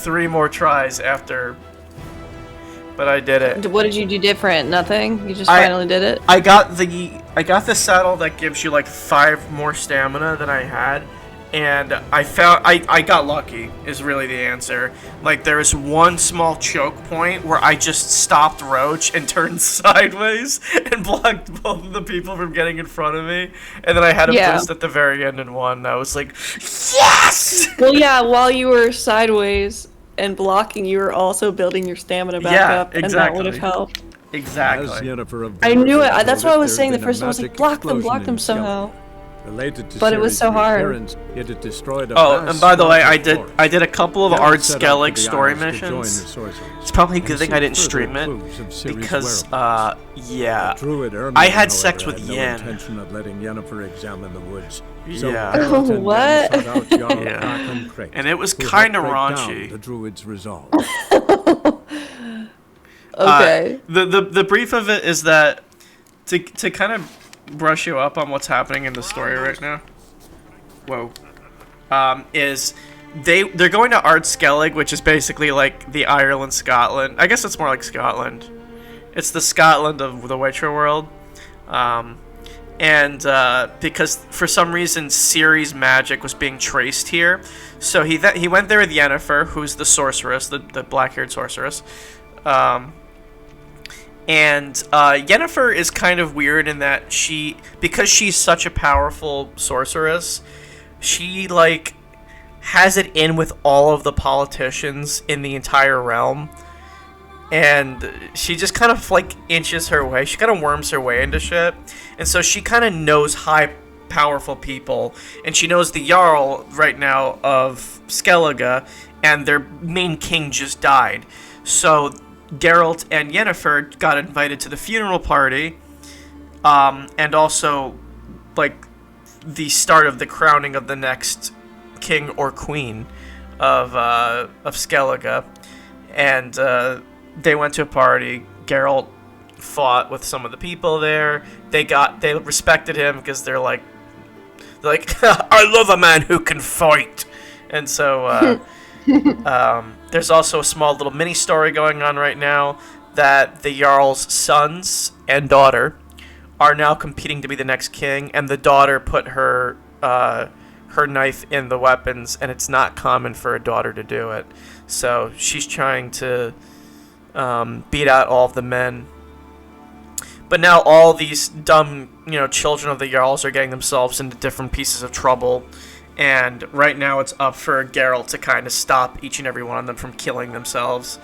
3 more tries after, but I did it. What did you do different? Nothing? You just finally did it? I got the saddle that gives you like 5 more stamina than I had, and I got lucky is really the answer. Like there was one small choke point where I just stopped Roach and turned sideways and blocked both of the people from getting in front of me, and then I had a boost at the very end and won. I was like, yes! Well, yeah, while you were sideways and blocking, you were also building your stamina back up, and that would have helped. Exactly. I knew it. That's why I was saying the first time. I was like, block them somehow. But it was so hard. And by the way, I did a couple of Ard Skellig story missions. It's probably a good thing I didn't stream it, because, yeah, I had sex with Yen. Yeah. What? Yeah. And it was kind of raunchy. Okay. The brief of it is that to kind of brush you up on what's happening in the story right now. Whoa. Is they're going to Ard Skellig, which is basically like the Ireland, Scotland. I guess it's more like Scotland. It's the Scotland of the Witcher world. And because for some reason Ciri's magic was being traced here, so he went there with Yennefer, who's the sorceress, the black-haired sorceress. And Yennefer is kind of weird in that because she's such a powerful sorceress, she like has it in with all of the politicians in the entire realm, and she just kind of like inches her way. She kind of worms her way into shit, and so she kind of knows high, powerful people, and she knows the Jarl right now of Skellige, and their main king just died, so Geralt and Yennefer got invited to the funeral party, and also, like, the start of the crowning of the next king or queen of Skellige, and they went to a party. Geralt fought with some of the people there. They respected him because they're like, I love a man who can fight, and so. There's also a small little mini story going on right now that the Jarl's sons and daughter are now competing to be the next king, and the daughter put her knife in the weapons, and it's not common for a daughter to do it. So she's trying to beat out all of the men. But now all these dumb, children of the Jarls are getting themselves into different pieces of trouble. And right now it's up for Geralt to kind of stop each and every one of them from killing themselves.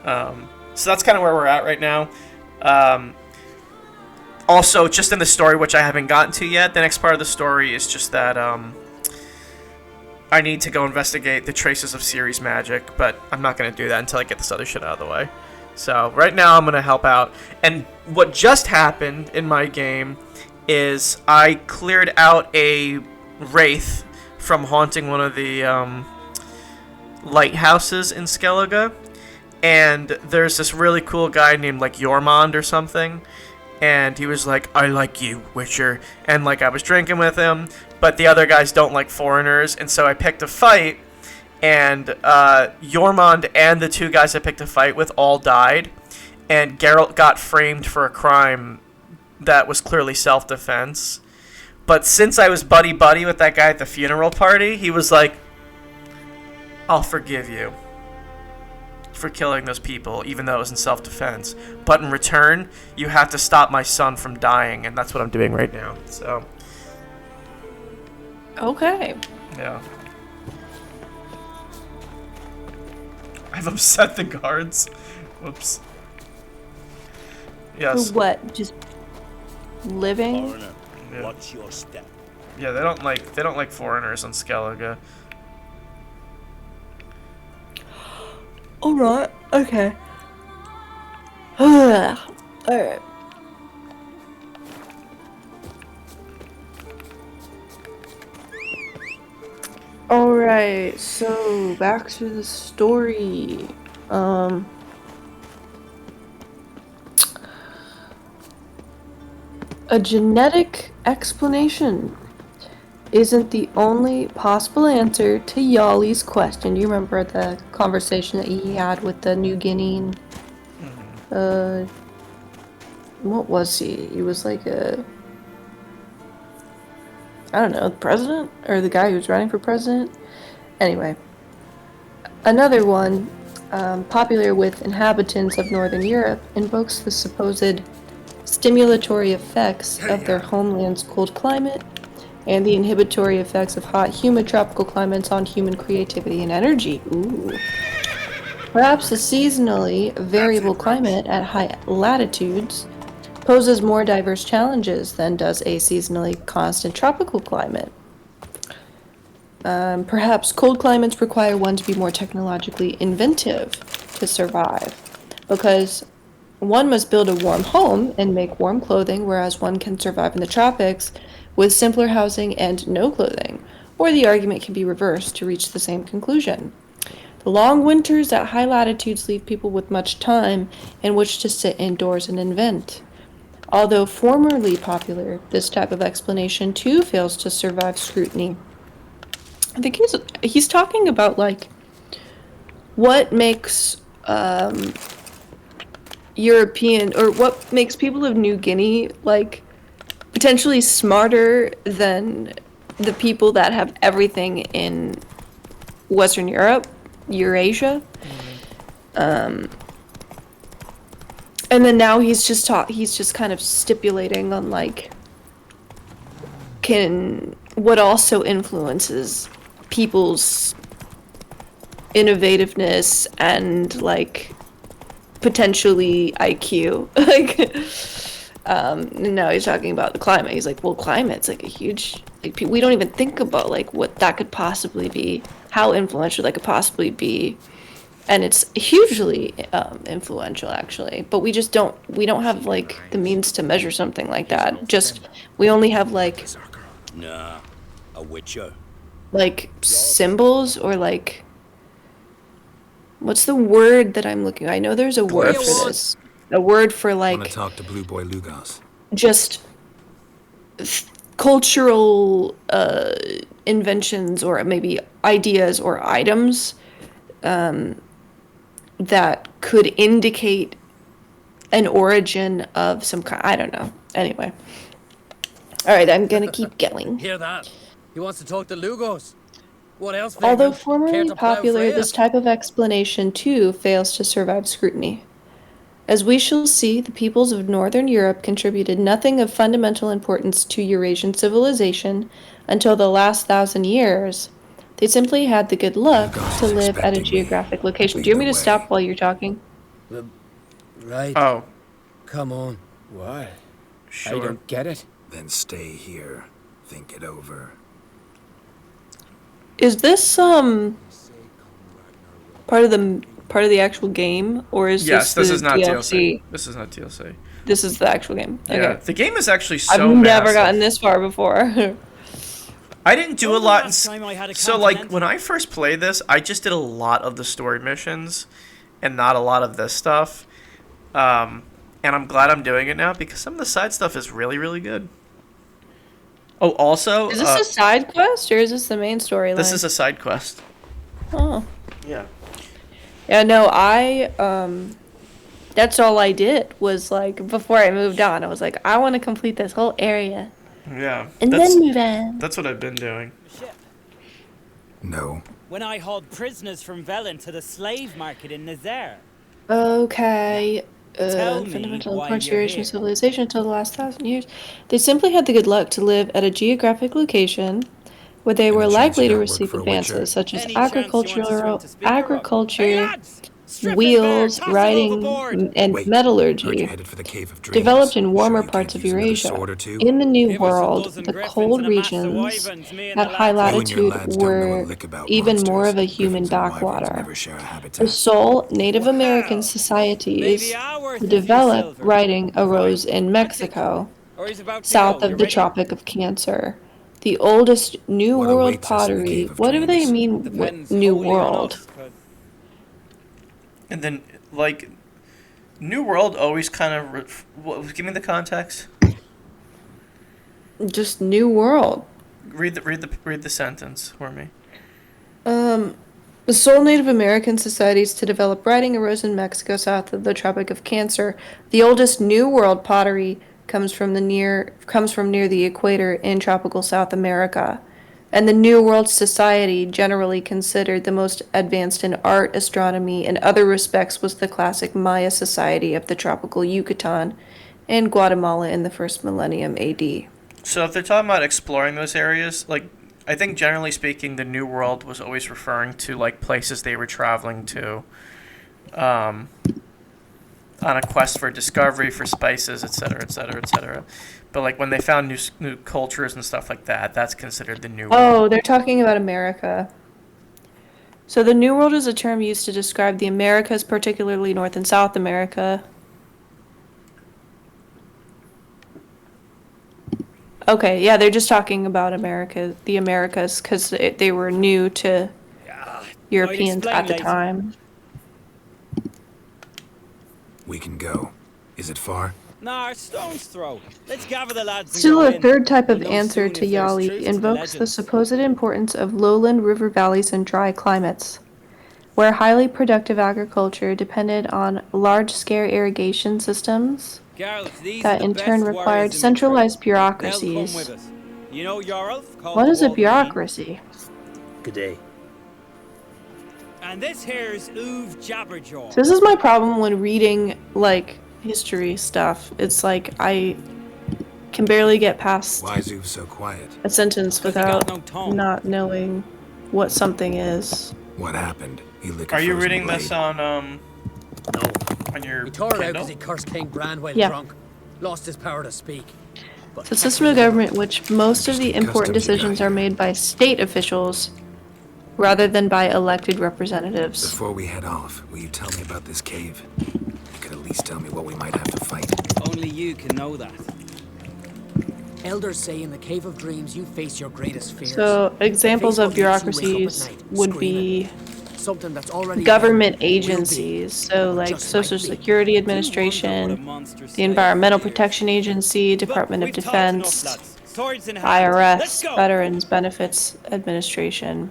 So that's kind of where we're at right now. Also, just in the story, which I haven't gotten to yet, the next part of the story is just that I need to go investigate the traces of Ciri's magic, but I'm not going to do that until I get this other shit out of the way. So right now I'm going to help out. And what just happened in my game is I cleared out a wraith from haunting one of the lighthouses in Skellige, and there's this really cool guy named like Jormund or something, and he was like, I like you, Witcher, and like I was drinking with him, but the other guys don't like foreigners, and so I picked a fight, and Jormund and the 2 guys I picked a fight with all died, and Geralt got framed for a crime that was clearly self-defense. But since I was buddy-buddy with that guy at the funeral party, he was like, I'll forgive you for killing those people, even though it was in self-defense. But in return, you have to stop my son from dying, and that's what I'm doing right now. So. Okay. Yeah. I've upset the guards. Whoops. Yes. For what? Just living? Yeah. Watch your step. Yeah, they don't like foreigners on Skellige. Alright, okay. Alright. Alright, so back to the story. A genetic explanation. isn't the only possible answer to Yali's question. Do you remember the conversation that he had with the New Guinean? What was he? He was like I don't know, the president? Or the guy who was running for president? Anyway. Another one, popular with inhabitants of Northern Europe, invokes the supposed stimulatory effects of their homeland's cold climate and the inhibitory effects of hot, humid tropical climates on human creativity and energy. Ooh. Perhaps the seasonally variable climate at high latitudes poses more diverse challenges than does a seasonally constant tropical climate. Perhaps cold climates require one to be more technologically inventive to survive, because one must build a warm home and make warm clothing, whereas one can survive in the tropics with simpler housing and no clothing. Or the argument can be reversed to reach the same conclusion. The long winters at high latitudes leave people with much time in which to sit indoors and invent. Although formerly popular, this type of explanation too fails to survive scrutiny. I think he's talking about like what makes European, or what makes people of New Guinea like potentially smarter than the people that have everything in Western Europe, Eurasia. And then now he's just kind of stipulating on like what also influences people's innovativeness and like potentially IQ. Like now he's talking about the climate. He's like, well, climate's like a huge, like, we don't even think about like what that could possibly be, how influential that could possibly be, and it's hugely influential actually. But we don't have like the means to measure something like that. Just we only have like a witcher. Like symbols, or like what's the word that I'm looking? I know there's a word for this. A word for like. Want to talk to Blue Boy Lugas? Just cultural inventions, or maybe ideas or items that could indicate an origin of some kind. I don't know. Anyway. All right, I'm gonna keep going. Hear that? He wants to talk to Lugos. What else? Although formerly popular, this type of explanation too fails to survive scrutiny. As we shall see, the peoples of Northern Europe contributed nothing of fundamental importance to Eurasian civilization until the last 1,000 years. They simply had the good luck to live at a geographic location. Do you want me to stop while you're talking? Right. Oh. Come on. Why? Sure. I don't get it. Then stay here. Think it over. Is this part of the actual game, or is this is not DLC? This is not DLC. This is the actual game. Okay. Yeah, the game is actually so I've never massive. gotten this far before. I didn't do a lot. So like when I first played this, I just did a lot of the story missions and not a lot of this stuff. And I'm glad I'm doing it now because some of the side stuff is really, really good. Oh, also... Is this a side quest, or is this the main storyline? This is a side quest. Oh. Yeah. Yeah, no, that's all I did, was, like, before I moved on, I was like, I want to complete this whole area. Yeah. And then move on. That's what I've been doing. No. When I hauled prisoners from Velen to the slave market in Nazaire. Okay. Fundamental importance to Eurasian civilization until the last 1,000 years. They simply had the good luck to live at a geographic location where they were likely to receive advances such as agriculture, wheels, writing, and metallurgy, developed in warmer parts of Eurasia. In the New World, the cold regions at high latitude were even more of a human backwater. The sole Native American societies who developed writing arose in Mexico, south of the Tropic of Cancer. The oldest New World pottery. What do they mean with New World? And then, like, New World always kind of... give me the context. Just New World. Read the sentence for me. The sole Native American societies to develop writing arose in Mexico south of the Tropic of Cancer. The oldest New World pottery comes from near the equator in tropical South America. And the New World Society, generally considered the most advanced in art, astronomy, and other respects, was the classic Maya society of the tropical Yucatan and Guatemala in the first millennium AD. So if they're talking about exploring those areas, like I think generally speaking, the New World was always referring to like places they were traveling to, on a quest for discovery, for spices, etc., etc., etc. But like when they found new cultures and stuff like that, that's considered the New World. Oh, they're talking about America. So the New World is a term used to describe the Americas, particularly North and South America. Okay, yeah, they're just talking about the Americas, because they were new to Europeans explain at the later. time. We can go. Is it far? Nah, stone's throw. Let's gather the lads and Still, go a in. third type of We'll know answer soon to if there's Yali truth to invokes the legends. supposed importance of lowland river valleys and dry climates, where highly productive agriculture depended on large-scale irrigation systems Girls, these that are the in turn best required warriors in centralized Detroit. They'll come with bureaucracies. us. You know Jarl? called What the is a Wolverine? bureaucracy? Good day. And this here's Uve Jabberjaw. So this is my problem when reading, like, history stuff. It's like I can barely get past Why is Uve so quiet? a sentence Because he got without no tongue. not knowing what something is. What happened? He licked a Are you frozen reading this blade. on your He tore it out Kindle? because he cursed King Bran while Yeah. drunk. Lost his power to speak. But It's a system of government in which most of the Interesting important customs you got decisions here. are made by state officials rather than by elected representatives. Before we head off, will you tell me about this cave? You could at least tell me what we might have to fight. Only you can know that. elders say in the Cave of Dreams you face your greatest fears. So examples Face of what makes you wake up at bureaucracies night would screaming. be Something that's already government been, will be, agencies, so like just Social might be. Security Wonder what a Administration, monster the slave Environmental he is. Protection Agency, Department of Look, we've talked enough, Defense, lads. Swords in hand. Let's IRS, go. Veterans Benefits Administration.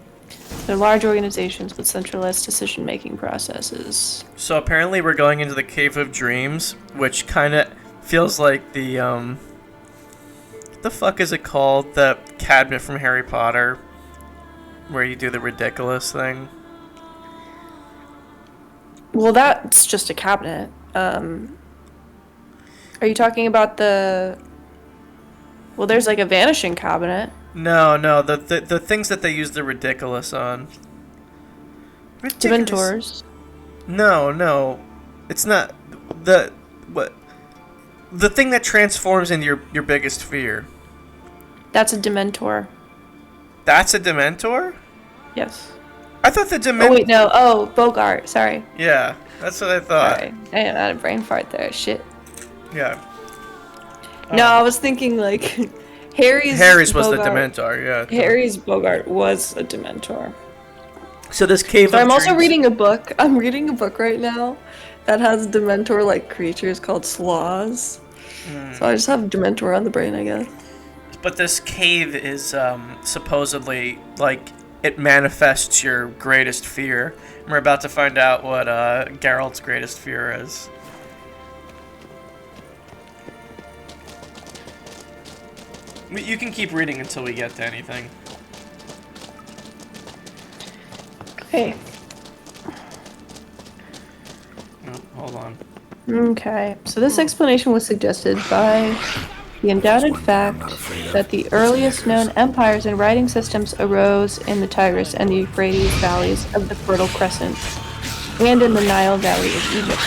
They're large organizations with centralized decision-making processes. So apparently we're going into the Cave of Dreams, which kind of feels like the the fuck is it called? The cabinet from Harry Potter, where you do the ridiculous thing. Well, that's just a cabinet. Are you talking about the... Well, there's like a vanishing cabinet. No, the things that they use the ridiculous on. Dementors. No, it's not the thing that transforms into your biggest fear. That's a Dementor. That's a Dementor? Yes. I thought the Oh, Dementor. wait, no. Oh, Bogart. Sorry. Yeah, that's what I thought. Sorry. I had a brain fart there. Shit. Yeah, No, I was thinking like Harry's was the Bogart- Dementor. Yeah. Harry's Bogart was a Dementor. So this cave. So of I'm also Dreams- reading a book. I'm reading a book right now that has Dementor-like creatures called sloths. So I just have Dementor on the brain, I guess. But this cave is supposedly like it manifests your greatest fear. And we're about to find out what Geralt's greatest fear is. You can keep reading until we get to anything. Okay. Oh, hold on. Okay. So this explanation was suggested by the undoubted One thing I'm not fact afraid of. that the earliest known empires and writing systems arose in the Tigris and the Euphrates valleys of the Fertile Crescent and in the Nile Valley of Egypt.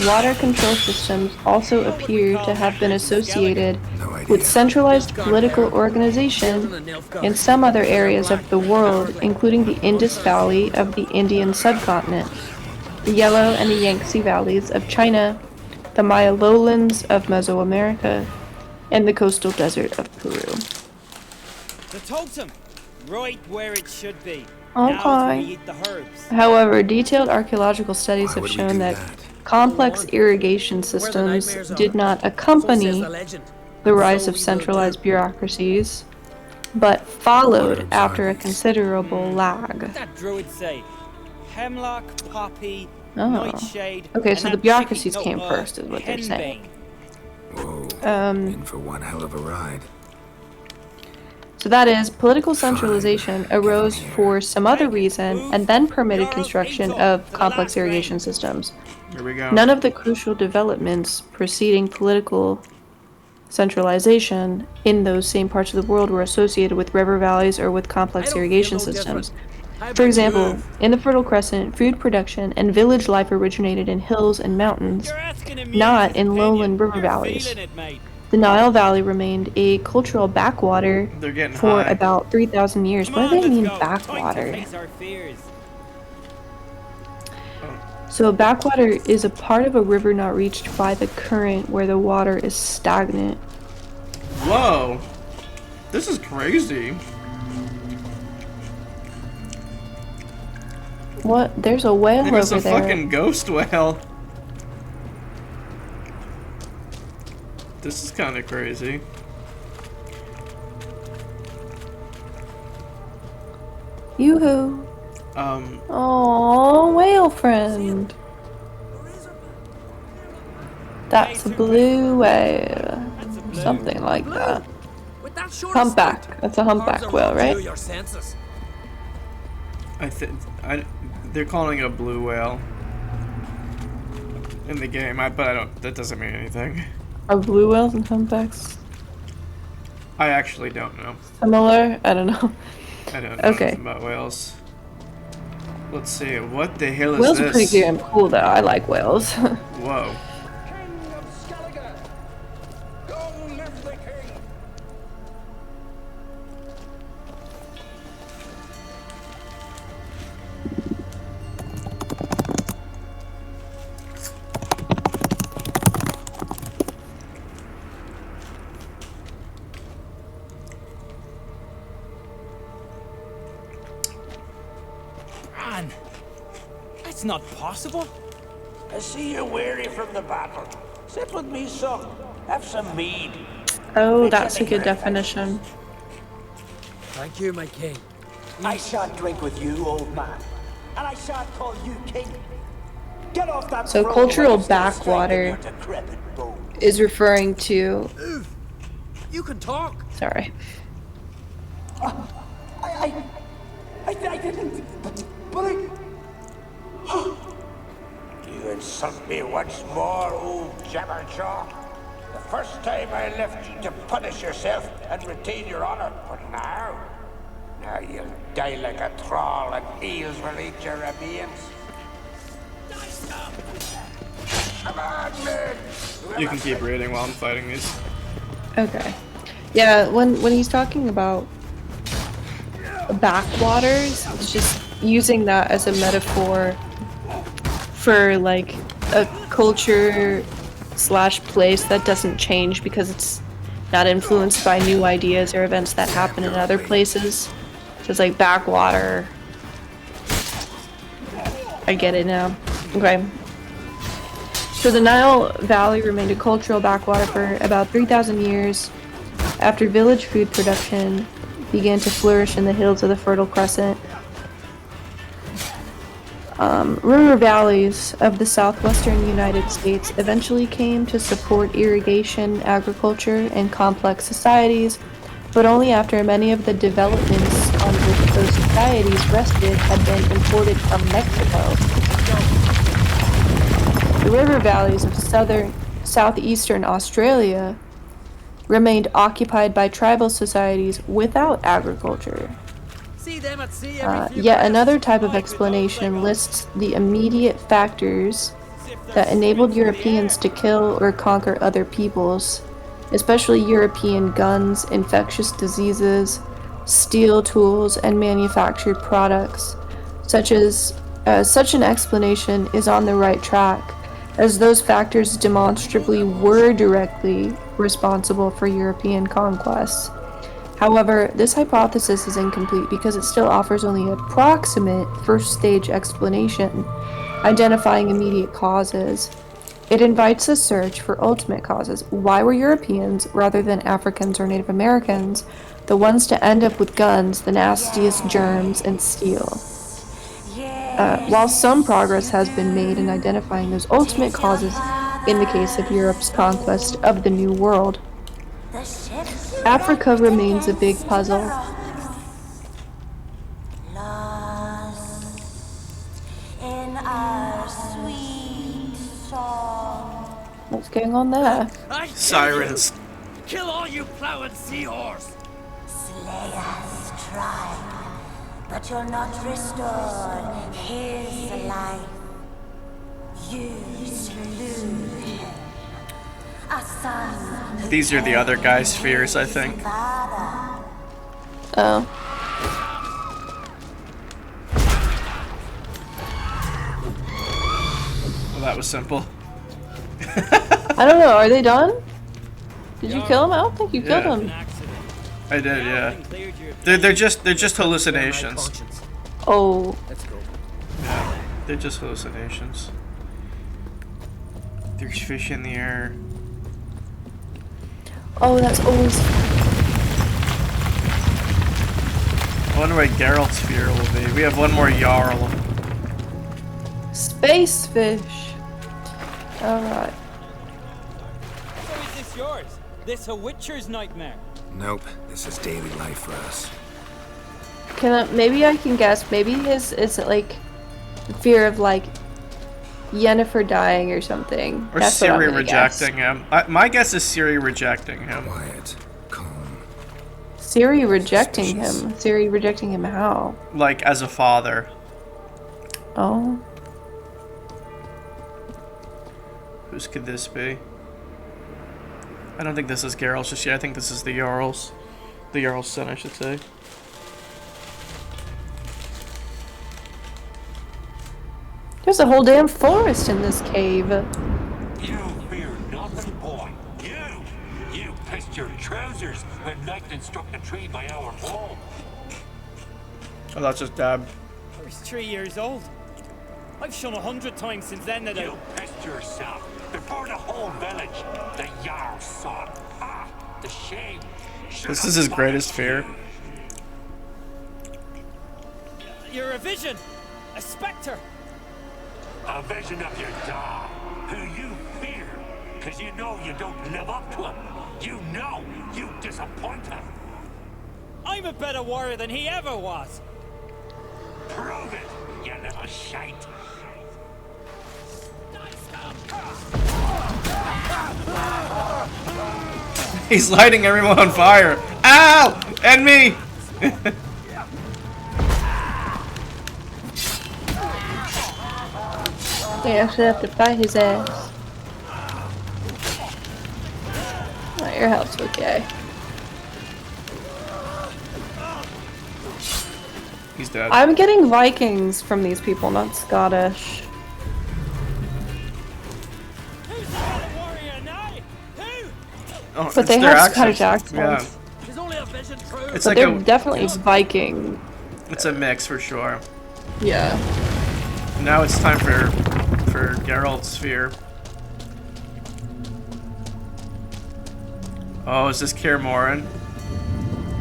Water control systems also appear to have been associated No idea. with centralized political organization in some other areas of the world, including the Indus Valley of the Indian subcontinent, the Yellow and the Yangtze valleys of China, the Maya lowlands of Mesoamerica, and the coastal desert of Peru. The totem. Right where it should be. Okay. Now we eat the herbs. However, detailed archaeological studies Why have would we shown do that that? complex irrigation Where the systems nightmares are. did not So says accompany the legend. the rise So of we will centralized do. bureaucracies, but followed What are after a zombies? considerable lag. What'd that druid say? Hemlock, poppy, Oh. nightshade. Okay, and so the that bureaucracies chicken- came no, first, is what they're saying. henbane. Whoa. In for one hell of a ride. So that is, political centralization arose here. for some other reason and then permitted Yarrow, construction Angel, of to the complex last irrigation ring. systems. Here we go. None of the crucial developments preceding political centralization in those same parts of the world were associated with river valleys or with I complex don't irrigation feel no systems. different. How For about example, you? in the Fertile Crescent, food production and village life originated in hills and mountains, You're asking him not his in opinion. lowland river You're valleys. feeling it, mate. The Nile Valley remained a cultural backwater They're getting for high. about 3,000 years. Come What on, do they let's mean go. Time to backwater? face our fears. So a backwater is a part of a river not reached by the current where the water is stagnant. Whoa. This is crazy. What? There's a whale There's over a there. fucking ghost whale. This is kind of crazy. Yoo-hoo. Oh, whale friend. That's a blue whale. That's a blue. Something like that. With that short Humpback. stick, That's a humpback arms are whale, up right? to your senses. They're calling it a blue whale in the game. But I don't. That doesn't mean anything. Are blue whales and humpbacks I actually don't know. similar? I don't know. I don't know Okay. nothing about whales. Let's see. What the hell is Whales are this? pretty damn cool, though. I like whales. Whoa. King of Skellige! Long live the king! Man, that's not possible. I see you're weary from the battle. Sit with me, son. Have some mead. Oh, that's a good definition. Thank you, my king. I shan't drink with you, old man. And I shan't call you king. Get off that So throne cultural while you still strengthen backwater your decrepit bones. is referring to... You can talk. Sorry. I didn't. But I. You insult me once more, old Jabberjaw. The first time I left you to punish yourself and retain your honor, but now you'll die like a troll and eels will eat your remains. Come on, men! You can keep reading while I'm fighting these. Okay. Yeah, when he's talking about backwaters, it's just using that as a metaphor for like a culture slash place that doesn't change because it's not influenced by new ideas or events that happen in other places. So it's like backwater. I get it now. Okay. So the Nile Valley remained a cultural backwater for about 3,000 years after village food production began to flourish in the hills of the Fertile Crescent. River valleys of the southwestern United States eventually came to support irrigation, agriculture, and complex societies, but only after many of the developments on which those societies rested had been imported from Mexico. The river valleys of southeastern Australia remained occupied by tribal societies without agriculture. See them at sea every few Yet minutes. another type of explanation lists the immediate factors that enabled Europeans to kill or conquer other peoples, especially European guns, infectious diseases, steel tools, and manufactured products. Such an explanation is on the right track, as those factors demonstrably were directly responsible for European conquests. However, this hypothesis is incomplete because it still offers only an approximate first-stage explanation, identifying immediate causes. It invites a search for ultimate causes. Why were Europeans, rather than Africans or Native Americans, the ones to end up with guns, the nastiest germs, and steel? While some progress has been made in identifying those ultimate causes in the case of Europe's conquest of the New World, Africa remains a big puzzle. What's going on there? Sirens. Kill all you plowing seahorse! Slay us, try, but you'll not restore his life. You slew him. A son. These are the other guy's fears, I think. Father. Oh. Well, that was simple. I don't know, are they done? Did you kill him? I don't think you killed Yeah. him. I did, yeah. They're just hallucinations. Oh. Let's go. They're just hallucinations. There's fish in the air. Oh, that's always. I wonder what Geralt's fear will be. We have one more Jarl. Space fish. Alright. So is this yours? This a Witcher's nightmare? Nope, this is daily life for us. Maybe I can guess. Maybe is it like fear of like Yennefer dying or something? Or That's what I'm Ciri gonna guess. rejecting him. My guess is Ciri rejecting him. Quiet, calm. Ciri rejecting Suspicious. him. Ciri rejecting him how? Like, as a father. Oh. Whose could this be? I don't think this is Geralt just yet. I think this is the Jarl's. The Jarl's son, I should say. There's a whole damn forest in this cave. You fear nothing, boy. You pissed your trousers when lightning struck the tree by our home. Oh, that's just Dab. I was 3 years old. I've shone 100 times since then that You pissed yourself before the whole village. The Jarl son. Ah, the shame. This is his greatest fear. You're a vision! A spectre! A vision of your dad, who you fear, because you know you don't live up to him. You know you disappoint him. I'm a better warrior than he ever was! Prove it, you little shite. He's lighting everyone on fire. Ow! And me! They actually have to fight his ass. Oh, your health's okay. He's dead. I'm getting Vikings from these people, not Scottish. Who's the better warrior now? Who? Oh, But they it's their have Scottish accents. accents. There's only a vision through. It's But like they're a definitely Viking. it's a mix for sure. Yeah. Now it's time for Geralt's fear. Oh, is this Kaer Morhen?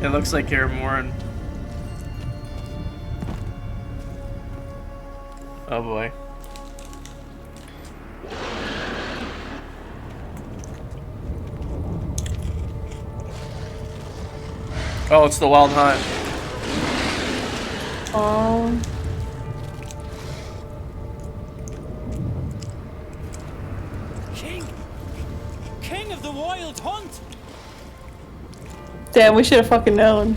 It looks like Kaer Morhen. Oh boy. Oh, it's the Wild Hunt. Oh. King of the Wild Hunt! Damn, we should have fucking known.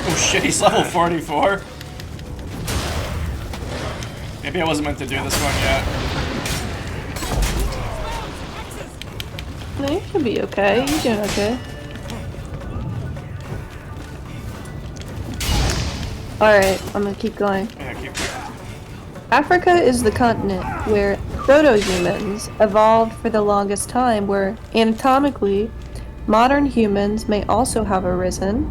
Oh shit, he's level 44. Maybe I wasn't meant to do this one yet. No, you should be okay. You're doing okay. Alright, I'm gonna keep going. Yeah, keep Africa is the continent where proto-humans evolved for the longest time, where anatomically modern humans may also have arisen,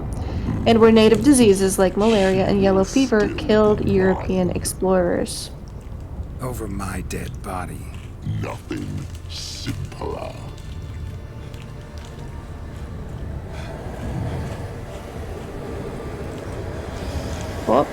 and where native diseases like malaria and yellow fever killed European explorers. Over my dead body. Nothing simpler. Well,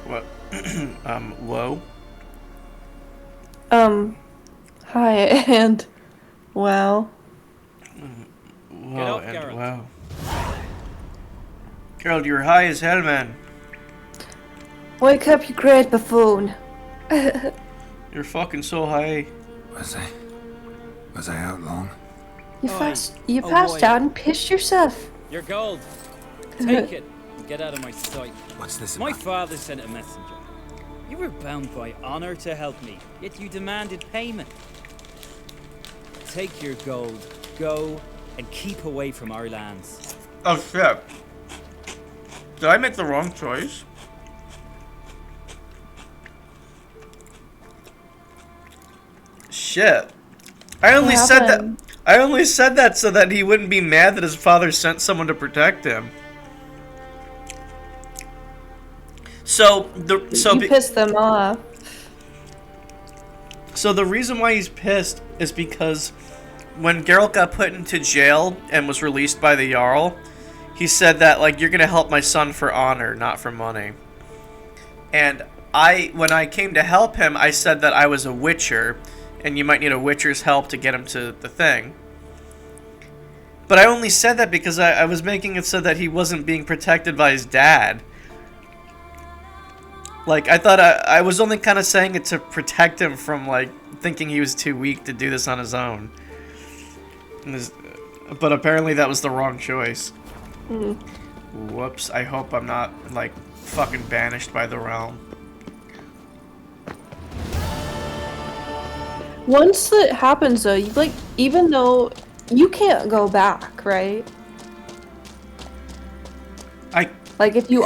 What? Low? hi, and wow. Whoa, off, and Geralt. wow. Geralt, you're high as hell, man. Wake up, you great buffoon. You're fucking so high. Was I out long? You Oi. fast. You Oh, passed boy. out and pissed yourself. Your gold. Take it and get out of my sight. What's this My about? father sent a messenger. You were bound by honor to help me, yet you demanded payment. Take your gold, go, and keep away from our lands. Oh shit. Did I make the wrong choice? Shit. I only What said that happened? I only said that so that he wouldn't be mad that his father sent someone to protect him. So You pissed them off. So the reason why he's pissed is because when Geralt got put into jail and was released by the Jarl, he said that, like, you're gonna help my son for honor, not for money. And when I came to help him, I said that I was a witcher, and you might need a witcher's help to get him to the thing. But I only said that because I was making it so that he wasn't being protected by his dad. Like, I thought I was only kind of saying it to protect him from, like, thinking he was too weak to do this on his own. But apparently that was the wrong choice. Whoops, I hope I'm not, like, fucking banished by the realm. Once that happens, though, you like, even though you can't go back, right? Like if you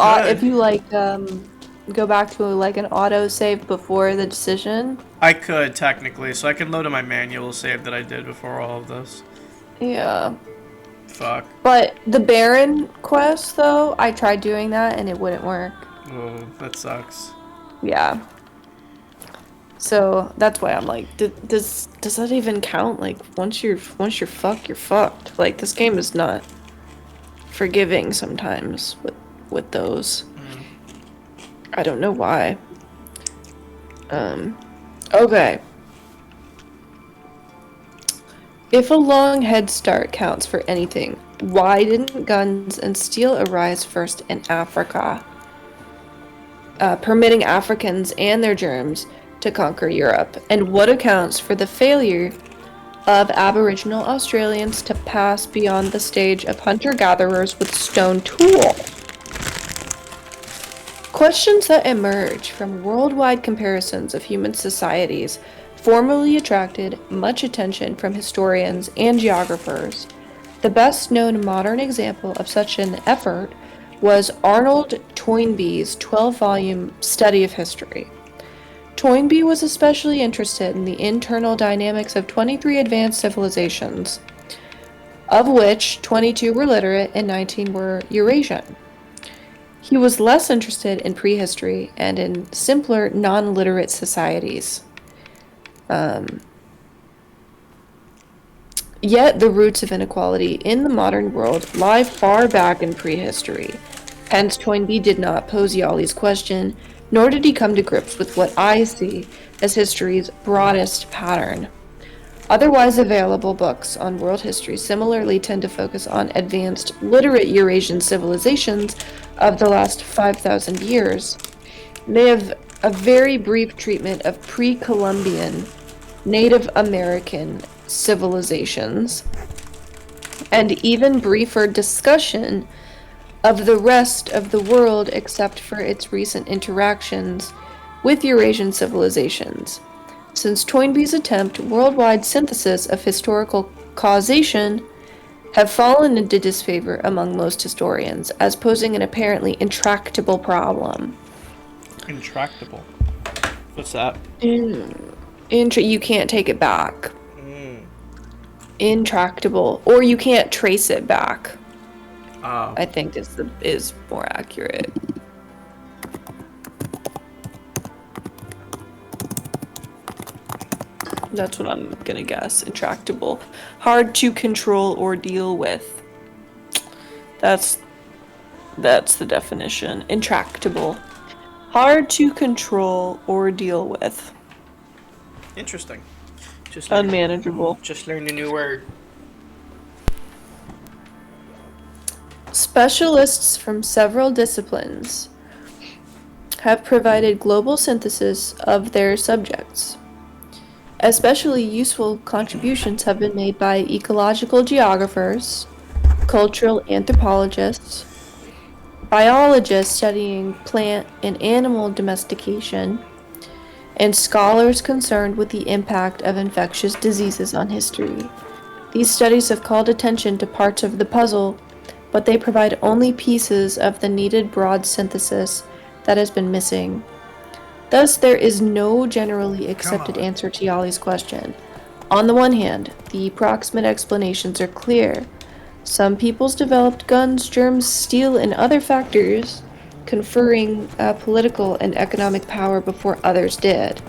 go back to like an auto save before the decision. I could, technically, so I can load in my manual save that I did before all of this. Yeah. Fuck. But the Baron quest, though, I tried doing that and it wouldn't work. Oh, that sucks. Yeah. So that's why I'm like, does that even count? Like once you're fucked, you're fucked. Like this game is not forgiving sometimes with those. I don't know why. Okay. If a long head start counts for anything, why didn't guns and steel arise first in Africa? Permitting Africans and their germs to conquer Europe, and what accounts for the failure of Aboriginal Australians to pass beyond the stage of hunter-gatherers with stone tools? Questions that emerge from worldwide comparisons of human societies formerly attracted much attention from historians and geographers. The best known modern example of such an effort was Arnold Toynbee's 12-volume study of history. Toynbee was especially interested in the internal dynamics of 23 advanced civilizations, of which 22 were literate and 19 were Eurasian. He was less interested in prehistory and in simpler, non-literate societies. Yet the roots of inequality in the modern world lie far back in prehistory. Hence, Toynbee did not pose Yali's question, nor did he come to grips with what I see as history's broadest pattern. Otherwise available books on world history similarly tend to focus on advanced, literate Eurasian civilizations of the last 5,000 years. They have a very brief treatment of pre-Columbian Native American civilizations, and even briefer discussion of the rest of the world except for its recent interactions with Eurasian civilizations. Since Toynbee's attempt, worldwide synthesis of historical causation have fallen into disfavor among most historians, as posing an apparently intractable problem. Intractable. What's that? You can't take it back. Mm. Intractable, or you can't trace it back. Oh. I think is more accurate. That's what I'm gonna guess. Intractable, hard to control or deal with. That's the definition. Intractable, hard to control or deal with. Interesting. Just Unmanageable. Just learned a new word. Specialists from several disciplines have provided global synthesis of their subjects. Especially useful contributions have been made by ecological geographers, cultural anthropologists, biologists studying plant and animal domestication, and scholars concerned with the impact of infectious diseases on history. These studies have called attention to parts of the puzzle, but they provide only pieces of the needed broad synthesis that has been missing. Thus, there is no generally accepted answer to Yali's question. On the one hand, the approximate explanations are clear. Some peoples developed guns, germs, steel, and other factors, conferring political and economic power before others did.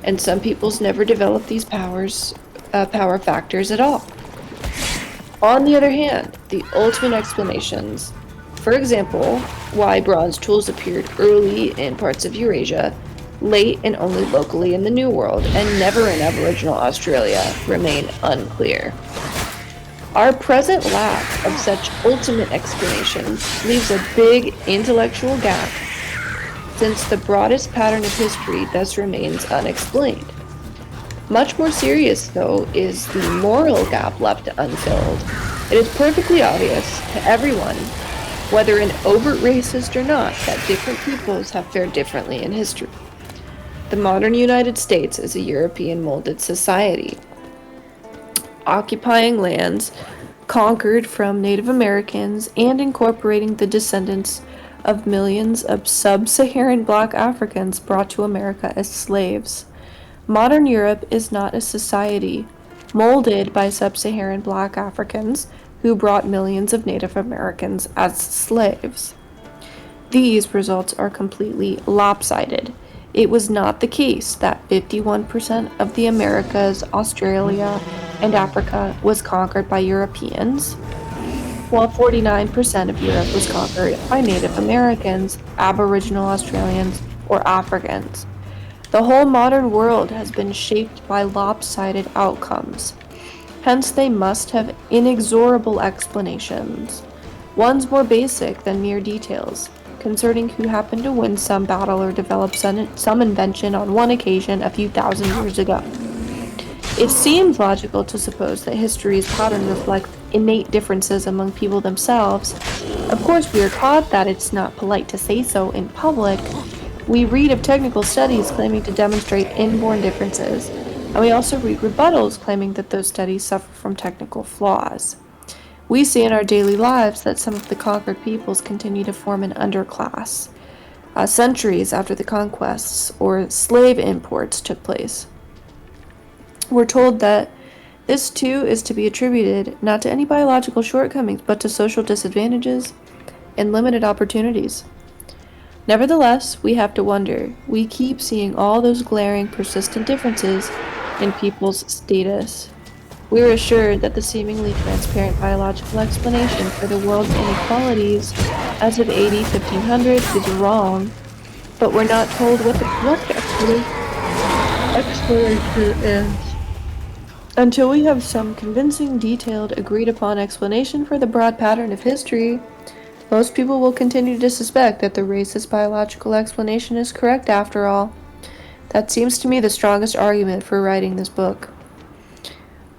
And some peoples never developed these power factors at all. On the other hand, the ultimate explanations, for example, why bronze tools appeared early in parts of Eurasia, late and only locally in the New World, and never in Aboriginal Australia, remain unclear. Our present lack of such ultimate explanations leaves a big intellectual gap, since the broadest pattern of history thus remains unexplained. Much more serious, though, is the moral gap left unfilled. It is perfectly obvious to everyone, whether an overt racist or not, that different peoples have fared differently in history. The modern United States is a European-molded society, occupying lands conquered from Native Americans and incorporating the descendants of millions of sub-Saharan Black Africans brought to America as slaves. Modern Europe is not a society molded by sub-Saharan Black Africans who brought millions of Native Americans as slaves. These results are completely lopsided. It was not the case that 51% of the Americas, Australia, and Africa was conquered by Europeans, while 49% of Europe was conquered by Native Americans, Aboriginal Australians, or Africans. The whole modern world has been shaped by lopsided outcomes. Hence, they must have inexorable explanations, ones more basic than mere details, concerning who happened to win some battle or develop some invention on one occasion a few thousand years ago. It seems logical to suppose that history's pattern reflects innate differences among people themselves. Of course, we are taught that it's not polite to say so in public. We read of technical studies claiming to demonstrate inborn differences, and we also read rebuttals claiming that those studies suffer from technical flaws. We see in our daily lives that some of the conquered peoples continue to form an underclass, centuries after the conquests or slave imports took place. We're told that this too is to be attributed not to any biological shortcomings, but to social disadvantages and limited opportunities. Nevertheless, we have to wonder. We keep seeing all those glaring, persistent differences in people's status. We are assured that the seemingly transparent biological explanation for the world's inequalities as of AD 1500 is wrong, but we're not told what the correct explanation is. Until we have some convincing, detailed, agreed-upon explanation for the broad pattern of history, most people will continue to suspect that the racist biological explanation is correct after all. That seems to me the strongest argument for writing this book.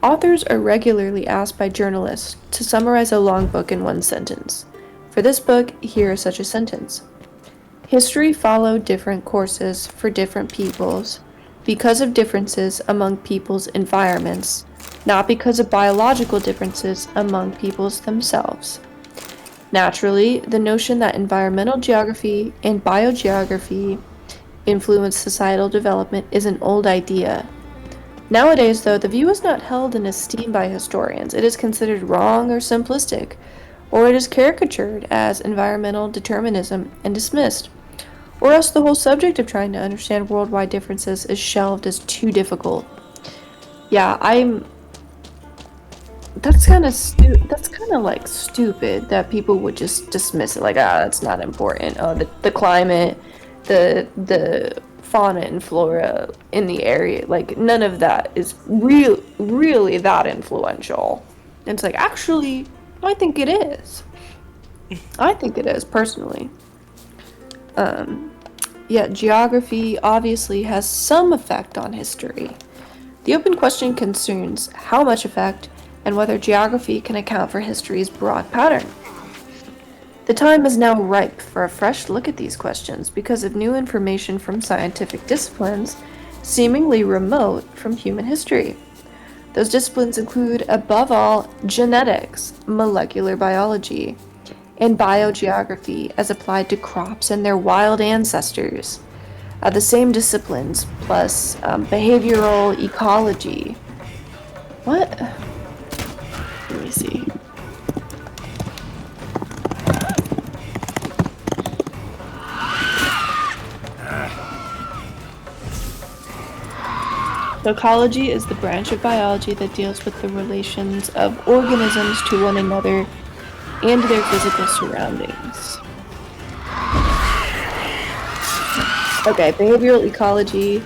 Authors are regularly asked by journalists to summarize a long book in one sentence. For this book, here is such a sentence. History followed different courses for different peoples because of differences among people's environments, not because of biological differences among peoples themselves. Naturally, the notion that environmental geography and biogeography influence societal development is an old idea. Nowadays, though, the view is not held in esteem by historians. It is considered wrong or simplistic, or it is caricatured as environmental determinism and dismissed, or else the whole subject of trying to understand worldwide differences is shelved as too difficult. Yeah, that's kind of like stupid that people would just dismiss it like, that's not important. Oh, the climate, the fauna and flora in the area, like none of that is really that influential. And it's like, actually, I think it is. I think it is, personally. Yeah, geography obviously has some effect on history. The open question concerns how much effect and whether geography can account for history's broad pattern. The time is now ripe for a fresh look at these questions because of new information from scientific disciplines seemingly remote from human history. Those disciplines include, above all, genetics, molecular biology, and biogeography as applied to crops and their wild ancestors. The same disciplines, plus behavioral ecology. What? Let me see. Ecology is the branch of biology that deals with the relations of organisms to one another and their physical surroundings. Okay, behavioral ecology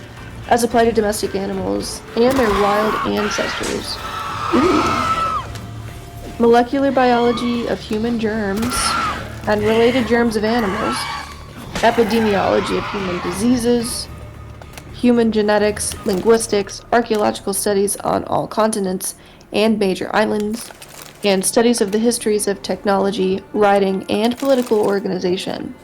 as applied to domestic animals and their wild ancestors. Ooh. Molecular biology of human germs and related germs of animals. Epidemiology of human diseases. Human genetics, linguistics, archaeological studies on all continents and major islands, and studies of the histories of technology, writing, and political organization.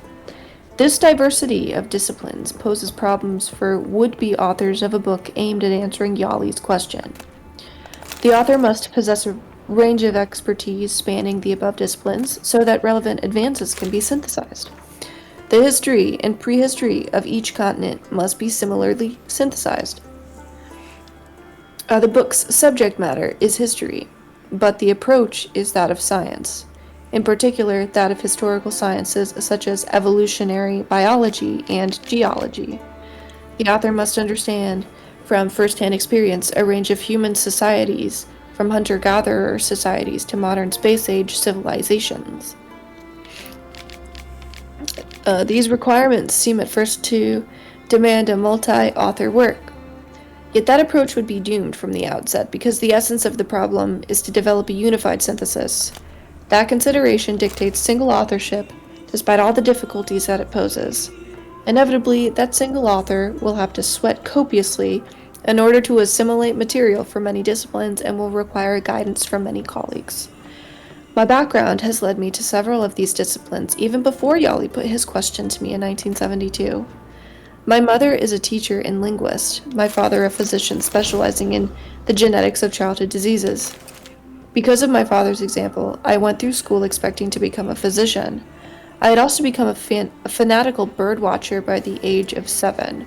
This diversity of disciplines poses problems for would-be authors of a book aimed at answering Yali's question. The author must possess a range of expertise spanning the above disciplines so that relevant advances can be synthesized. The history and prehistory of each continent must be similarly synthesized. The book's subject matter is history, but the approach is that of science, in particular that of historical sciences such as evolutionary biology and geology. The author must understand from first-hand experience a range of human societies, from hunter-gatherer societies to modern space-age civilizations. These requirements seem at first to demand a multi-author work. Yet that approach would be doomed from the outset because the essence of the problem is to develop a unified synthesis. That consideration dictates single authorship despite all the difficulties that it poses. Inevitably, that single author will have to sweat copiously in order to assimilate material from many disciplines and will require guidance from many colleagues. My background has led me to several of these disciplines even before Yali put his question to me in 1972. My mother is a teacher and linguist, my father a physician specializing in the genetics of childhood diseases. Because of my father's example, I went through school expecting to become a physician. I had also become a fanatical bird watcher by the age of 7.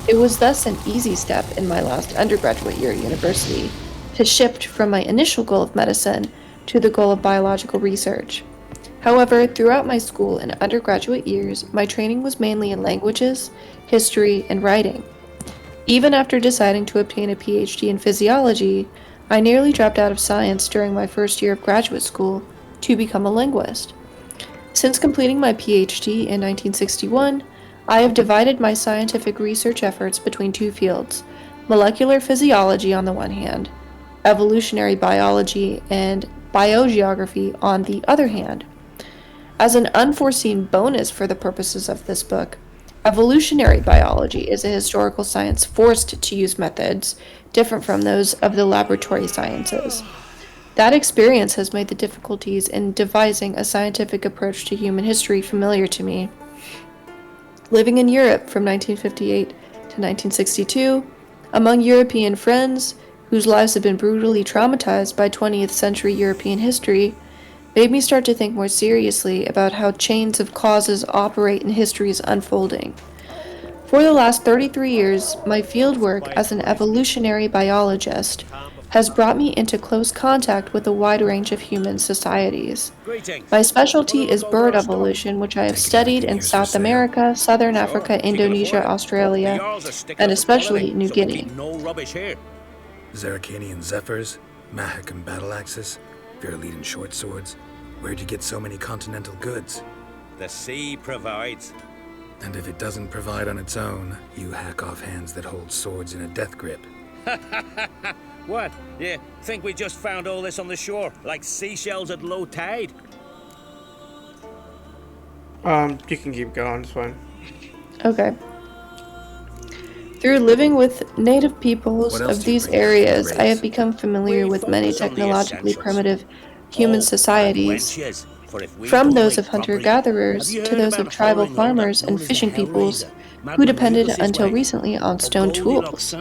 It was thus an easy step in my last undergraduate year at university to shift from my initial goal of medicine to the goal of biological research. However, throughout my school and undergraduate years, my training was mainly in languages, history, and writing. Even after deciding to obtain a PhD in physiology, I nearly dropped out of science during my first year of graduate school to become a linguist. Since completing my PhD in 1961, I have divided my scientific research efforts between two fields: molecular physiology on the one hand, evolutionary biology, and biogeography on the other hand. As an unforeseen bonus for the purposes of this book, evolutionary biology is a historical science forced to use methods different from those of the laboratory sciences. That experience has made the difficulties in devising a scientific approach to human history familiar to me. Living in Europe from 1958 to 1962, among European friends whose lives have been brutally traumatized by 20th century European history, made me start to think more seriously about how chains of causes operate in history's unfolding. For the last 33 years, my fieldwork as an evolutionary biologist has brought me into close contact with a wide range of human societies. My specialty is bird evolution, which I have studied in South America, Southern Africa, Indonesia, Australia, and especially New Guinea. Zarkanian Zephyrs, Mahakan battle axes, Virulidin short swords. Where'd you get so many continental goods? The sea provides. And if it doesn't provide on its own, you hack off hands that hold swords in a death grip. What? You think we just found all this on the shore, like seashells at low tide? You can keep going, it's fine. Okay. Through living with native peoples of these areas, I have become familiar with many technologically primitive human societies, from those of hunter-gatherers to those of tribal farmers and fishing peoples who depended until recently on stone tools.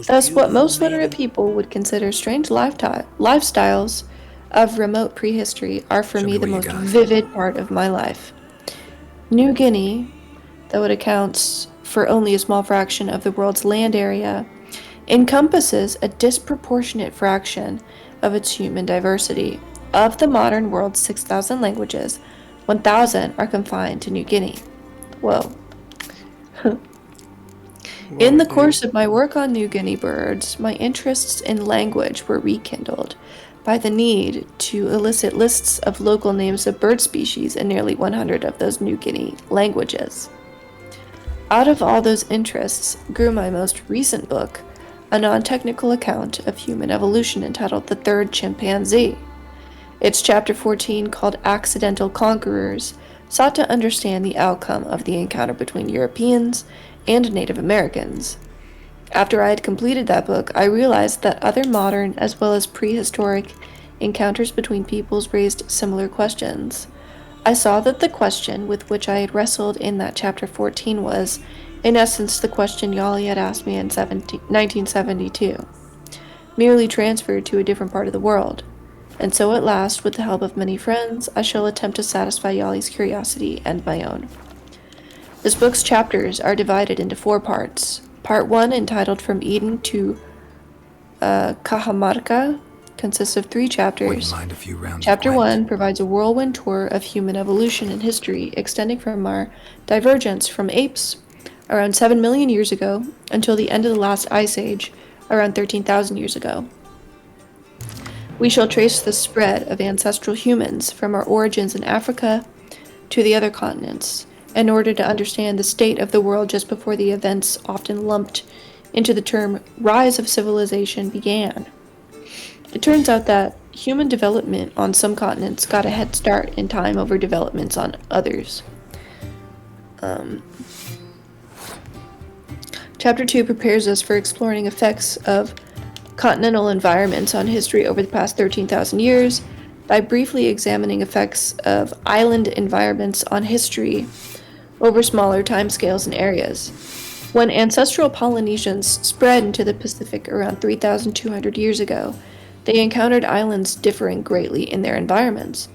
Thus, what most literate people would consider strange lifestyles of remote prehistory are for me the most vivid part of my life. New Guinea, though it accounts for only a small fraction of the world's land area, encompasses a disproportionate fraction of its human diversity. Of the modern world's 6,000 languages, 1,000 are confined to New Guinea. Whoa. In the course of my work on New Guinea birds, my interests in language were rekindled by the need to elicit lists of local names of bird species in nearly 100 of those New Guinea languages. Out of all those interests grew my most recent book, a non-technical account of human evolution entitled The Third Chimpanzee. Its chapter 14, called Accidental Conquerors, sought to understand the outcome of the encounter between Europeans and Native Americans. After I had completed that book, I realized that other modern as well as prehistoric encounters between peoples raised similar questions. I saw that the question with which I had wrestled in that chapter 14 was, in essence, the question Yali had asked me in 1972, merely transferred to a different part of the world. And so at last, with the help of many friends, I shall attempt to satisfy Yali's curiosity and my own. This book's chapters are divided into 4 parts. Part 1, entitled From Eden to Cajamarca, consists of 3 chapters. Chapter 1 provides a whirlwind tour of human evolution and history, extending from our divergence from apes around 7 million years ago until the end of the last ice age around 13,000 years ago. We shall trace the spread of ancestral humans from our origins in Africa to the other continents, in order to understand the state of the world just before the events often lumped into the term rise of civilization began. It turns out that human development on some continents got a head start in time over developments on others. Chapter 2 prepares us for exploring effects of continental environments on history over the past 13,000 years by briefly examining effects of island environments on history over smaller timescales and areas. When ancestral Polynesians spread into the Pacific around 3,200 years ago, they encountered islands differing greatly in their environments.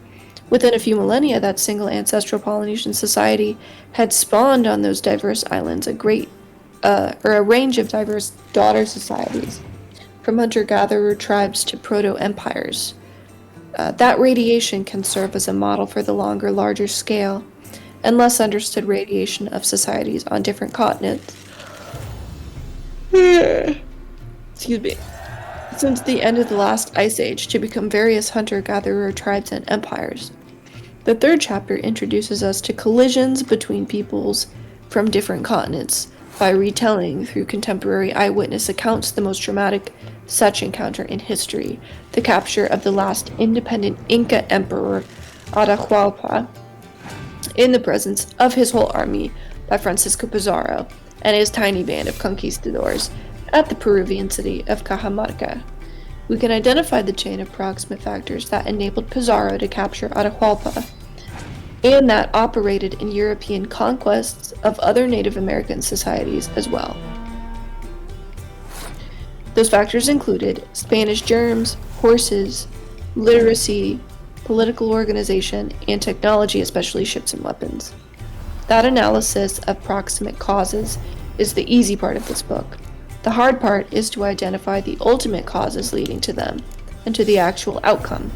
Within a few millennia, that single ancestral Polynesian society had spawned on those diverse islands a range of diverse daughter societies, from hunter-gatherer tribes to proto-empires. That radiation can serve as a model for the longer, larger scale and less understood radiation of societies on different continents. Excuse me. Since the end of the last ice age to become various hunter-gatherer tribes and empires. The 3rd chapter introduces us to collisions between peoples from different continents by retelling through contemporary eyewitness accounts the most dramatic such encounter in history, the capture of the last independent Inca emperor, Atahualpa, in the presence of his whole army by Francisco Pizarro and his tiny band of conquistadors at the Peruvian city of Cajamarca. We can identify the chain of proximate factors that enabled Pizarro to capture Atahualpa, and that operated in European conquests of other Native American societies as well. Those factors included Spanish germs, horses, literacy, political organization, and technology, especially ships and weapons. That analysis of proximate causes is the easy part of this book. The hard part is to identify the ultimate causes leading to them, and to the actual outcome,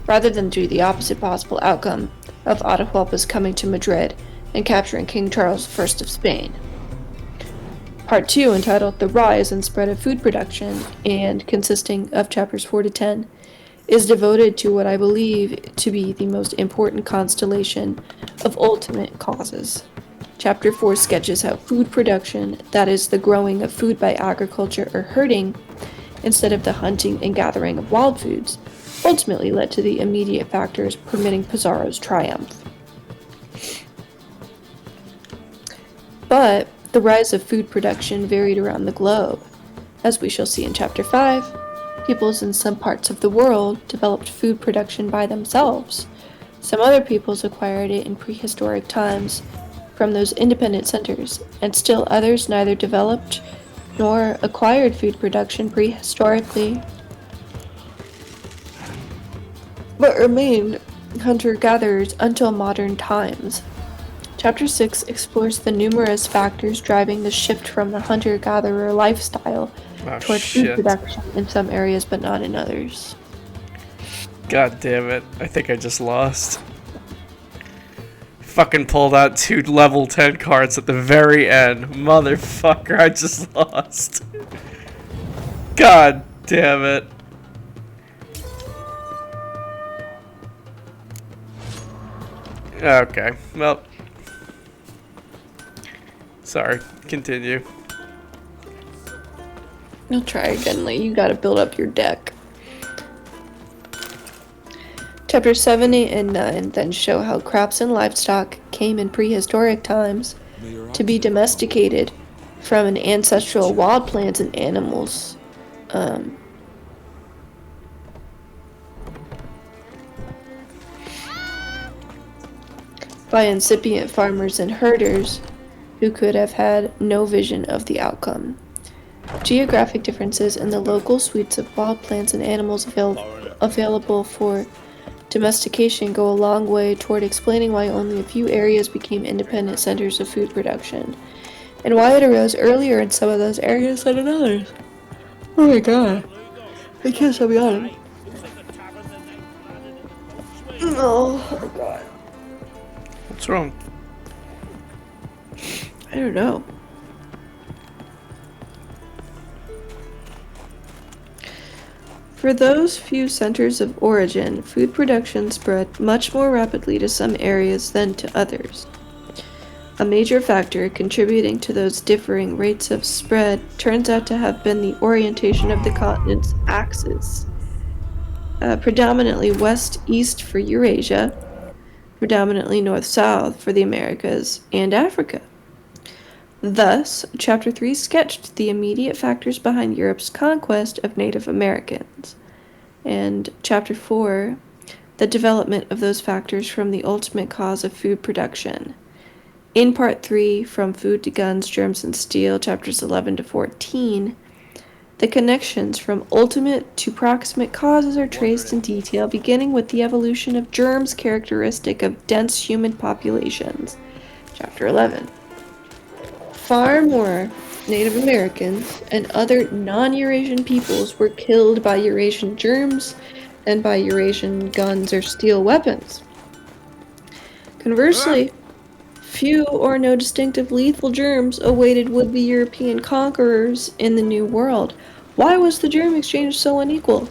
rather than to the opposite possible outcome of Atahualpa's coming to Madrid and capturing King Charles I of Spain. Part 2, entitled The Rise and Spread of Food Production, and consisting of chapters 4 to 10, is devoted to what I believe to be the most important constellation of ultimate causes. Chapter 4 sketches how food production, that is, the growing of food by agriculture or herding, instead of the hunting and gathering of wild foods, ultimately led to the immediate factors permitting Pizarro's triumph. But the rise of food production varied around the globe. As we shall see in Chapter 5, peoples in some parts of the world developed food production by themselves. Some other peoples acquired it in prehistoric times from those independent centers, and still others neither developed nor acquired food production prehistorically, but remained hunter-gatherers until modern times. Chapter 6 explores the numerous factors driving the shift from the hunter-gatherer lifestyle toward food production in some areas but not in others. God damn it. I think I just lost. Fucking pulled out 2 level 10 cards at the very end. Motherfucker, I just lost. God damn it. Okay, well. Sorry, continue. I'll try again, Lee. You gotta build up your deck. Chapters 7, 8, and 9 then show how crops and livestock came in prehistoric times to be domesticated from an ancestral wild plants and animals. By incipient farmers and herders who could have had no vision of the outcome. Geographic differences in the local suites of wild plants and animals available for domestication go a long way toward explaining why only a few areas became independent centers of food production, and why it arose earlier in some of those areas than in others. Oh my god. I can't stop yawning. Oh god. What's wrong? I don't know. For those few centers of origin, food production spread much more rapidly to some areas than to others. A major factor contributing to those differing rates of spread turns out to have been the orientation of the continent's axis. Predominantly west-east for Eurasia, predominantly north-south for the Americas and Africa. Thus, Chapter 3 sketched the immediate factors behind Europe's conquest of Native Americans, and Chapter 4, the development of those factors from the ultimate cause of food production. In Part 3, From Food to Guns, Germs, and Steel, Chapters 11 to 14, the connections from ultimate to proximate causes are traced in detail, beginning with the evolution of germs characteristic of dense human populations. Chapter 11. Far more Native Americans and other non-Eurasian peoples were killed by Eurasian germs than by Eurasian guns or steel weapons. Conversely, few or no distinctive lethal germs awaited would-be European conquerors in the New World. Why was the germ exchange so unequal?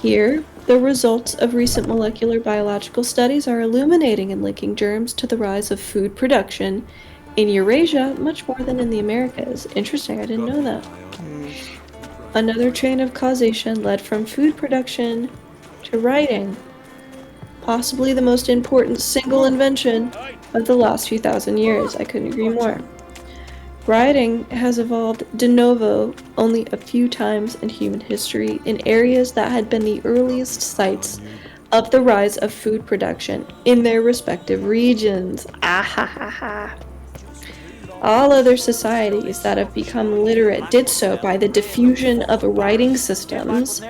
Here, the results of recent molecular biological studies are illuminating in linking germs to the rise of food production in Eurasia much more than in the Americas. Interesting, I didn't know that. Another chain of causation led from food production to writing, possibly the most important single invention of the last few thousand years. I couldn't agree more. Writing has evolved de novo only a few times in human history in areas that had been the earliest sites of the rise of food production in their respective regions. All other societies that have become literate did so by the diffusion of writing systems,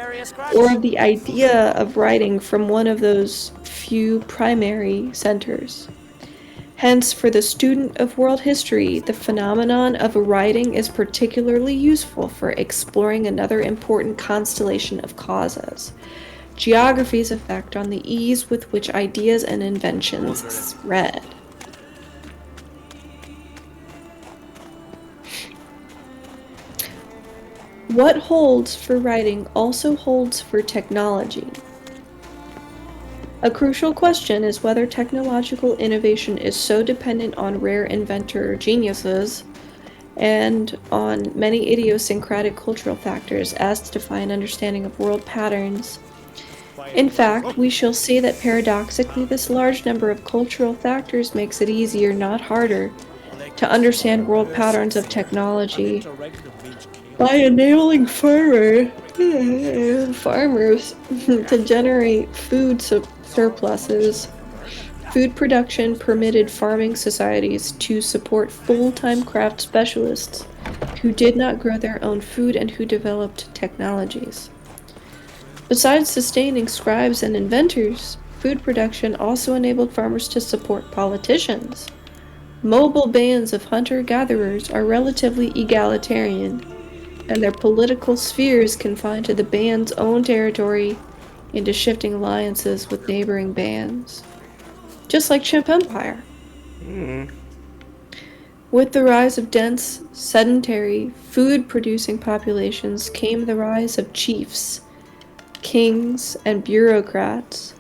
or the idea of writing from one of those few primary centers. Hence, for the student of world history, the phenomenon of writing is particularly useful for exploring another important constellation of causes: geography's effect on the ease with which ideas and inventions spread. What holds for writing also holds for technology. A crucial question is whether technological innovation is so dependent on rare inventor geniuses and on many idiosyncratic cultural factors as to define an understanding of world patterns. In fact, we shall see that paradoxically this large number of cultural factors makes it easier, not harder, to understand world patterns of technology by enabling farmers to generate food surpluses. Food production permitted farming societies to support full-time craft specialists who did not grow their own food and who developed technologies. Besides sustaining scribes and inventors, food production also enabled farmers to support politicians. Mobile bands of hunter-gatherers are relatively egalitarian, and their political spheres confined to the band's own territory into shifting alliances with neighboring bands. Just like Chimp Empire. With the rise of dense, sedentary, food-producing populations came the rise of chiefs, kings, and bureaucrats.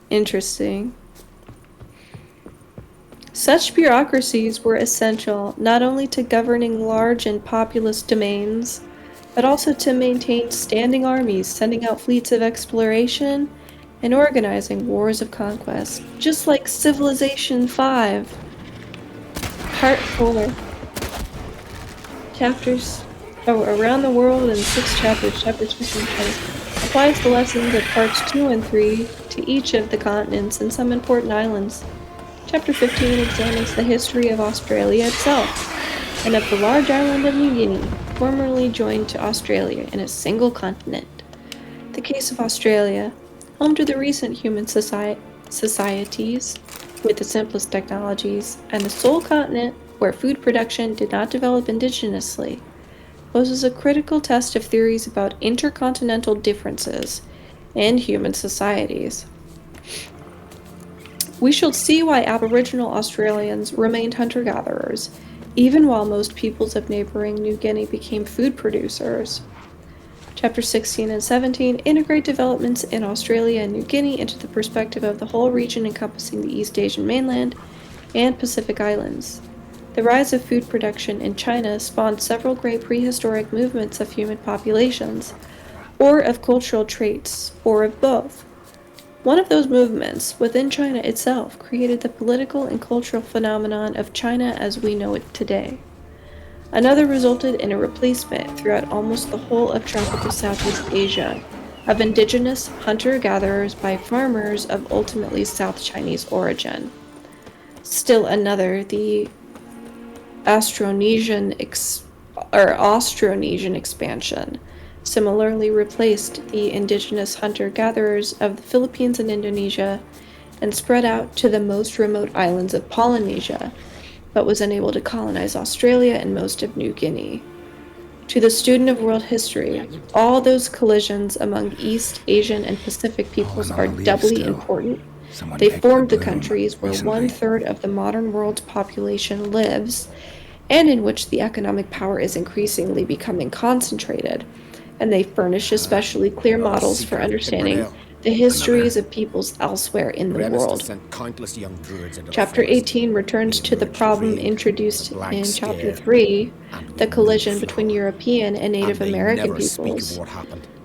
Interesting. Such bureaucracies were essential not only to governing large and populous domains, but also to maintain standing armies, sending out fleets of exploration, and organizing wars of conquest, just like Civilization 5. Part 4. Chapters around the world in 6 chapters, chapters 15 applies the lessons of parts 2 and 3 to each of the continents and some important islands. Chapter 15 examines the history of Australia itself, and of the large island of New Guinea, formerly joined to Australia in a single continent. The case of Australia, home to the recent human societies with the simplest technologies, and the sole continent where food production did not develop indigenously, poses a critical test of theories about intercontinental differences in human societies. We shall see why Aboriginal Australians remained hunter-gatherers, even while most peoples of neighboring New Guinea became food producers. Chapters 16 and 17 integrate developments in Australia and New Guinea into the perspective of the whole region encompassing the East Asian mainland and Pacific Islands. The rise of food production in China spawned several great prehistoric movements of human populations, or of cultural traits, or of both. One of those movements, within China itself, created the political and cultural phenomenon of China as we know it today. Another resulted in a replacement throughout almost the whole of tropical Southeast Asia of indigenous hunter-gatherers by farmers of ultimately South Chinese origin. Still another, the Austronesian expansion, similarly replaced the indigenous hunter-gatherers of the Philippines and Indonesia and spread out to the most remote islands of Polynesia, but was unable to colonize Australia and most of New Guinea. To the student of world history, all those collisions among East Asian and Pacific peoples are doubly important. They formed the countries where 1/3 of the modern world's population lives, and in which the economic power is increasingly becoming concentrated, and they furnish especially clear models for understanding the histories of peoples elsewhere in the world. Chapter 18 returns to the problem introduced in Chapter 3, the collision between European and Native American peoples.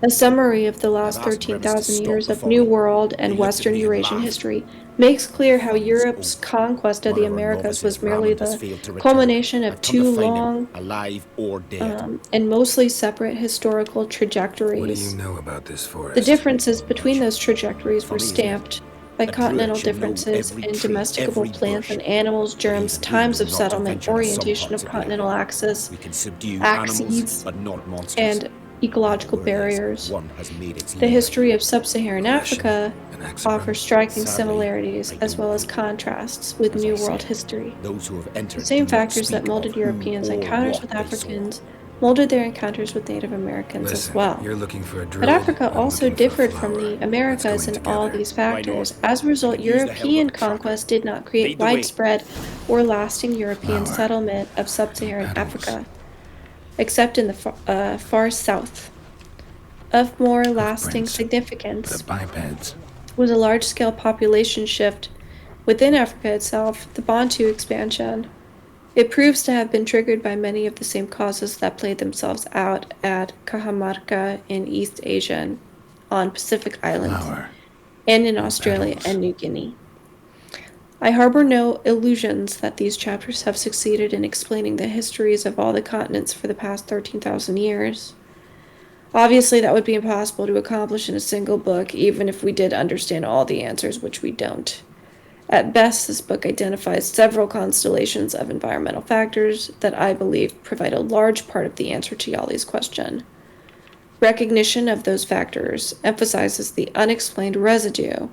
A summary of the last 13,000 years of New World and Western Eurasian history makes clear how Europe's conquest of the Americas was merely the culmination of two long and mostly separate historical trajectories. What do you know about this forest? The differences between those trajectories were stamped by continental differences in domesticable plants and animals, germs, times of settlement, orientation of continental axes, and ecological Whereas barriers. one has made its The living. history of sub-Saharan Aggression Africa and accident. offers striking Sadly, similarities I as don't well as know. contrasts with As I New World said, history. Those who have entered The same do not factors that speak molded of who Europeans' or encounters what with they saw. Africans molded their encounters with Native Americans as Listen, well. you're looking for a druid. But Africa I'm also looking for a differed from flower. the Let's go Americas in in all together. these Why factors. not? As a result, I can use the help of European a tracker. conquest did not create Lead the way. widespread or lasting European Flower. settlement of sub-Saharan Petals. Africa, except in the far south. Of more lasting Hoofprints. significance The bipeds. was a large-scale population shift within Africa itself, the Bantu expansion. It proves to have been triggered by many of the same causes that played themselves out at Cajamarca in East Asia and on Pacific Islands, Flower. and in Australia petals. and New Guinea. I harbor no illusions that these chapters have succeeded in explaining the histories of all the continents for the past 13,000 years. Obviously, that would be impossible to accomplish in a single book, even if we did understand all the answers, which we don't. At best, this book identifies several constellations of environmental factors that I believe provide a large part of the answer to Yali's question. Recognition of those factors emphasizes the unexplained residue,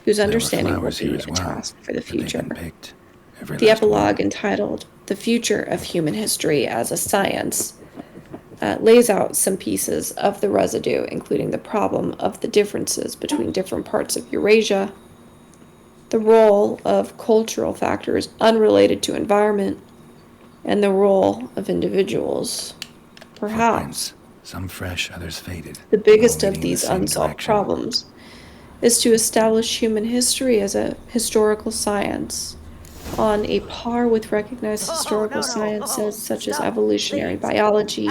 whose There were understanding will flowers here be as a well, task for the but they've future. been picked. Every The last epilogue one. entitled The Future of Human History as a Science lays out some pieces of the residue, including the problem of the differences between different parts of Eurasia, the role of cultural factors unrelated to environment, and the role of individuals. Perhaps Footprints. Some fresh, others faded. the biggest all of leading in the these same unsolved direction. problems is to establish human history as a historical science on a par with recognized historical sciences such as evolutionary biology,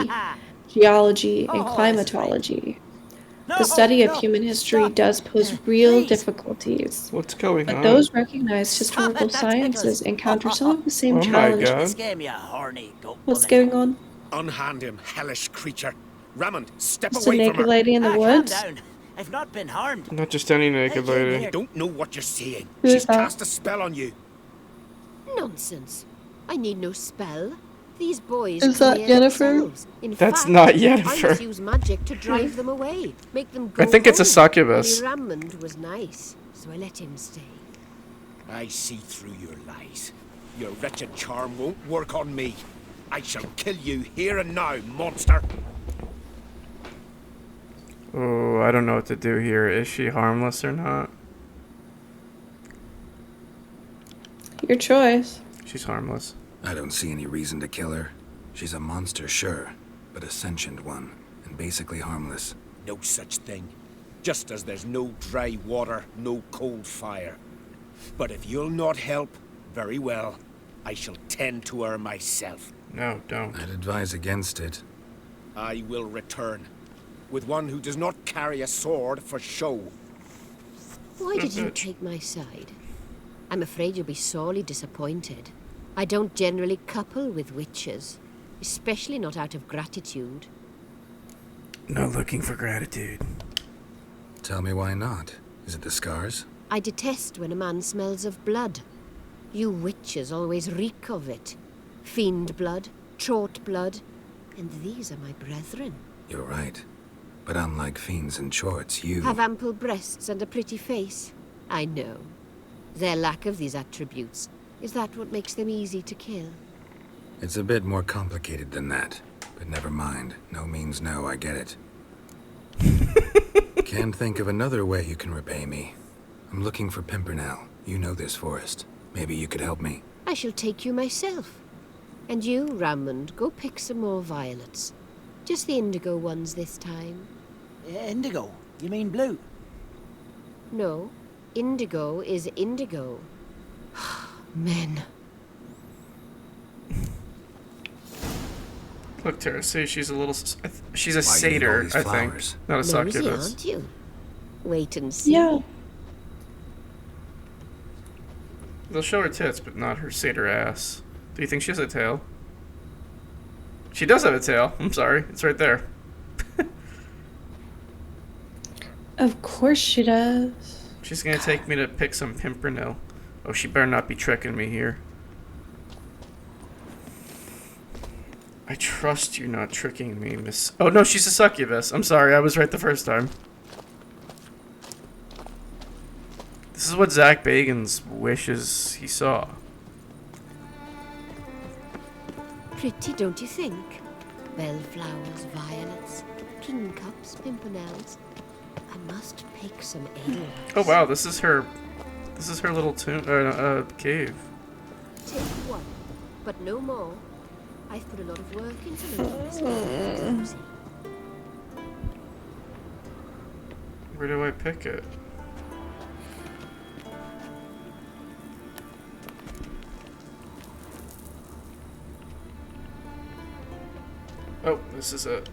geology, and climatology. The study of human history does pose real difficulties, What's going but on? those recognized historical sciences encounter some of the same Oh my challenges. God. Scare me a horny goat What's bunny. going on? Unhand him, hellish creature. Raymond, step It's a away from naked her. lady in the Calm woods? down. I've not been harmed. Not just any naked Hey, lady. here. Don't know what you're saying. Who is She's that? cast a spell on you. Nonsense. I need no spell. These boys Is that clear Yennefer? themselves. In That's fact, not I Yennefer. must use magic to drive them away. Make them go I think it's a home. succubus. Only Rammond was nice, so I let him stay. I see through your lies. Your wretched charm won't work on me. I shall kill you here and now, monster. Oh, I don't know what to do here. Is she harmless or not? Your choice. She's harmless. I don't see any reason to kill her. She's a monster, sure, but a sentient one, and basically harmless. No such thing. Just as there's no dry water, no cold fire. But if you'll not help, very well. I shall tend to her myself. No, don't. I'd advise against it. I will return. With one who does not carry a sword for show. Why did you take my side? I'm afraid you'll be sorely disappointed. I don't generally couple with witches, especially not out of gratitude. Not looking for gratitude. Tell me why not. Is it the scars? I detest when a man smells of blood. You witches always reek of it. Fiend blood, trot blood, and these are my brethren. You're right. But unlike fiends and chorts, you... Have ample breasts and a pretty face. I know. Their lack of these attributes, is that what makes them easy to kill? It's a bit more complicated than that. But never mind. No means no, I get it. Can't think of another way you can repay me. I'm looking for Pimpernel. You know this forest. Maybe you could help me. I shall take you myself. And you, Rammond, go pick some more violets. Just the indigo ones this time. Indigo? You mean blue? No, indigo is indigo. Men. Look, Tara, see, she's a little... She's a Why you need all satyr, these I flowers? think. Not a Nosy, succubus. aren't you? Wait and see. Yeah. They'll show her tits, but not her satyr ass. Do you think she has a tail? She does have a tail. I'm sorry. It's right there. Of course she does. She's gonna take me to pick some Pimpernel. Oh, she better not be tricking me here. I trust you not tricking me, Miss... Oh, no, she's a succubus. I'm sorry, I was right the first time. This is what Zach Bagans wishes he saw. Pretty, don't you think? Bellflowers, violets, kingcups, pimpernels. I must pick some ale. Oh wow, this is her little cave. Take one, but no more. I've put a lot of work into making this. Where do I pick it? Oh, this is it.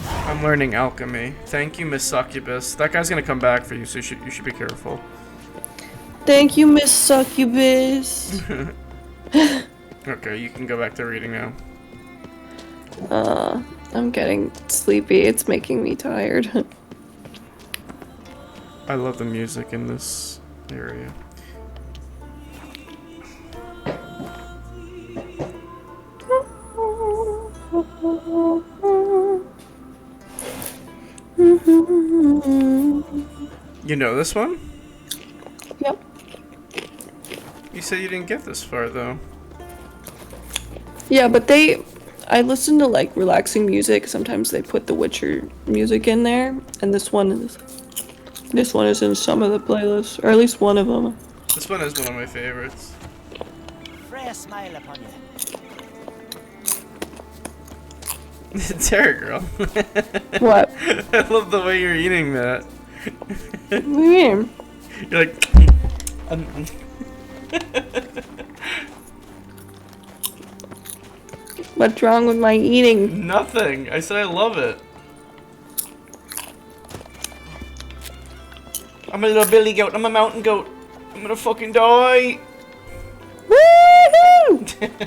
I'm learning alchemy. Thank you, Miss Succubus. That guy's gonna come back for you, so you should be careful. Thank you, Miss Succubus. Okay, you can go back to reading now. I'm getting sleepy. It's making me tired. I love the music in this area. You know this one? Yep. You said you didn't get this far, though. Yeah, but I listen to like relaxing music. Sometimes they put the Witcher music in there, and this one is in some of the playlists, or at least one of them. This one is one of my favorites. Freya smile upon you. Terry girl. What? I love the way you're eating that. What do you mean? You're like... What's wrong with my eating? Nothing. I said I love it. I'm a little billy goat. I'm a mountain goat. I'm gonna fucking die. Woohoo!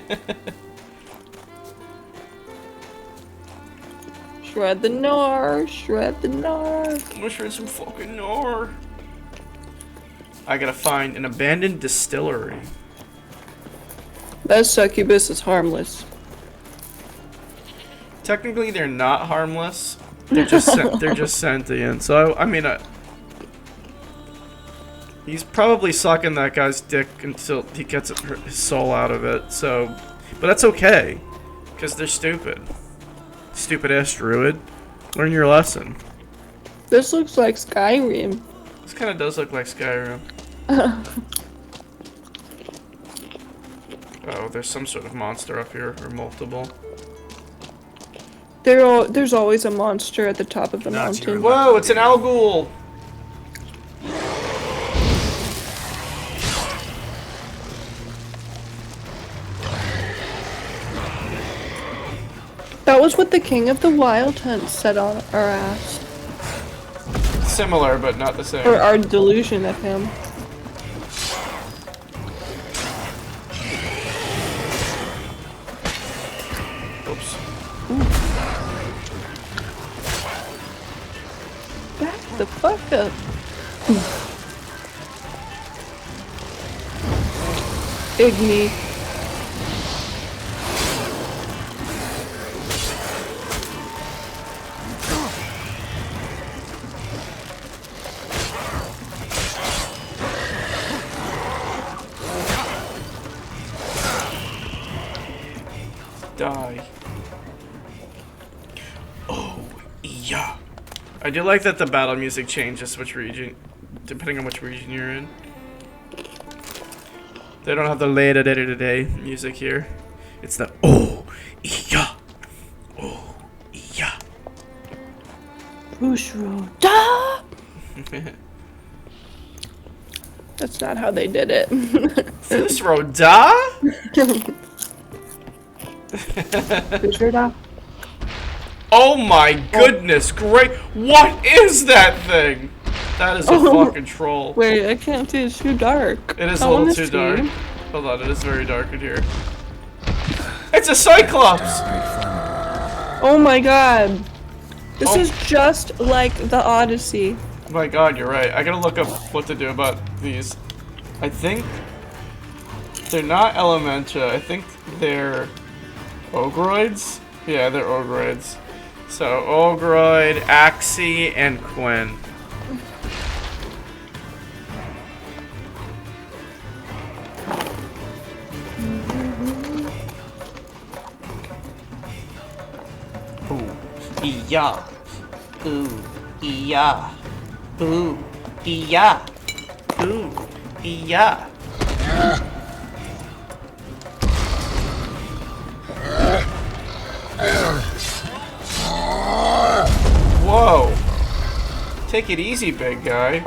Shred the gnar, shred the gnar. I'm gonna shred some fucking gnar. I gotta find an abandoned distillery. That succubus is harmless. Technically, they're not harmless. They're just sentient. So I mean, he's probably sucking that guy's dick until he gets his soul out of it. So, but that's okay, because they're stupid. Stupid ass druid. Learn your lesson. This looks like Skyrim. This kind of does look like Skyrim. Oh, there's some sort of monster up here, or multiple. There's always a monster at the top of the mountain. Whoa, it's an Algul! That was what the King of the Wild Hunt said on our ass. Similar, but not the same. Or our delusion of him. Oops. Back the fuck up. Igni. Die. Oh, yeah. I do like that the battle music changes which region, depending on which region you're in. They don't have the later day music here. It's the oh, yeah. Oh, yeah. Bushro. Da! That's not how they did it. Bushro da? Oh my goodness, great. What is that thing? That is a fucking troll. Wait, I can't see. It's too dark. It is a little too dark. Hold on, it is very dark in here. It's a Cyclops! Oh my god. This is just like the Odyssey. Oh my god, you're right. I gotta look up what to do about these. I think They're not Elementa. I think they're Ogroids? Yeah, they're Ogroids. So, Ogroid, Axie, and Quinn. Ooh, yeah. Ooh, yeah. Ooh, yeah. Ooh, yeah. Whoa! Take it easy, big guy.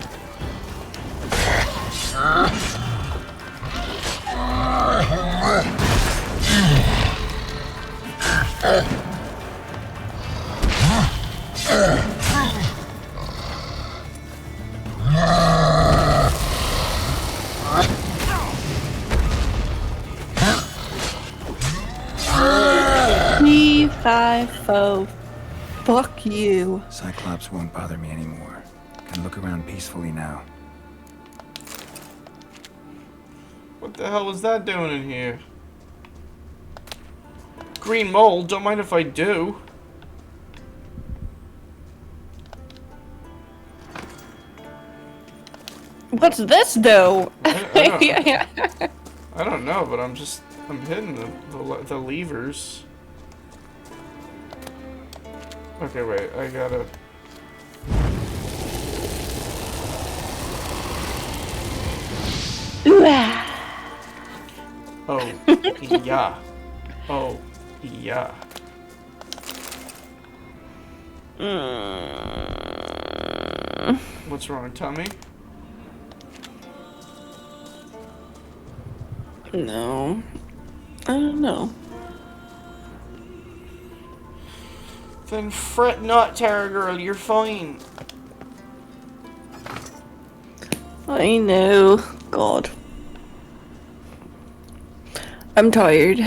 Fo. Fuck you. Cyclops won't bother me anymore. Can look around peacefully now. What the hell was that doing in here? Green mold, don't mind if I do. What's this though? I don't know, but I'm hitting the levers. Okay, wait, I gotta... Oh, yeah. Oh, yeah. What's wrong, tummy? No. I don't know. Then fret not, Terra Girl, you're fine. I know. God. I'm tired.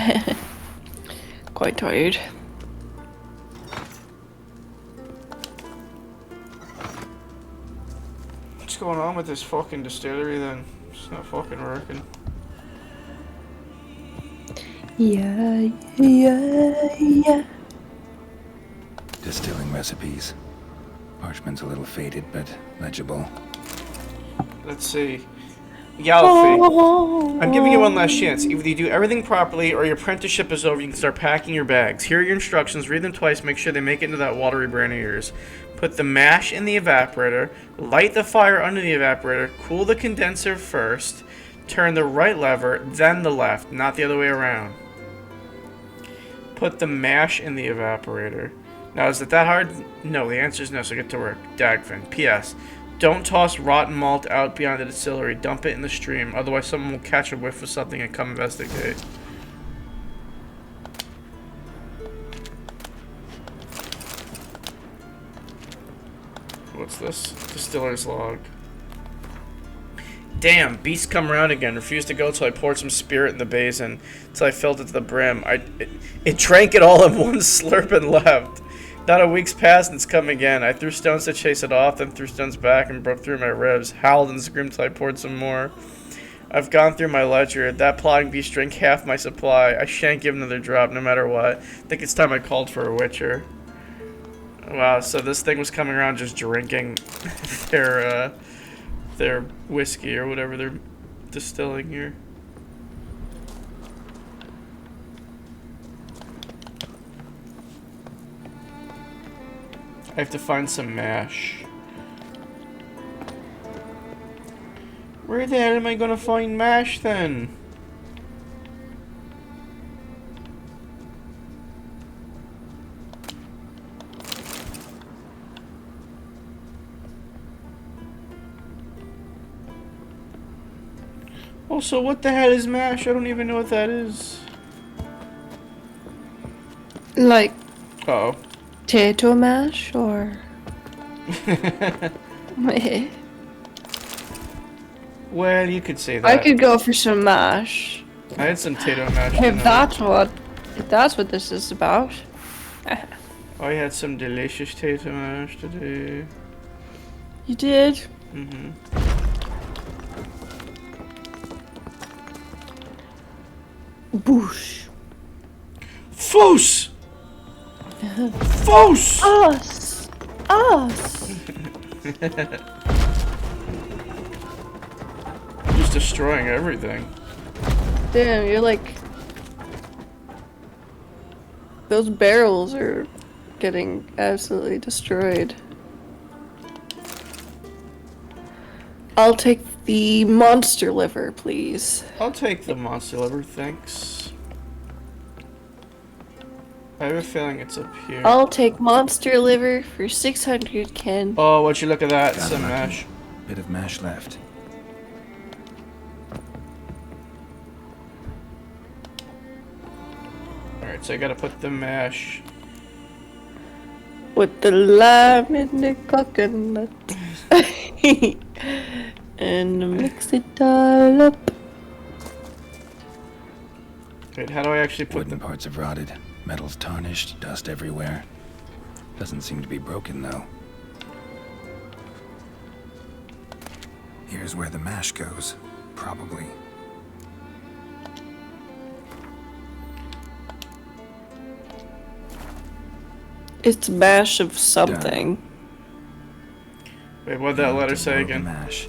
Quite tired. What's going on with this fucking distillery then? It's not fucking working. Yeah. Distilling recipes. Parchment's a little faded, but legible. Let's see. Gallifrey, I'm giving you one last chance. Either you do everything properly or your apprenticeship is over, you can start packing your bags. Here are your instructions, read them twice, make sure they make it into that watery brain of yours. Put the mash in the evaporator, light the fire under the evaporator, cool the condenser first, turn the right lever, then the left, not the other way around. Put the mash in the evaporator. Now, is it that hard? No, the answer is no, so get to work. Dagfin. P.S. Don't toss rotten malt out beyond the distillery. Dump it in the stream, otherwise someone will catch a whiff of something and come investigate. What's this? Distiller's log. Damn, beasts come around again. Refused to go till I poured some spirit in the basin, till I filled it to the brim. It drank it all in one slurp and left. Not a week's passed and it's come again. I threw stones to chase it off, then threw stones back and broke through my ribs. Howled and screamed till I poured some more. I've gone through my ledger. That plotting beast drank half my supply. I shan't give another drop no matter what. I think it's time I called for a witcher. Wow, so this thing was coming around just drinking their whiskey or whatever they're distilling here. I have to find some mash. Where the hell am I gonna find mash then? Also, what the hell is mash? I don't even know what that is. Like... Uh-oh. Potato mash, or... Well, you could say that. I could go for some mash. I had some potato mash If tonight. that's what this is about. I had some delicious potato mash today. You did? Mm-hmm. Boosh. Foos! Foos! Us! Us! Just destroying everything. Damn, you're like... Those barrels are getting absolutely destroyed. I'll take the monster liver, please. I'll take the monster liver, thanks. I have a feeling it's up here. I'll take monster liver for 600, Ken. Oh, would you look at that? Got Some lucky. mash. Bit of mash left. Alright, so I gotta put the mash. With the lime and the coconut. And mix it all up. Wait, how do I actually put Wooden parts have rotted. Metal's tarnished, dust everywhere. Doesn't seem to be broken, though. Here's where the mash goes. Probably. It's mash of something. Wait, what'd that letter say again? Mash.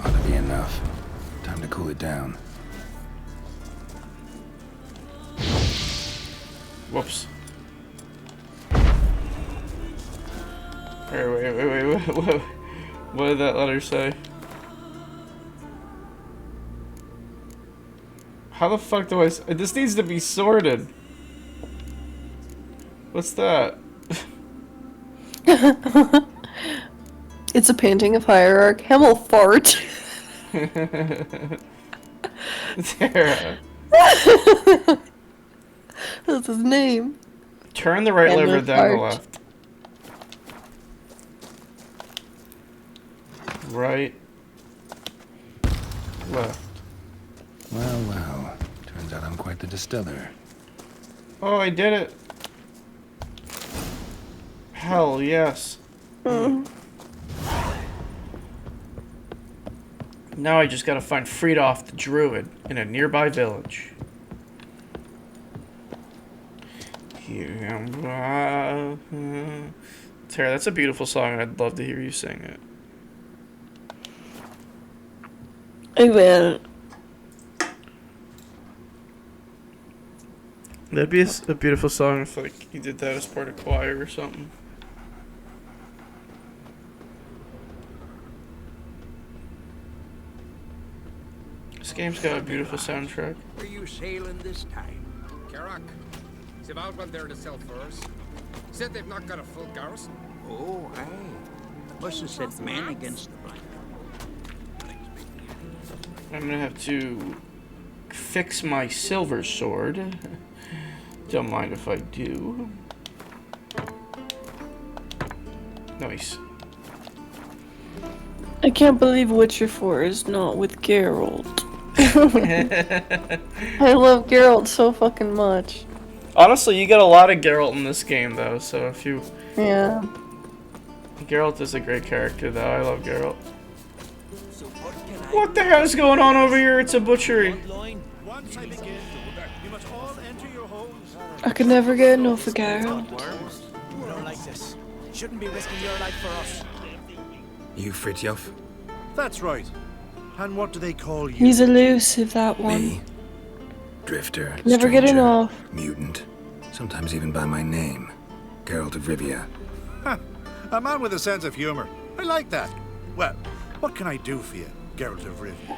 Ought to be enough. Time to cool it down. Whoops. Wait, what did that letter say? How the fuck do I... This needs to be sorted. What's that? It's a painting of Hierarch Himmelfart. There. That's his name. Turn the right lever down the Himmelfart. left. Right. Left. Well, well. Turns out I'm quite the distiller. Oh, I did it. Hell yes. Now I just gotta find Friedhoff the Druid in a nearby village. Tara, that's a beautiful song. I'd love to hear you sing it. I will. That'd be a beautiful song if like you did that as part of choir or something. This game's got a beautiful soundtrack. Where you sailing this time? Karak. They've out went there to sell furs. Said they've not got a full garrison. Oh, aye. Must have sent men against the black. I'm gonna have to fix my silver sword. Don't mind if I do. Nice. I can't believe Witcher 4 is not with Geralt. I love Geralt so fucking much. Honestly, you get a lot of Geralt in this game, though, so if you... Yeah. Geralt is a great character, though. I love Geralt. What the hell is going on over here? It's a butchery. Once I begin, you must all enter your homes. I could never get enough of Geralt. You don't like this. Shouldn't be risking your life for us. You Fritjof? That's right. And what do they call you? He's elusive, that one. Me? Drifter, Never get stranger, enough. mutant. Sometimes even by my name. Geralt of Rivia. A man with a sense of humor. I like that. Well, what can I do for you, Geralt of Rivia?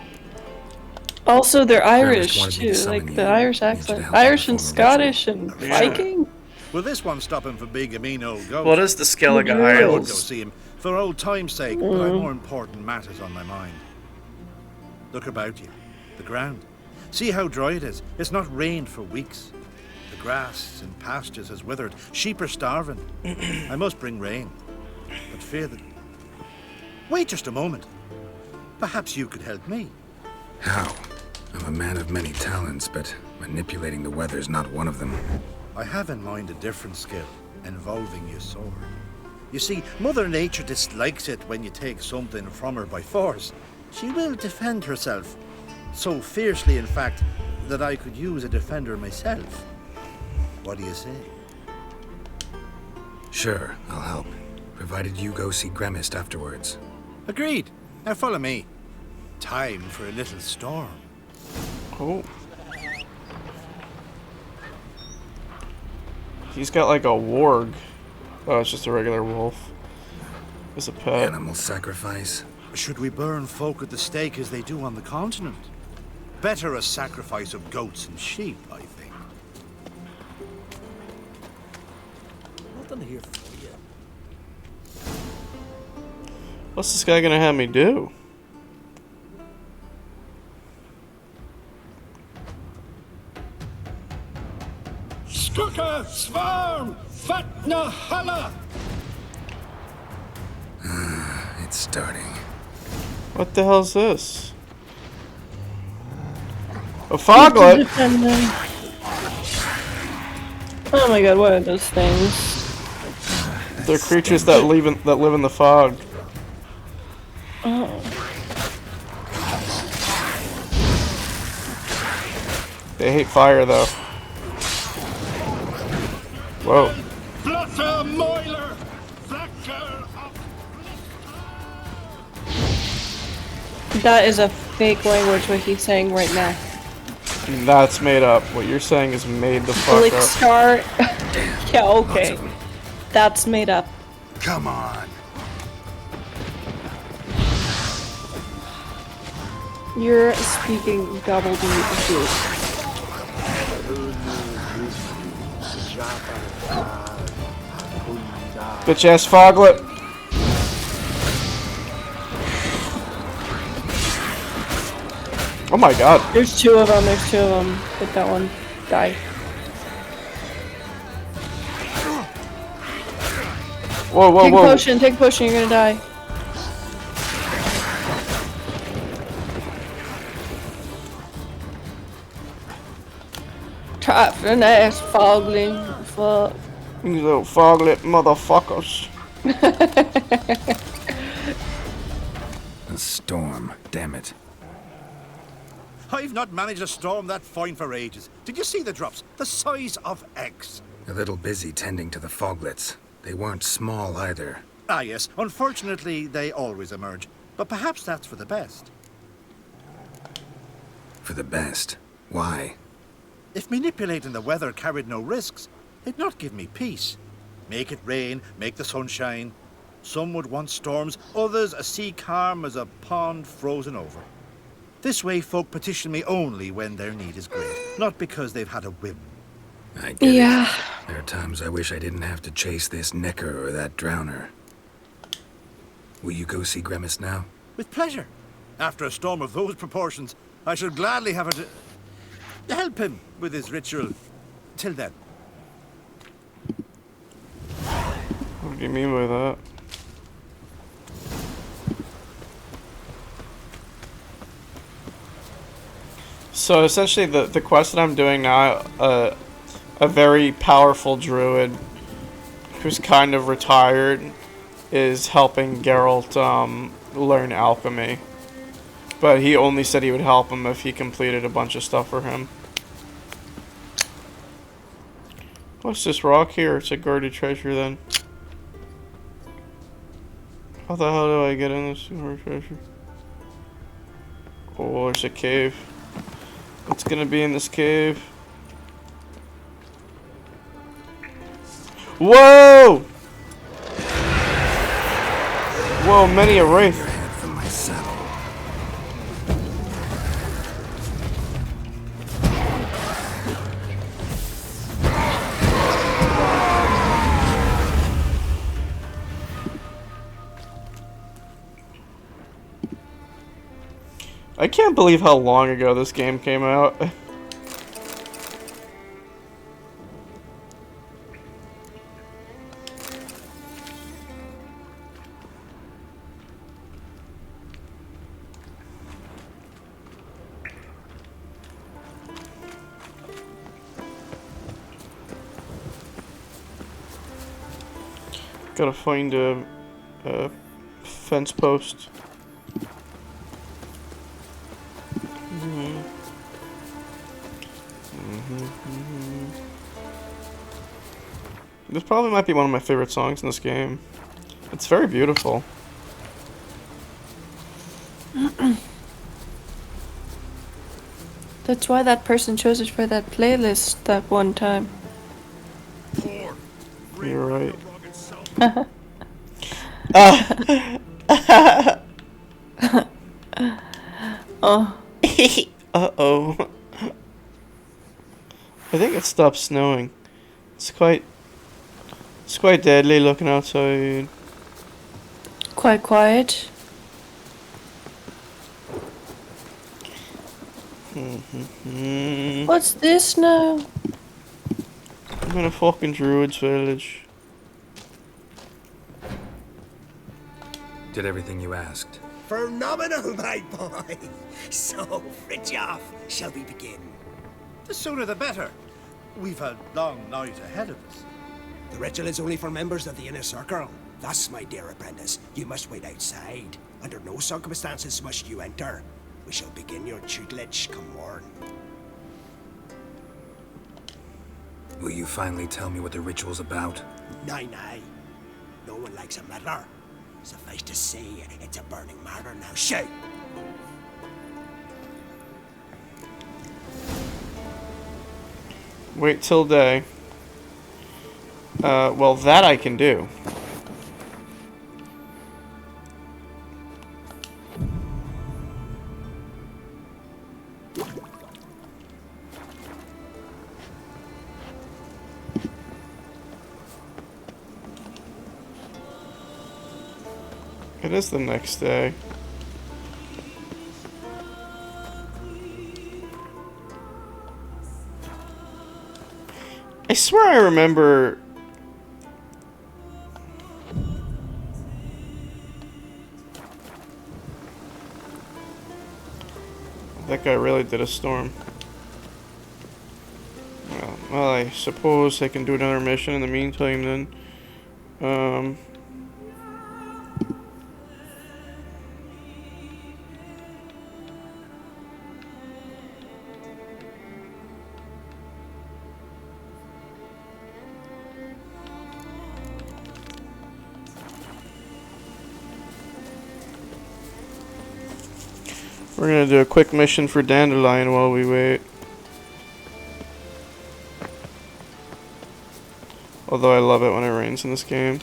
Also, they're Irish Irish wanted me to too, summon like the you. Irish Need you to accent. help Irish me and perform a Scottish and Viking. Will this one stop him from being a mean old ghost? What is the Skellige I would go Isles? see him for old time's sake, but I've more important matters on my mind. Look about you. The ground. See how dry it is. It's not rained for weeks. The grass in pastures has withered. Sheep are starving. I must bring rain. But fear that... Wait just a moment. Perhaps you could help me. How? I'm a man of many talents, but manipulating the weather's not one of them. I have in mind a different skill, involving your sword. You see, Mother Nature dislikes it when you take something from her by force. She will defend herself, So fiercely, in fact, that I could use a defender myself. What do you say? Sure, I'll help. Provided you go see Gremist afterwards. Agreed. Now follow me. Time for a little storm. Oh. He's got like a warg. Oh, it's just a regular wolf. It's a pet. Animal sacrifice. Should we burn folk at the stake as they do on the continent? Better a sacrifice of goats and sheep, I think. Nothing here for you. What's this guy gonna have me do? Skuka, Svarm, Fatna, Hala! It's starting. What the hell's this? A foglet? Oh my god, what are those things? They're creatures that live in the fog. Oh. They hate fire though. Whoa. That is a fake language what he's saying right now. That's made up. What you're saying is made the fuck up. Elixir. Yeah, okay. That's made up. Come on. You're speaking gobbledygook. Bitch ass foglet. Oh my god. There's two of them, there's two of them. Get that one. Die. Whoa, whoa, Take whoa. take a potion, you're gonna die. Trap an ass fogling. Fuck. You little foglet motherfuckers. A storm, damn it. I've not managed a storm that fine for ages. Did you see the drops? The size of eggs. A little busy tending to the foglets. They weren't small either. Ah yes, unfortunately they always emerge. But perhaps that's for the best. For the best. Why? If manipulating the weather carried no risks, it'd not give me peace. Make it rain, make the sun shine. Some would want storms, others a sea calm as a pond frozen over. This way folk petition me only when their need is great, not because they've had a whim. I get it. There are times I wish I didn't have to chase this necker or that drowner. Will you go see Gremist now? With pleasure. After a storm of those proportions, I should gladly have her to help him with his ritual. Till then. What do you mean by that? So essentially the quest that I'm doing now, a very powerful druid who's kind of retired is helping Geralt learn alchemy. But he only said he would help him if he completed a bunch of stuff for him. What's this rock here? It's a guarded treasure then. How the hell do I get in this guarded treasure? Oh, there's a cave. What's gonna be in this cave? Whoa! Whoa, many a wraith. Your head from my saddle. I can't believe how long ago this game came out. Gotta find a fence post. This probably might be one of my favorite songs in this game. It's very beautiful. That's why that person chose it for that playlist that one time. You're right. Oh. Uh-oh. I think it stopped snowing. It's quite deadly looking outside. Quite quiet. What's this now? I'm in a fucking druid's village. Did everything you asked. Phenomenal, my boy. So, Fridtjof, shall we begin? The sooner the better. We've a long night ahead of us. The ritual is only for members of the inner circle. Thus, my dear apprentice, you must wait outside. Under no circumstances must you enter. We shall begin your tutelage come morn. Will you finally tell me what the ritual's about? Nay. No one likes a meddler. Suffice to say, it's a burning matter now. Shout! Wait till day. Well, that I can do. It is the next day. I swear I remember... That guy really did a storm. Well, I suppose I can do another mission in the meantime then. We're gonna do a quick mission for Dandelion while we wait. Although I love it when it rains in this game.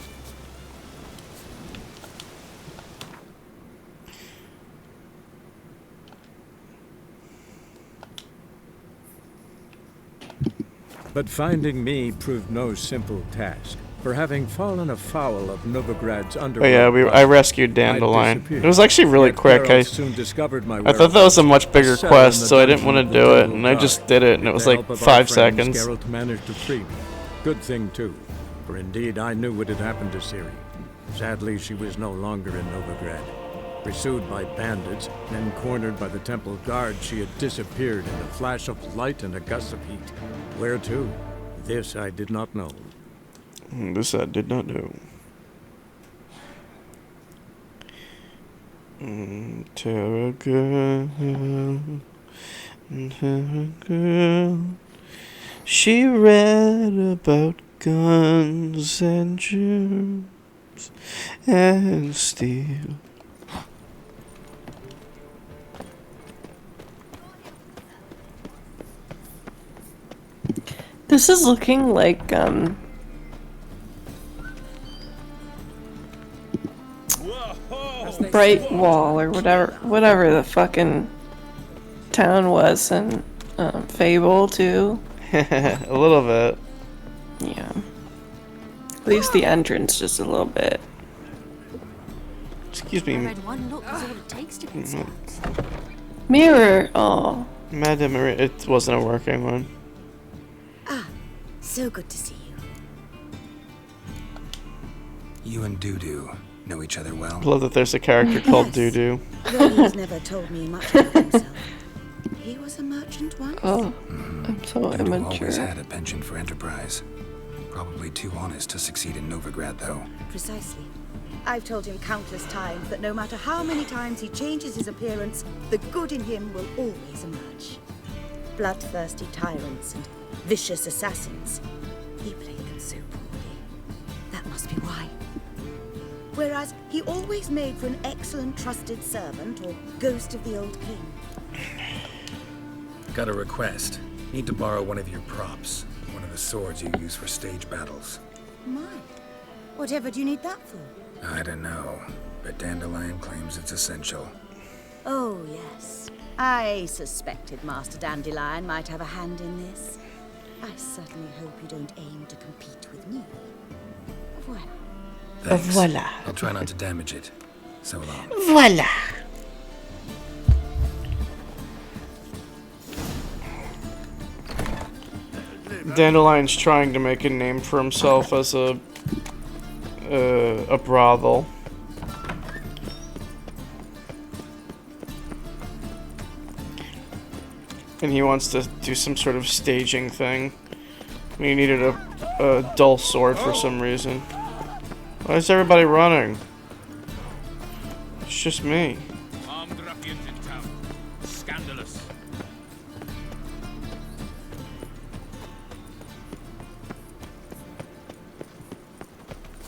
But finding me proved no simple task. For having fallen afoul of Novigrad's Oh yeah, I rescued Dandelion. It was actually really quick. I thought that was a much bigger quest, so I didn't want to do it, and I just did it, and it was like 5 seconds. Geralt managed to free me. Good thing too, for indeed I knew what had happened to Ciri. Sadly, she was no longer in Novigrad. Pursued by bandits, then cornered by the temple guard, she had disappeared in a flash of light and a gust of heat. Where to? This I did not know. This I did not know. Terra girl, she read about guns and germs and steel. This is looking like Bright Wall or whatever the fucking town was in Fable too. A little bit. Yeah. At least the entrance just a little bit. Excuse me. Mirror. Oh. Madam, it wasn't a working one. Ah, so good to see you. You and Dudu know each other well. I love that there's a character called Dudu. He's never told me much about himself. He was a merchant once. Oh, I'm so Dudu immature. always had a penchant for enterprise. Probably too honest to succeed in Novigrad, though. Precisely. I've told him countless times that no matter how many times he changes his appearance, the good in him will always emerge. bloodthirsty tyrants and vicious assassins. He played them so poorly. That must be why. Whereas he always made for an excellent trusted servant or ghost of the old king. Got a request. Need to borrow one of your props. One of the swords you use for stage battles. My, whatever do you need that for? I don't know, but Dandelion claims it's essential. Oh, yes. I suspected Master Dandelion might have a hand in this. I certainly hope you don't aim to compete with me. Voilà. Thanks. Voilà. I'll try not to damage it. So long. Voila. Dandelion's trying to make a name for himself as a brothel. And he wants to do some sort of staging thing. He needed a dull sword for some reason. Why is everybody running? It's just me. Armed ruffians in town. Scandalous.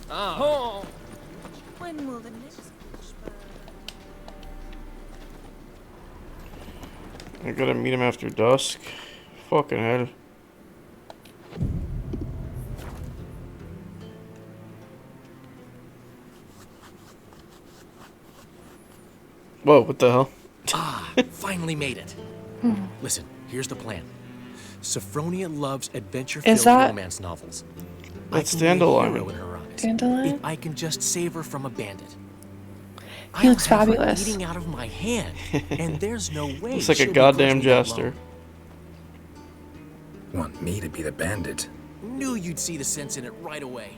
Oh. When will the next... I gotta meet him after dusk. Fucking hell. Whoa, what the hell? Finally made it. Listen, here's the plan. Sophronia loves Is adventure-filled that- romance novels. That's I can be a Dandelion. hero in her eyes. Dandelion? If I can just save her from a bandit. He looks I'll have her fabulous. eating out of my hand, and there's no way Looks like a she'll goddamn begrudge me that jester. Want me to be the bandit? love. Knew you'd see the sense in it right away.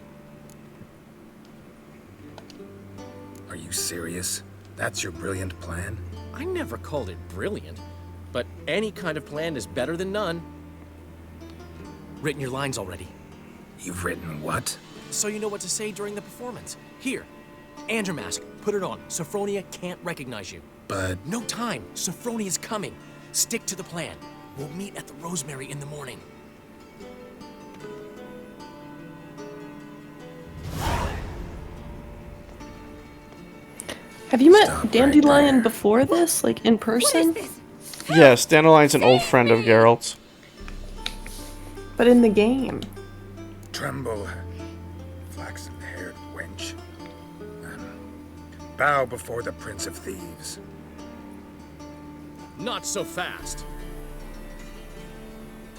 Are you serious? That's your brilliant plan? I never called it brilliant, but any kind of plan is better than none. Written your lines already, You've written what? so you know what to say during the performance. Here, Andrew Mask, put it on. Sophronia can't recognize you. But No time. Sophronia's coming. Stick to the plan. We'll meet at the Rosemary in the morning. Have you met Stop right Dandelion there. before this? Like in person? Yes, Dandelion's an old friend of Geralt's. But in the game. tremble, flaxen-haired wench. Bow before the Prince of Thieves. Not so fast.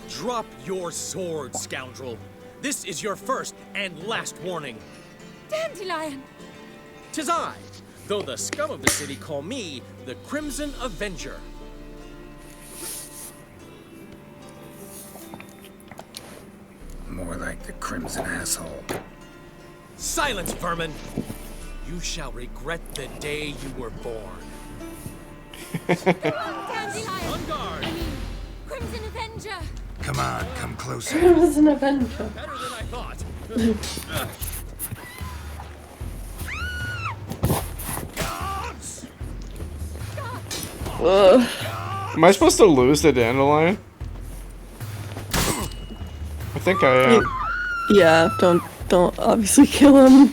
Drop your sword, scoundrel. This is your first and last warning. Dandelion! 'Tis I, though the scum of the city call me the Crimson Avenger. More like the Crimson Asshole. Silence, vermin! You shall regret the day you were born. Dandelion! On guard! I mean, Crimson Avenger! Come on, come closer. It was an Avenger. Better than I thought. Ugh. Am I supposed to lose to Dandelion? I think I am. Yeah, don't obviously kill him.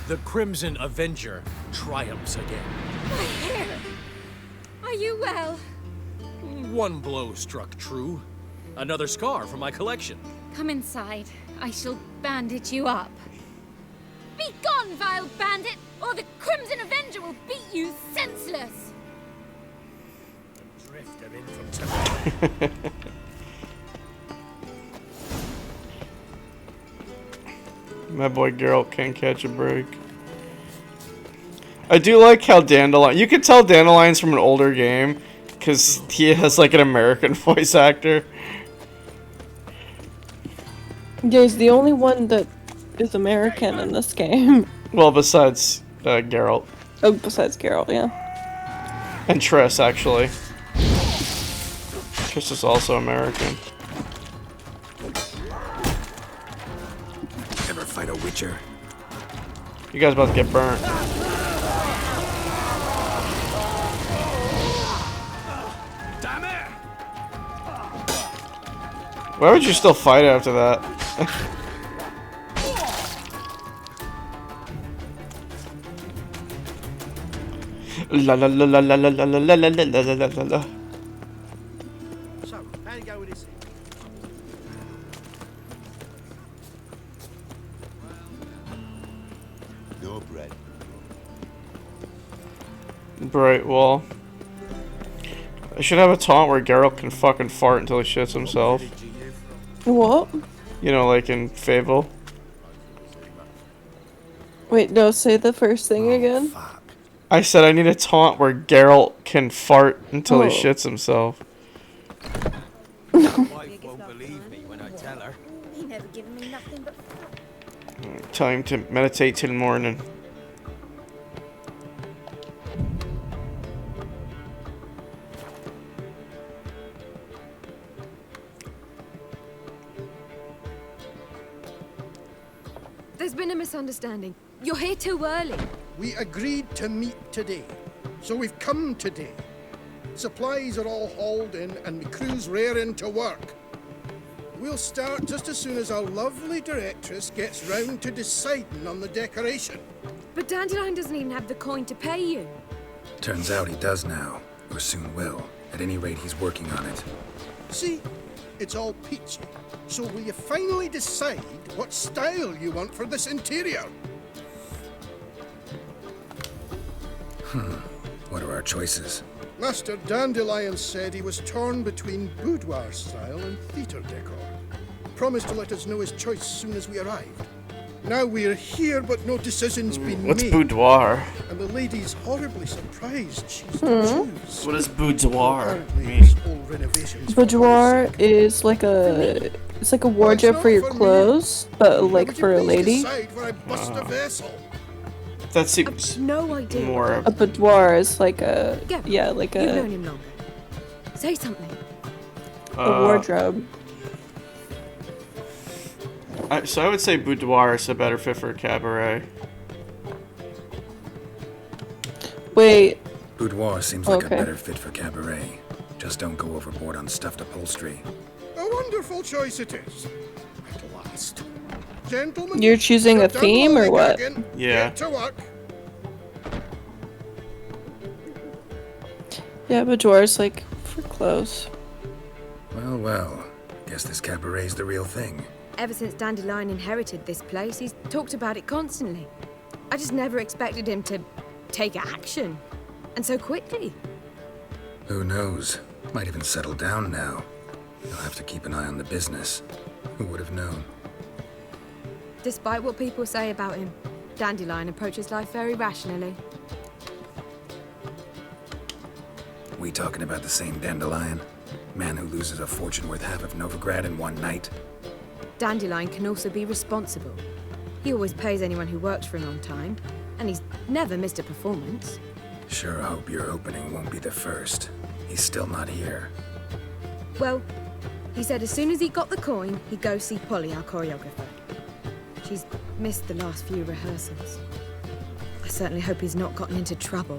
The Crimson Avenger triumphs again. My hair! Are you well? One blow struck true. Another scar from my collection. Come inside. I shall bandage you up. Be gone, vile bandit, or the Crimson Avenger will beat you senseless! Drifter in from temple. My boy Geralt can't catch a break. I do like how Dandelion... You can tell Dandelion's from an older game, because he has like an American voice actor. Yeah, he's the only one that is American in this game. Well, besides Geralt. Oh, besides Geralt, yeah. And Triss, actually. Triss is also American. Ever fight a Witcher? You guys about to get burnt. Damn it! Why would you still fight after that? La la la la la la la la la la la la la la. So, how you go with this? No bread. Bright wall. I should have a taunt where Geralt can fucking fart until he shits himself. What? You know, like in Fable. Wait, no, say the first thing again. I said I need a taunt where Geralt can fart until he Oh. shits himself. My wife won't believe me when I tell her. He never given me nothing but Tell him to meditate till morning. There's been a misunderstanding. You're here too early. We agreed to meet today, so we've come today. Supplies are all hauled in and the crew's raring to work. We'll start just as soon as our lovely directress gets round to deciding on the decoration. But Dandelion doesn't even have the coin to pay you. Turns out he does now, or soon will. At any rate, he's working on it. See, it's all peachy. So will you finally decide what style you want for this interior? What are our choices? Master Dandelion said he was torn between boudoir style and theatre decor. Promised to let us know his choice soon as we arrived. Now we're here, but no decision's been What's made. boudoir? And the lady's horribly surprised she's to choose. What does boudoir Apparently, mean? this whole renovation's Boudoir is like a wardrobe for your clothes, but like for a lady. Decide where I bust a vessel. That seems No idea. more. A boudoir is like a like You've known a him longer. Say something. wardrobe. So I would say boudoir is a better fit for a cabaret. Wait. Boudoir seems like Okay. a better fit for cabaret. Just don't go overboard on stuffed upholstery. A wonderful choice it is. At last. Gentlemen, You're choosing a you've done theme or what? lollygagging. Yeah. Get to work. Yeah, boudoir is like for clothes. Well, well. Guess this cabaret's the real thing. Ever since Dandelion inherited this place, he's talked about it constantly. I just never expected him to take action. And so quickly. Who knows? Might even settle down now. You'll have to keep an eye on the business. Who would have known? Despite what people say about him, Dandelion approaches life very rationally. We talking about the same Dandelion? Man who loses a fortune worth half of Novigrad in one night? Dandelion can also be responsible. He always pays anyone who works for him on time, and he's never missed a performance. Sure hope your opening won't be the first. He's still not here. Well, he said as soon as he got the coin, he'd go see Polly, our choreographer. She's missed the last few rehearsals. I certainly hope he's not gotten into trouble.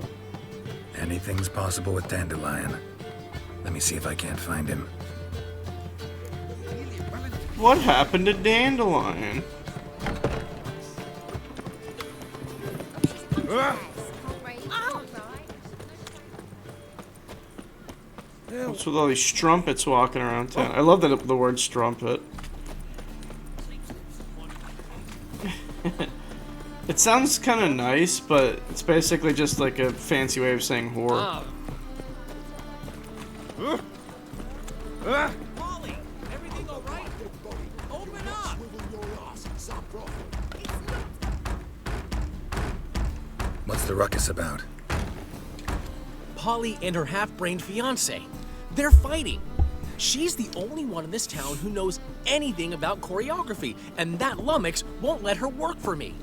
Anything's possible with Dandelion. Let me see if I can't find him. What happened to Dandelion? What's with all these strumpets walking around town? I love the word strumpet. It sounds kind of nice, but it's basically just like a fancy way of saying whore. Molly, everything all right? Open up! What's the ruckus about? Polly and her half-brained fiancé. They're fighting. She's the only one in this town who knows anything about choreography, and that lummox won't let her work for me.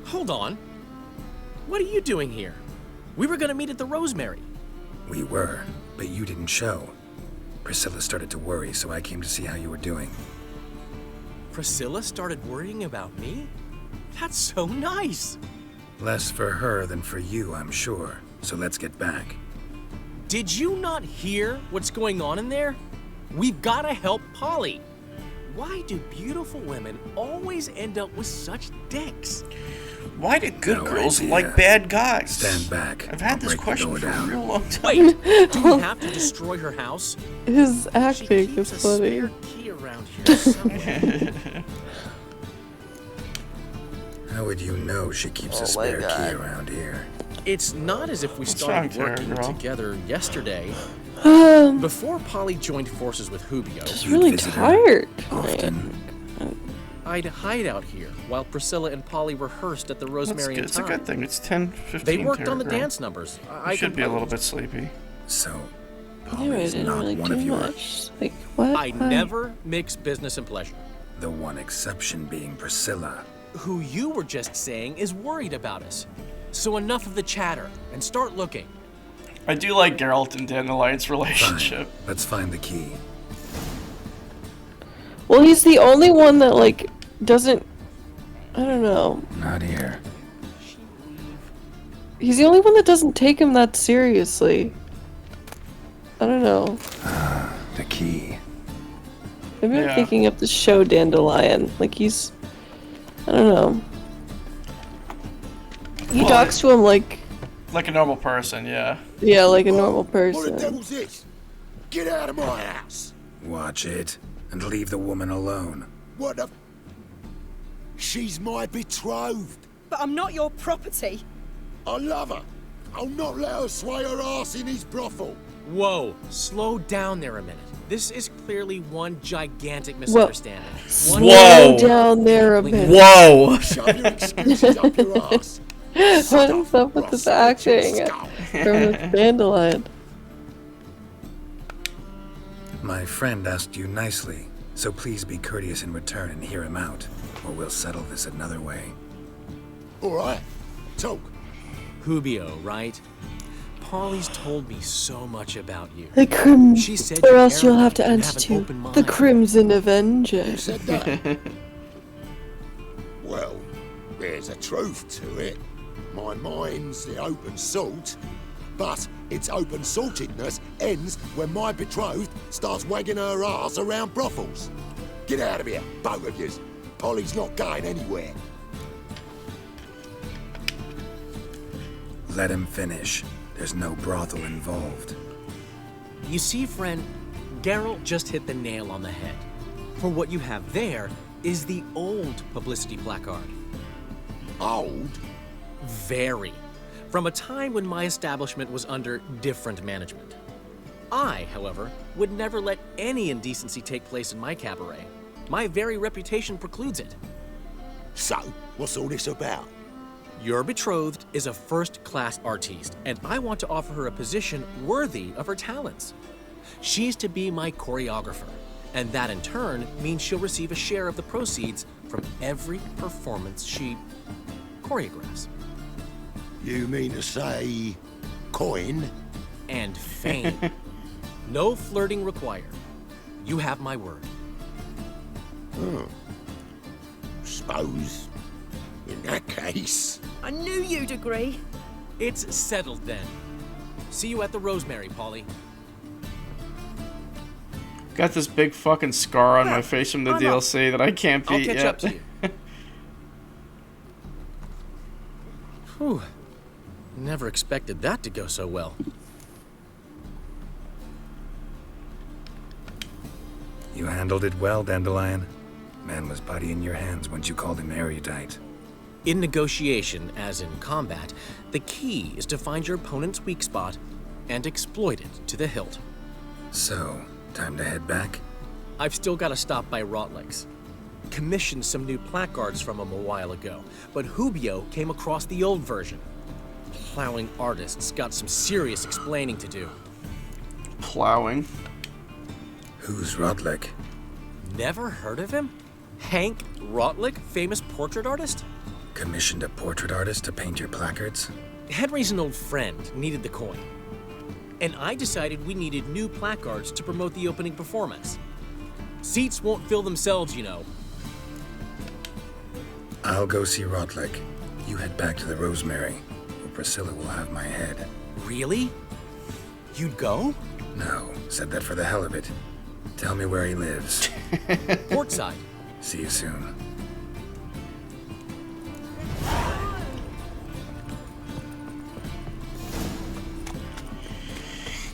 Hold on. What are you doing here? We were gonna meet at the Rosemary. We were, but you didn't show. Priscilla started to worry, so I came to see how you were doing. Priscilla started worrying about me? That's so nice. Less for her than for you, I'm sure. So let's get back. Did you not hear what's going on in there? We've got to help Polly. Why do beautiful women always end up with such dicks? Why do good No girls idea. like bad guys? Stand back. I've had I'll this break the question door for a down. real long time. Wait, do we have to destroy her house? His She acting keeps is a funny. spare key around here somewhere. How would you know she keeps Oh a my spare God. key around here? It's not as if we What's started wrong, working Tara girl? together yesterday. Before Polly joined forces with Hubio, Just really tired. Often. I'd hide out here while Priscilla and Polly rehearsed at the Rosemary and It's a Thyme. good thing. It's 10:15. They worked Tara on the girl. dance numbers. I You should be a little composed. bit sleepy. So, Anyway, I Polly's didn't not really one do of your... much. Like, what? I Why? never mix business and pleasure. The one exception being Priscilla. Who you were just saying is worried about us. So enough of the chatter and start looking. I do like Geralt and Dandelion's relationship. Let's find the key. Well, he's the only one that, like, doesn't... I don't know. Not here. He's the only one that doesn't take him that seriously. I don't know. The key. Maybe I'm Yeah. thinking of the show Dandelion. Like, he's... I don't know. He Well, talks to him like... Like a normal person, yeah. Yeah, like a normal What the person. devil's this? Get out of my house! Watch it, and leave the woman alone. What the... She's my betrothed. But I'm not your property. I love her. I'll not let her sway her ass in his brothel. Whoa, slow down there a minute. This is clearly one gigantic misunderstanding. One Slow down there a bit. Whoa! Shove your excuses up your ass. What is up with this acting from this Dandelion? My friend asked you nicely, so please be courteous in return and hear him out, or we'll settle this another way. All right, talk. Hubio, right? Polly's told me so much about you. The Crim... She said Or you're else you'll have to arrogant and answer have an to open the mind. Crimson Avenger. Who said that? Well, there's a truth to it. My mind's the open salt, but its open saltedness ends when my betrothed starts wagging her ass around brothels. Get out of here, both of yous. Polly's not going anywhere. Let him finish. There's no brothel involved. You see, friend, Geralt just hit the nail on the head. For what you have there is the old publicity placard. Old? Very. From a time when my establishment was under different management. I, however, would never let any indecency take place in my cabaret. My very reputation precludes it. So, what's all this about? Your betrothed is a first-class artiste, and I want to offer her a position worthy of her talents. She's to be my choreographer, and that in turn means she'll receive a share of the proceeds from every performance she choreographs. You mean to say... coin? And fame. No flirting required. You have my word. Suppose... in that case... I knew you'd agree. It's settled then. See you at the Rosemary, Polly. Got this big fucking scar on my face from the I'm up. DLC that I can't I'll beat catch yet. up to you. Whew. Never expected that to go so well. You handled it well, Dandelion. Man was body in your hands once you called him erudite. In negotiation, as in combat, the key is to find your opponent's weak spot and exploit it to the hilt. So, time to head back? I've still got to stop by Rotlick's. Commissioned some new placards from him a while ago, but Hubio came across the old version. Plowing artists got some serious explaining to do. Plowing? Who's Rotlick? Never heard of him? Hank Rotlick, famous portrait artist? Commissioned a portrait artist to paint your placards? Henry's an old friend, needed the coin. And I decided we needed new placards to promote the opening performance. Seats won't fill themselves, you know. I'll go see Rotlick. You head back to the Rosemary, where Priscilla will have my head. Really? You'd go? No, said that for the hell of it. Tell me where he lives. Portside. See you soon.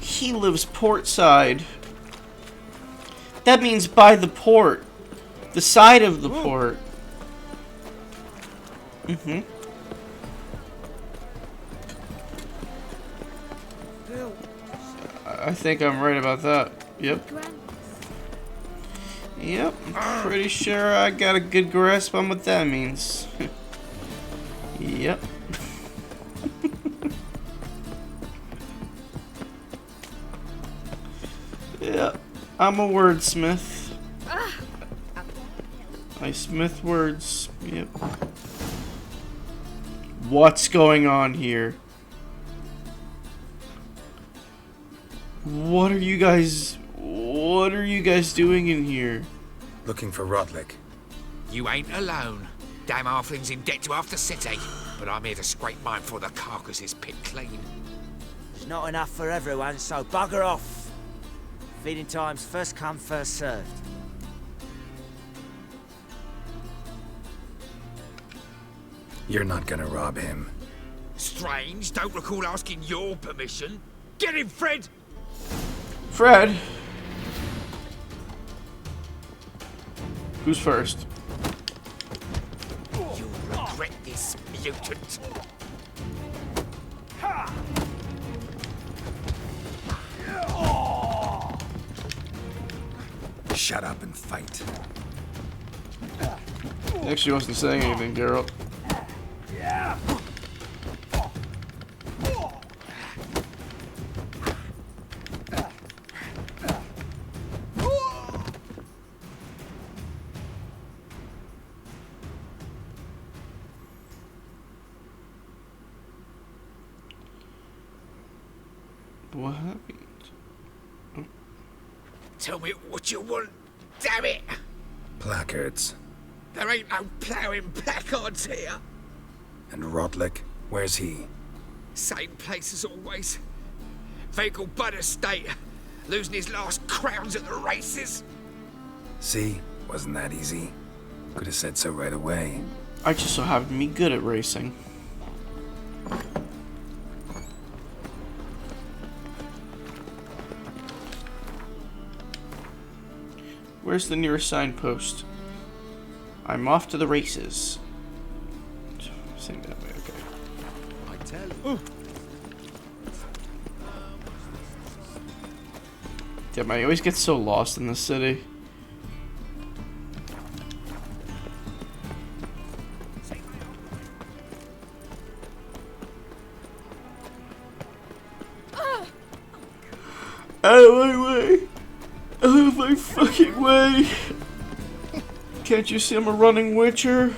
He lives portside. That means by the port. The side of the port. Mm-hmm. I think I'm right about that. Yep. Yep, I'm pretty sure I got a good grasp on what that means. Yep. Yeah, I'm a wordsmith. I smith words. Yep. What's going on here? What are you guys doing in here? Looking for Rotlick. You ain't alone. Damn halfling's in debt to half the city. But I'm here to scrape mine before the carcass is picked clean. There's not enough for everyone, so bugger off. Feeding time's first come, first served. You're not gonna rob him. Strange, don't recall asking your permission. Get him, Fred! Fred? Who's first? You'll regret this, mutant. Shut up and fight. He actually wasn't saying anything, Geralt. What happened? Oh. Tell me what you want, damn it! Placards. There ain't no ploughing placards here. And Rotlick? Where's he? Same place as always. Vehicle Bud Estate. Losing his last crowns at the races. See? Wasn't that easy? Could have said so right away. I just so happen to be good at racing. Where's the nearest signpost? I'm off to the races. Sing that way, okay. I tell you. Damn, I always get so lost in the city. Out of my way! Out of my fucking way! Can't you see I'm a running witcher?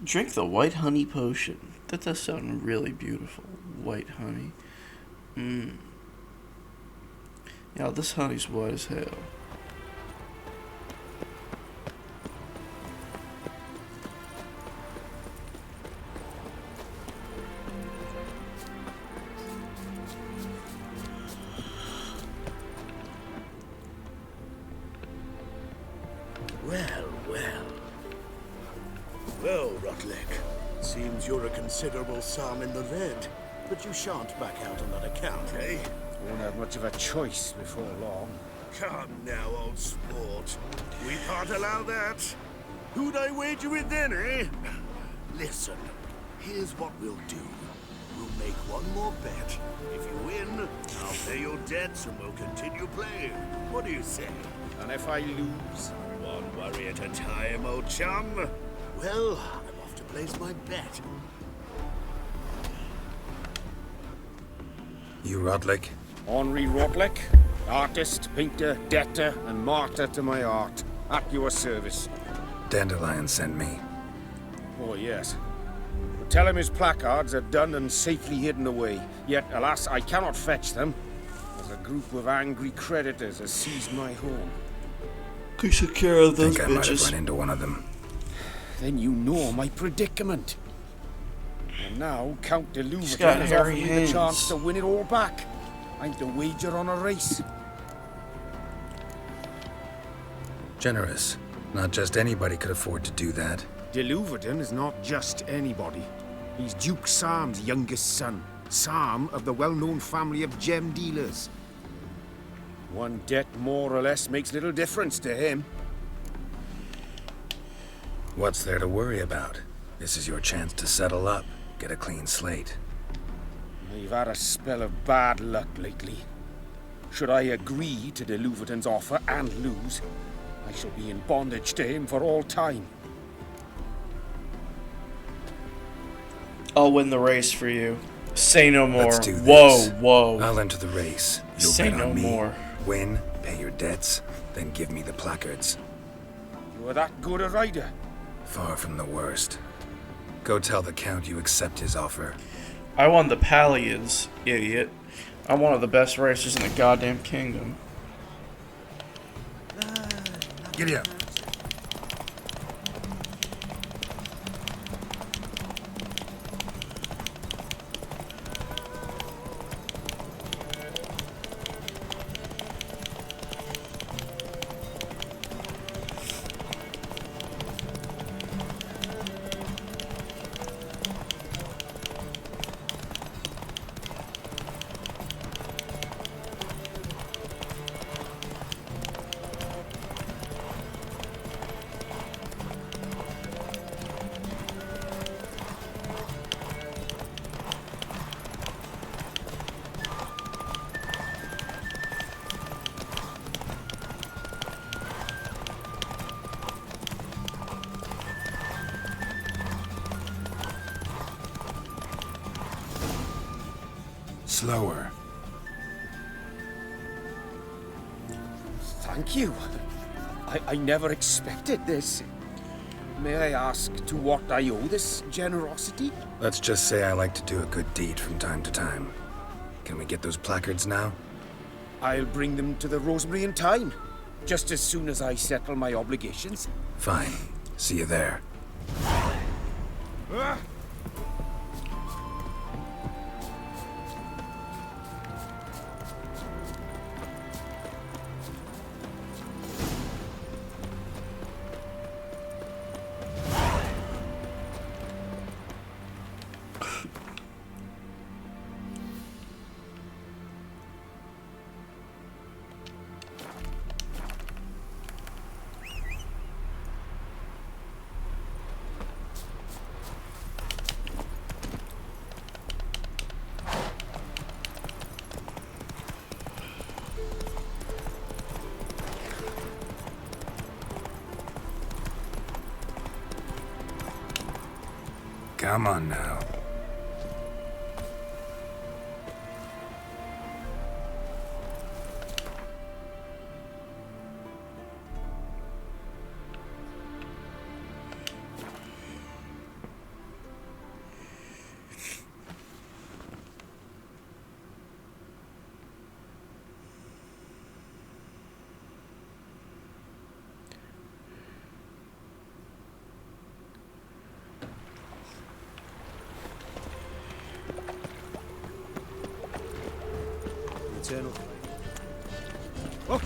Drink the white honey potion. That does sound really beautiful. White honey. Yeah, this honey's white as hell. Well, Rotlick, seems you're a considerable sum in the red, but you shan't back out on that account, eh? Won't have much of a choice before long. Come now, old sport. We can't allow that. Who'd I wager with then, eh? Listen, here's what we'll do. We'll make one more bet. If you win, I'll pay your debts and we'll continue playing. What do you say? And if I lose? One worry at a time, old chum. Well, I'm off to place my bet. You Rotlick? Henri Rotlick, artist, painter, debtor, and martyr to my art. At your service. Dandelion sent me. Oh, yes. Tell him his placards are done and safely hidden away. Yet, alas, I cannot fetch them, as a group of angry creditors has seized my home. We took care of those Think I might have bitches. run into one of them. Then you know my predicament. And now Count de got Louverton has hairy offered me hands. the chance to win it all back. I'm to wager on a race. Generous. Not just anybody could afford to do that. De Louverton is not just anybody. He's Duke Sam's youngest son. Sam of the well-known family of gem dealers. One debt more or less makes little difference to him. What's there to worry about? This is your chance to settle up, get a clean slate. I've had a spell of bad luck lately. Should I agree to de Louverton's offer and lose, I shall be in bondage to him for all time. I'll win the race for you. Say no more. Let's do this. Whoa, whoa. I'll enter the race. You'll Say bet no on me. more. Win, pay your debts, then give me the placards. You are that good a rider? Far from the worst. Go tell the Count you accept his offer. I won the Palliads, idiot. I'm one of the best racers in the goddamn kingdom. Giddy up. Slower. Thank you. I never expected this. May I ask to what I owe this generosity? Let's just say I like to do a good deed from time to time. Can we get those placards now? I'll bring them to the Rosemary in time, just as soon as I settle my obligations. Fine. See you there. Come on now. Eternal. Oh.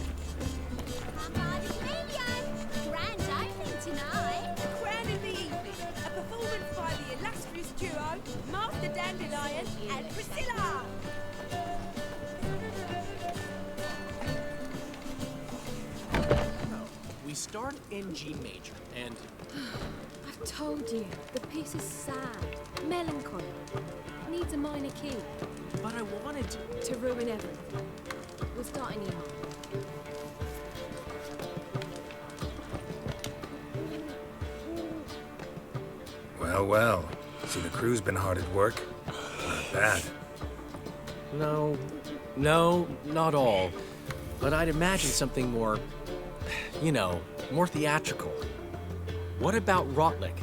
Grand opening tonight. Crown of the evening, a performance by the illustrious duo, Master Dandelion and Priscilla. We start in G major, and I've told you, the piece is sad, melancholy, needs a minor key. but I wanted To ruin everything. We'll start in E minor. Well, well. See, the crew's been hard at work. Not bad. No, not all. But I'd imagine something more, more theatrical. What about Rotlick?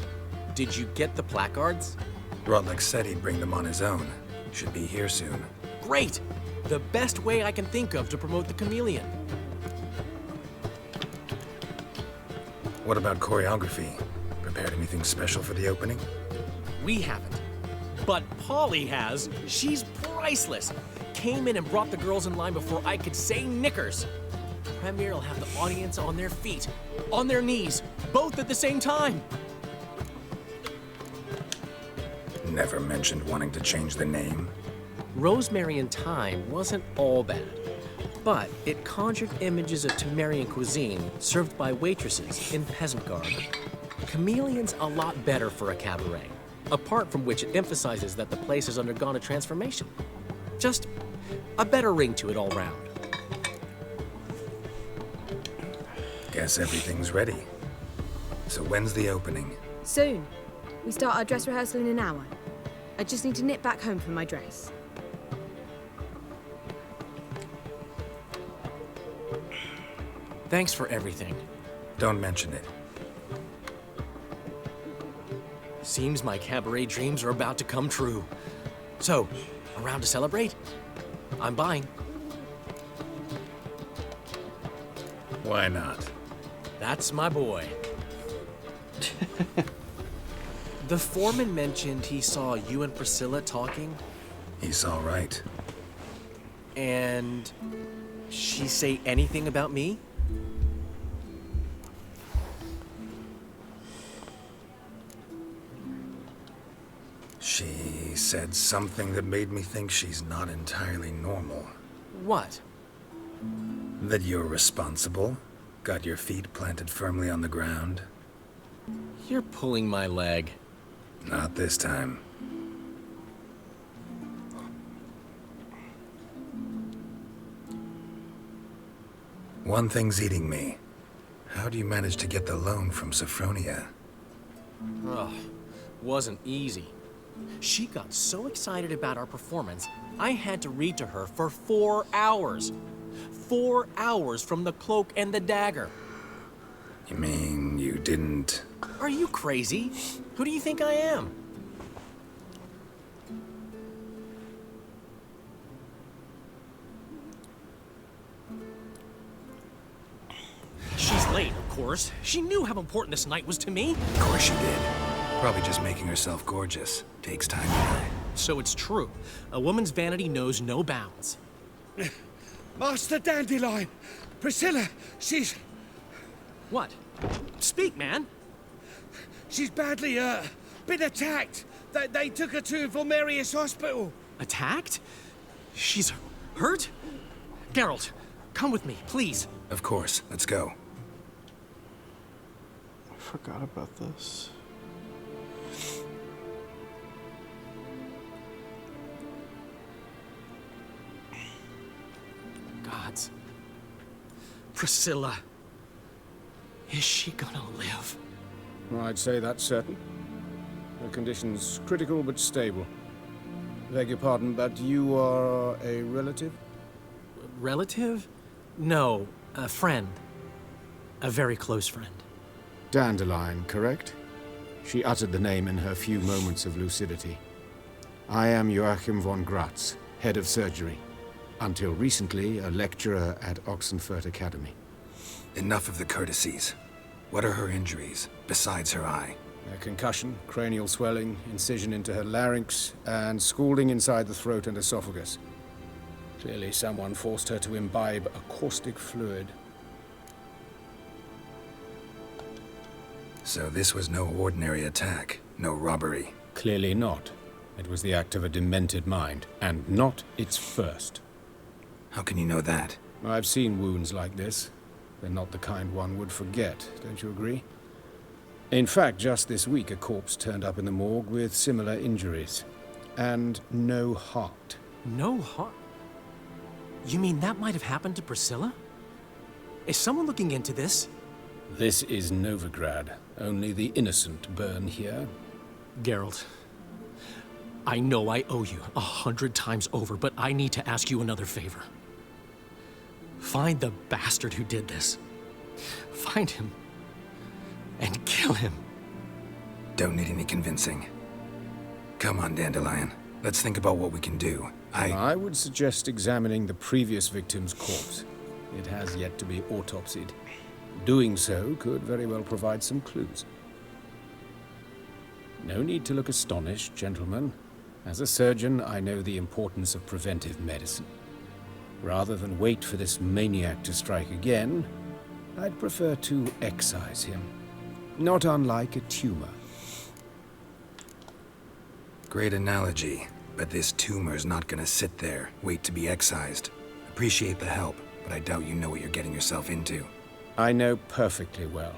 Did you get the placards? Rotlick said he'd bring them on his own. Should be here soon. Great! The best way I can think of to promote the chameleon. What about choreography? Prepared anything special for the opening? We haven't. But Polly has. She's priceless. Came in and brought the girls in line before I could say knickers. Premier will have the audience on their feet, on their knees, both at the same time. Never mentioned wanting to change the name. Rosemary and Thyme wasn't all bad, but it conjured images of Temerian cuisine served by waitresses in peasant garb. Chameleon's a lot better for a cabaret, apart from which it emphasizes that the place has undergone a transformation. Just a better ring to it all round. Guess everything's ready. So when's the opening? Soon. We start our dress rehearsal in an hour. I just need to nip back home for my dress. Thanks for everything. Don't mention it. Seems my cabaret dreams are about to come true. So, around to celebrate? I'm buying. Why not? That's my boy. The foreman mentioned he saw you and Priscilla talking. He's all right. And she say anything about me? She said something that made me think she's not entirely normal. What? That you're responsible, got your feet planted firmly on the ground. You're pulling my leg. Not this time. One thing's eating me. How do you manage to get the loan from Sophronia? Ugh, wasn't easy. She got so excited about our performance, I had to read to her for 4 hours. 4 hours from The Cloak and the Dagger. You mean you didn't... Are you crazy? Who do you think I am? She's late, of course. She knew how important this night was to me. Of course she did. Probably just making herself gorgeous. Takes time to die. So it's true. A woman's vanity knows no bounds. Master Dandelion! Priscilla, she's... What? Speak, man. She's badly, been attacked. They took her to Vulmerius Hospital. Attacked? She's hurt? Geralt, come with me, please. Of course. Let's go. I forgot about this. Gods. Priscilla. Is she gonna live? I'd say that's certain. Her condition's critical but stable. Beg your pardon, but you are a relative? Relative? No, a friend. A very close friend. Dandelion, correct? She uttered the name in her few moments of lucidity. I am Joachim von Gratz, head of surgery. Until recently, a lecturer at Oxenfurt Academy. Enough of the courtesies. What are her injuries, besides her eye? A concussion, cranial swelling, incision into her larynx, and scalding inside the throat and esophagus. Clearly someone forced her to imbibe a caustic fluid. So this was no ordinary attack, no robbery. Clearly not. It was the act of a demented mind, and not its first. How can you know that? I've seen wounds like this. They're not the kind one would forget, don't you agree? In fact, just this week, a corpse turned up in the morgue with similar injuries. And no heart. No heart? You mean that might have happened to Priscilla? Is someone looking into this? This is Novigrad. Only the innocent burn here. Geralt, I know I owe you 100 times over, but I need to ask you another favor. Find the bastard who did this. Find him and kill him. Don't need any convincing. Come on, Dandelion. Let's think about what we can do. I would suggest examining the previous victim's corpse. It has yet to be autopsied. Doing so could very well provide some clues. No need to look astonished, gentlemen. As a surgeon, I know the importance of preventive medicine. Rather than wait for this maniac to strike again, I'd prefer to excise him. Not unlike a tumor. Great analogy, but this tumor's not gonna sit there, wait to be excised. Appreciate the help, but I doubt you know what you're getting yourself into. I know perfectly well,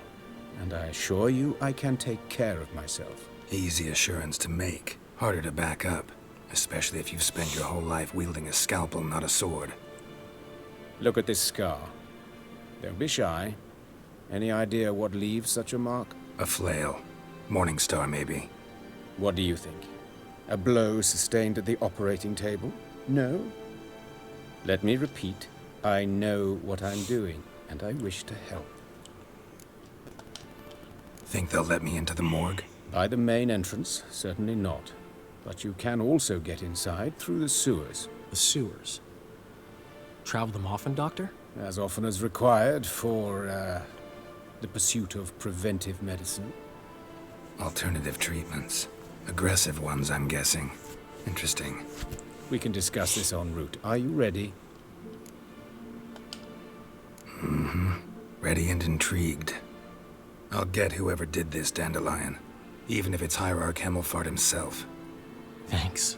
and I assure you I can take care of myself. Easy assurance to make, harder to back up, especially if you've spent your whole life wielding a scalpel, not a sword. Look at this scar. Don't be shy. Any idea what leaves such a mark? A flail. Morningstar, maybe. What do you think? A blow sustained at the operating table? No? Let me repeat. I know what I'm doing, and I wish to help. Think they'll let me into the morgue? By the main entrance, certainly not. But you can also get inside through the sewers. The sewers? Travel them often, Doctor? As often as required for, the pursuit of preventive medicine. Alternative treatments. Aggressive ones, I'm guessing. Interesting. We can discuss this en route. Are you ready? Mm-hmm. Ready and intrigued. I'll get whoever did this, Dandelion. Even if it's Hierarch Hemmelfart himself. Thanks.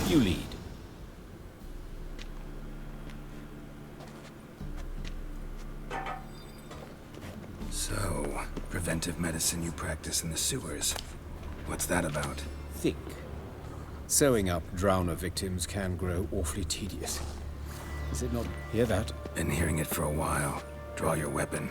You lead. So, preventive medicine you practice in the sewers. What's that about? Think. Sewing up drowner victims can grow awfully tedious. Is it not? Hear that? Been hearing it for a while. Draw your weapon.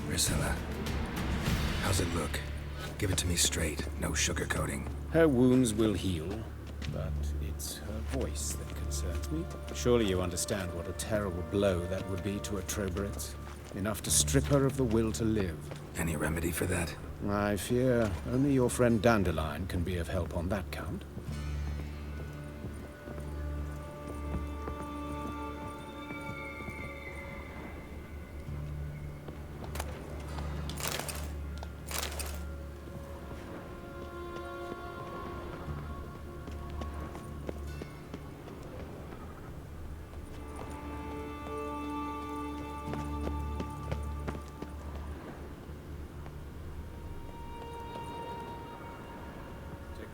Priscilla. How's it look? Give it to me straight, no sugarcoating. Her wounds will heal, but it's her voice that concerns me. Surely you understand what a terrible blow that would be to a Troberet. Enough to strip her of the will to live. Any remedy for that? I fear only your friend Dandelion can be of help on that count.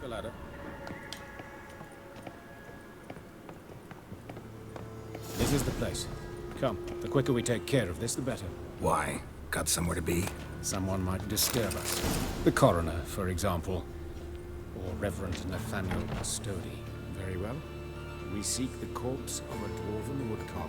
The ladder. This is the place. Come, the quicker we take care of this, the better. Why? Got somewhere to be? Someone might disturb us. The coroner, for example. Or Reverend Nathaniel Custody. Very well. We seek the corpse of a dwarven woodcarver.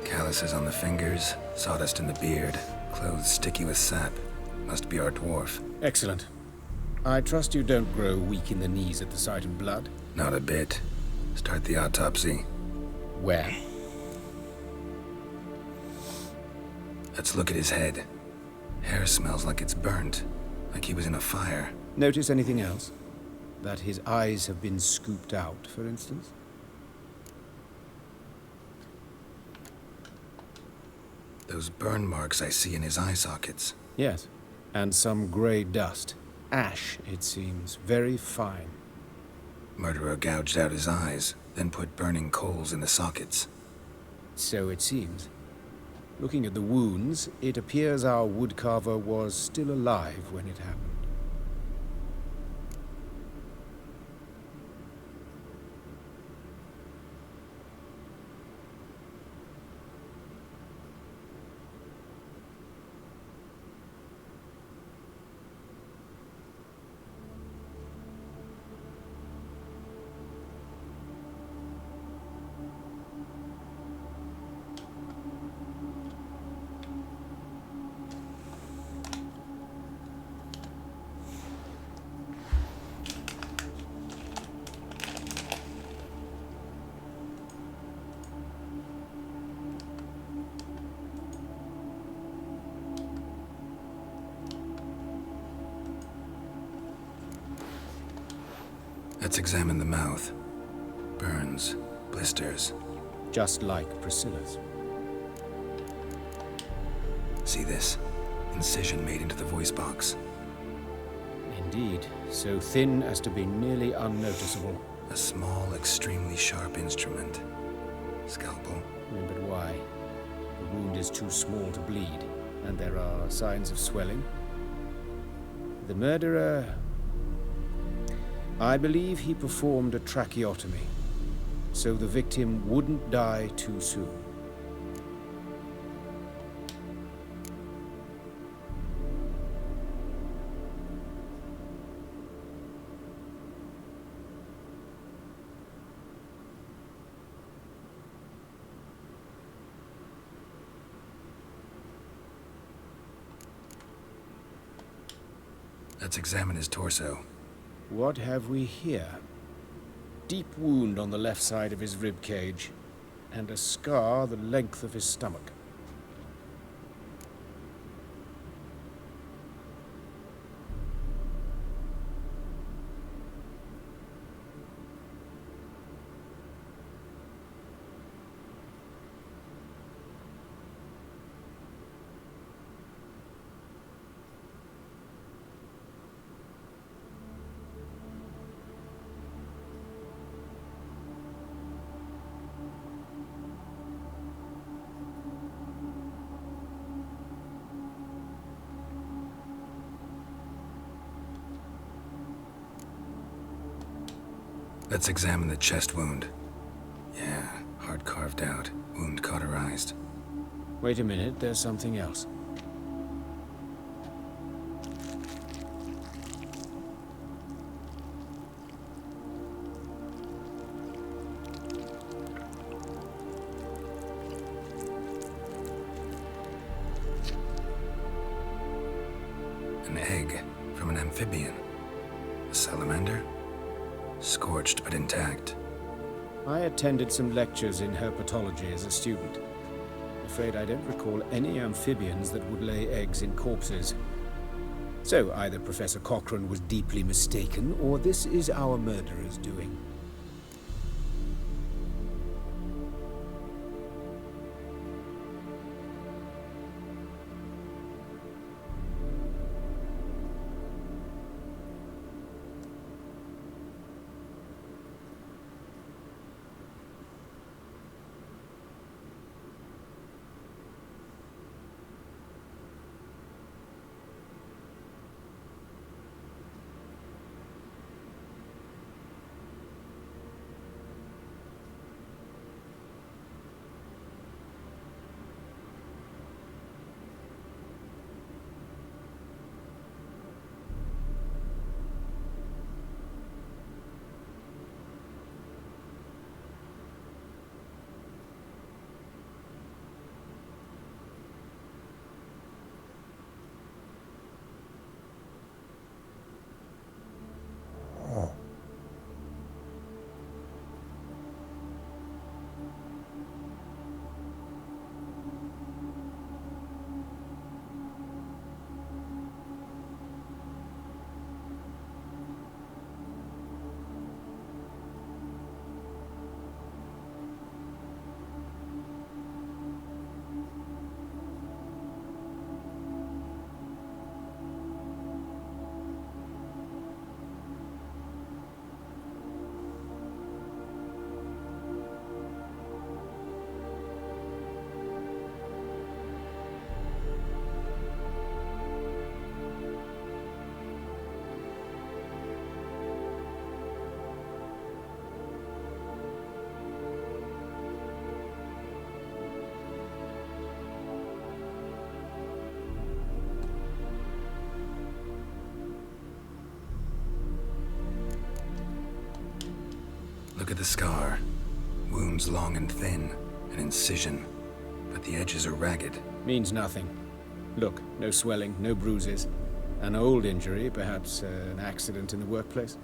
Calluses on the fingers, sawdust in the beard, clothes sticky with sap. Must be our dwarf. Excellent. I trust you don't grow weak in the knees at the sight of blood? Not a bit. Start the autopsy. Where? Let's look at his head. Hair smells like it's burnt, like he was in a fire. Notice anything else? That his eyes have been scooped out, for instance? Those burn marks I see in his eye sockets. Yes, and some grey dust. Ash, it seems. Very fine. Murderer gouged out his eyes, then put burning coals in the sockets. So it seems. Looking at the wounds, it appears our woodcarver was still alive when it happened. Let's examine the mouth. Burns, blisters. Just like Priscilla's. See this? Incision made into the voice box. Indeed, so thin as to be nearly unnoticeable. A small, extremely sharp instrument. Scalpel. But why? The wound is too small to bleed, and there are signs of swelling. The murderer... I believe he performed a tracheotomy, so the victim wouldn't die too soon. Let's examine his torso. What have we here? Deep wound on the left side of his rib cage, and a scar the length of his stomach. Let's examine the chest wound. Yeah, heart carved out, wound cauterized. Wait a minute, there's something else. An egg from an amphibian. A salamander? Scorched but intact. I attended some lectures in herpetology as a student. Afraid I don't recall any amphibians that would lay eggs in corpses. So either Professor Cochrane was deeply mistaken, or this is our murderer's doing. Look at the scar. Wounds long and thin, an incision, but the edges are ragged. Means nothing. Look, no swelling, no bruises. An old injury, perhaps an accident in the workplace.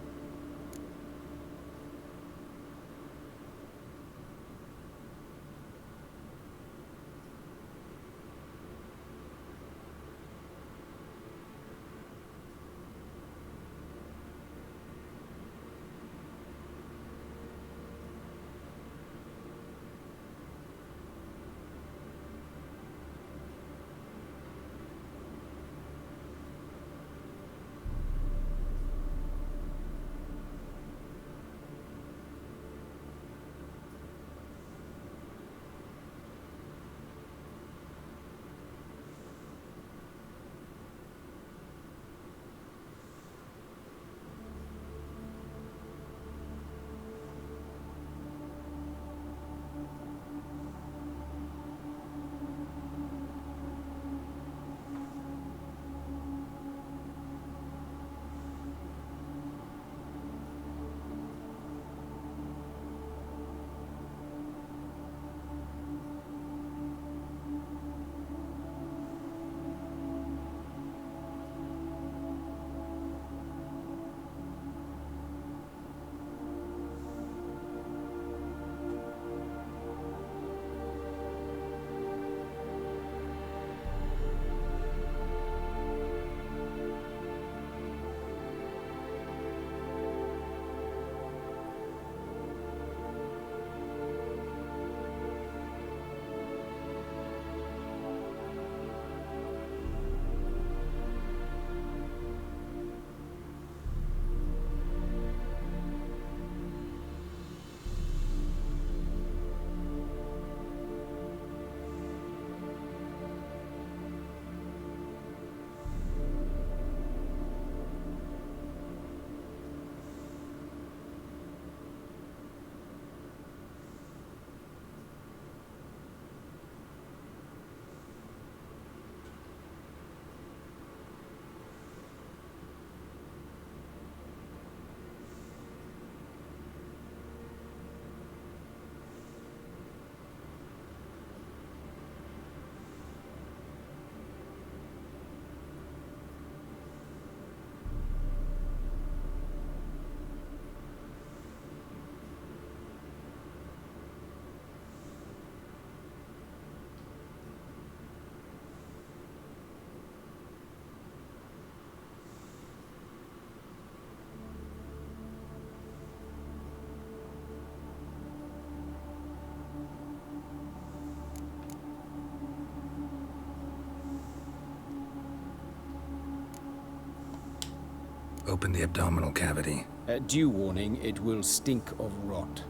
Open the abdominal cavity. Due warning, it will stink of rot.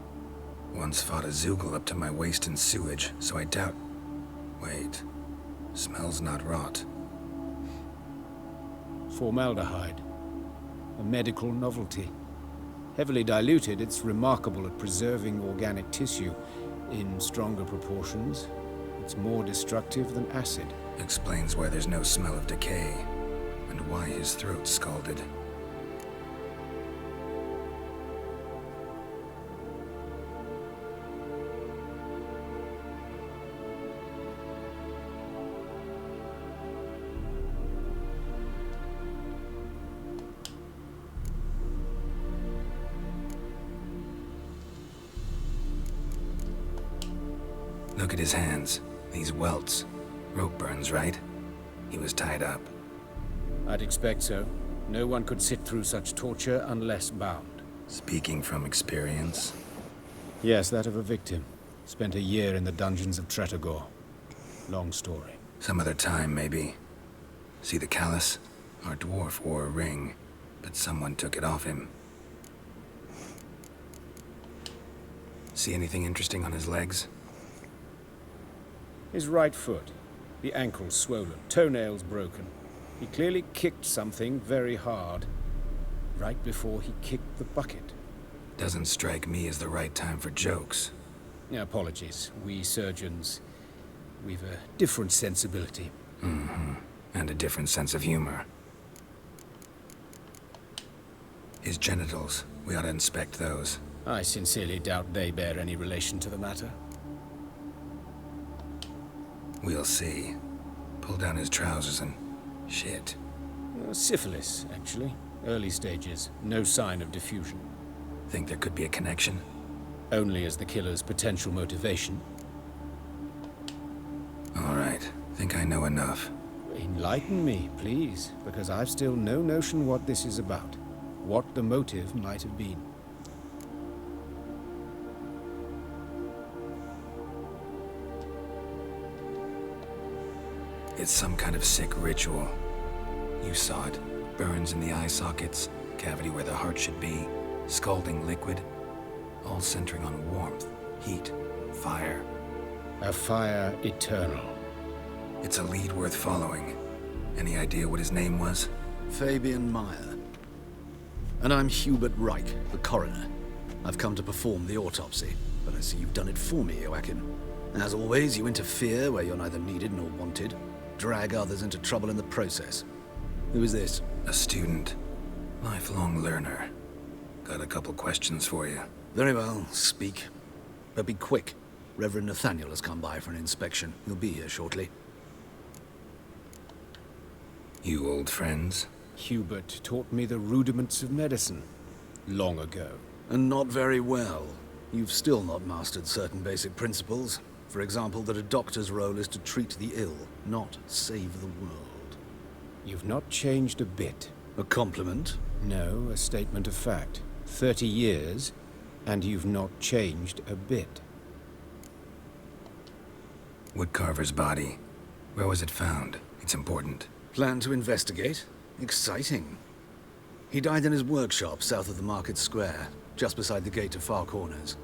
Once fought a Zoogle up to my waist in sewage, so I doubt... Wait. Smells not rot. Formaldehyde. A medical novelty. Heavily diluted, it's remarkable at preserving organic tissue. In stronger proportions, it's more destructive than acid. Explains why there's no smell of decay, and why his throat's scalded. Look at his hands. These welts. Rope burns, right? He was tied up. I'd expect so. No one could sit through such torture unless bound. Speaking from experience? Yes, that of a victim. Spent a year in the dungeons of Tretogor. Long story. Some other time, maybe. See the callus? Our dwarf wore a ring, but someone took it off him. See anything interesting on his legs? His right foot. The ankle swollen, toenails broken. He clearly kicked something very hard. Right before he kicked the bucket. Doesn't strike me as the right time for jokes. Apologies. We surgeons, we've a different sensibility. Mm-hmm. And a different sense of humor. His genitals. We ought to inspect those. I sincerely doubt they bear any relation to the matter. We'll see. Pull down his trousers and... shit. Syphilis, actually. Early stages. No sign of diffusion. Think there could be a connection? Only as the killer's potential motivation. All right. Think I know enough. Enlighten me, please, because I've still no notion what this is about. What the motive might have been. It's some kind of sick ritual. You saw it. Burns in the eye sockets, cavity where the heart should be, scalding liquid, all centering on warmth, heat, fire. A fire eternal. It's a lead worth following. Any idea what his name was? Fabian Meyer. And I'm Hubert Reich, the coroner. I've come to perform the autopsy, but I see you've done it for me, Joachim. As always, you interfere where you're neither needed nor wanted. Drag others into trouble in the process. Who is this? A student. Lifelong learner. Got a couple questions for you. Very well, speak. But be quick. Reverend Nathaniel has come by for an inspection. He'll be here shortly. You old friends? Hubert taught me the rudiments of medicine. Long ago. And not very well. You've still not mastered certain basic principles. For example, that a doctor's role is to treat the ill, not save the world. You've not changed a bit. A compliment? No, a statement of fact. 30 years, and you've not changed a bit. Woodcarver's body. Where was it found? It's important. Plan to investigate? Exciting. He died in his workshop south of the Market Square, just beside the gate to Far Corners.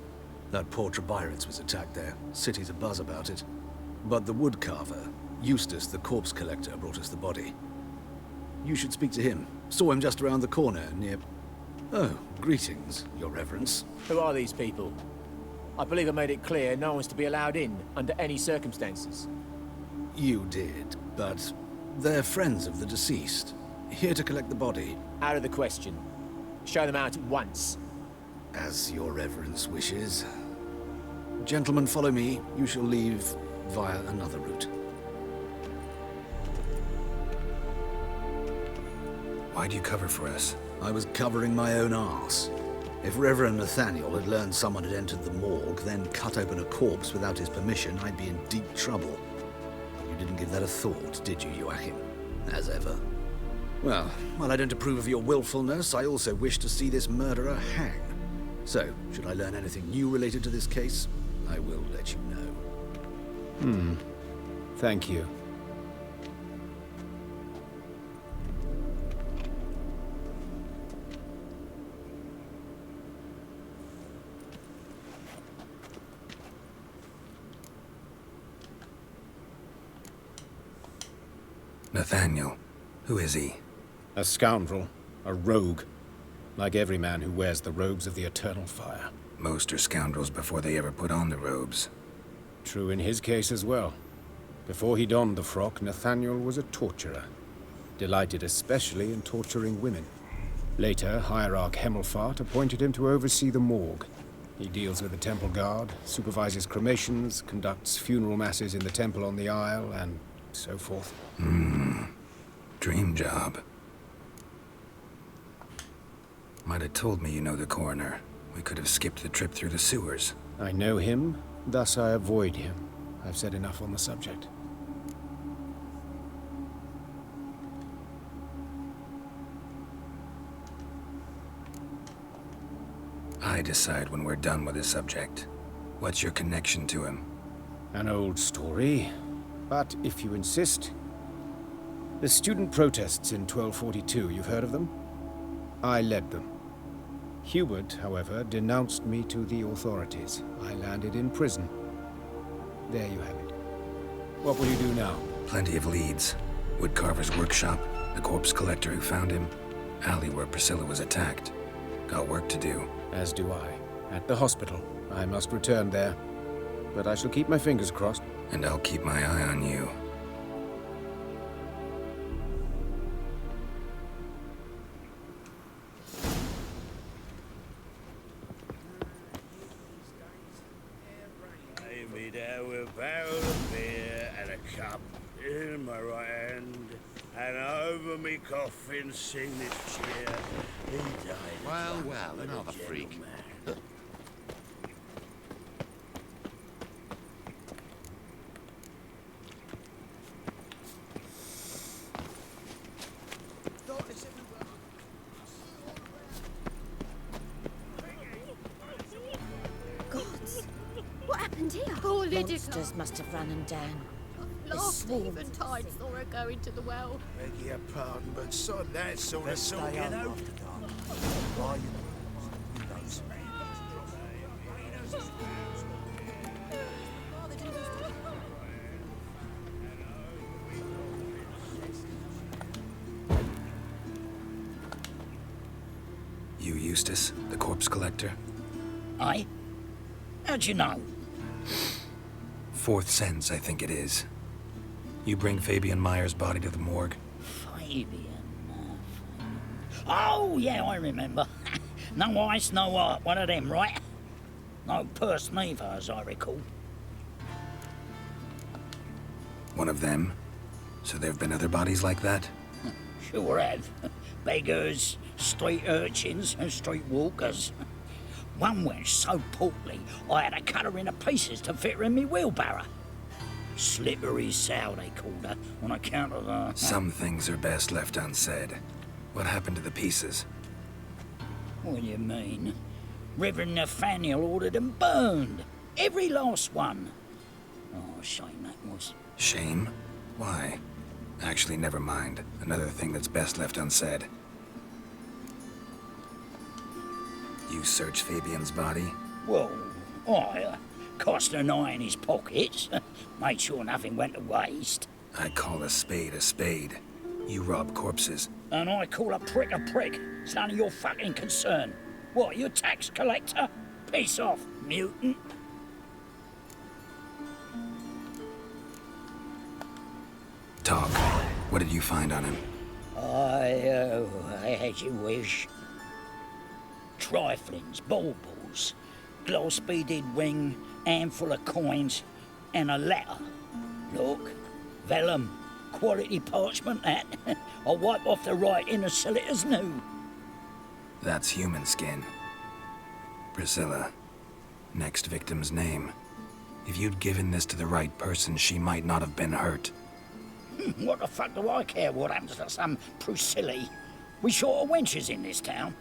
That poor Trebyritz was attacked there. City's abuzz about it. But the woodcarver, Eustace the corpse collector, brought us the body. You should speak to him. Saw him just around the corner near... Oh, greetings, Your Reverence. Who are these people? I believe I made it clear no one's to be allowed in, under any circumstances. You did, but they're friends of the deceased. Here to collect the body. Out of the question. Show them out at once. As Your Reverence wishes. Gentlemen, follow me. You shall leave via another route. Why'd you cover for us? I was covering my own arse. If Reverend Nathaniel had learned someone had entered the morgue, then cut open a corpse without his permission, I'd be in deep trouble. You didn't give that a thought, did you, Joachim? As ever. Well, while I don't approve of your willfulness, I also wish to see this murderer hang. So, should I learn anything new related to this case, I will let you know. Thank you. Nathaniel. Who is he? A scoundrel. A rogue. Like every man who wears the robes of the Eternal Fire. Most are scoundrels before they ever put on the robes. True in his case as well. Before he donned the frock, Nathaniel was a torturer. Delighted especially in torturing women. Later, Hierarch Hemmelfart appointed him to oversee the morgue. He deals with the temple guard, supervises cremations, conducts funeral masses in the temple on the Isle, and so forth. Dream job. Might have told me you know the coroner. We could have skipped the trip through the sewers. I know him, thus I avoid him. I've said enough on the subject. I decide when we're done with the subject. What's your connection to him? An old story, but if you insist. The student protests in 1242, you've heard of them? I led them. Hubert, however, denounced me to the authorities. I landed in prison. There you have it. What will you do now? Plenty of leads. Woodcarver's workshop, the corpse collector who found him, alley where Priscilla was attacked. Got work to do. As do I. At the hospital. I must return there. But I shall keep my fingers crossed. And I'll keep my eye on you. coffin, sing this cheer. He died. Well, well, another freak. Gods! What happened here? Poor Monsters must have run him down. Last eventide saw her go into the well. Beg your pardon, but sod that sort of Stay talking home out. after dark. Why you knows me. You Eustace, the corpse collector? Aye? How'd you know? Fourth sense, I think it is. You bring Fabian Meyer's body to the morgue? Fabian. Oh, yeah, I remember. No ice, no art, one of them, right? No purse neither, as I recall. One of them? So there have been other bodies like that? Sure have. Beggars, street urchins, and street walkers. One went so portly, I had to cut her into pieces to fit her in me wheelbarrow. Slippery sow, they called her, on account of the... Some things are best left unsaid. What happened to the pieces? What do you mean? Reverend Nathaniel ordered them burned. Every last one. Oh, shame that was. Shame? Why? Actually, never mind. Another thing that's best left unsaid. You search Fabian's body? Well, I cast an eye in his pockets. Made sure nothing went to waste. I call a spade a spade. You rob corpses. And I call a prick. It's none of your fucking concern. What, you tax collector? Piss off, mutant. Talk. What did you find on him? I had you wish. Triflings, baubles, gloss-beaded ring, handful of coins, and a letter. Look, vellum, quality parchment, that. I'll wipe off the writing and sell it as new. That's human skin. Priscilla. Next victim's name. If you'd given this to the right person, she might not have been hurt. What the fuck do I care what happens to some Priscilla? We short of wenches in this town.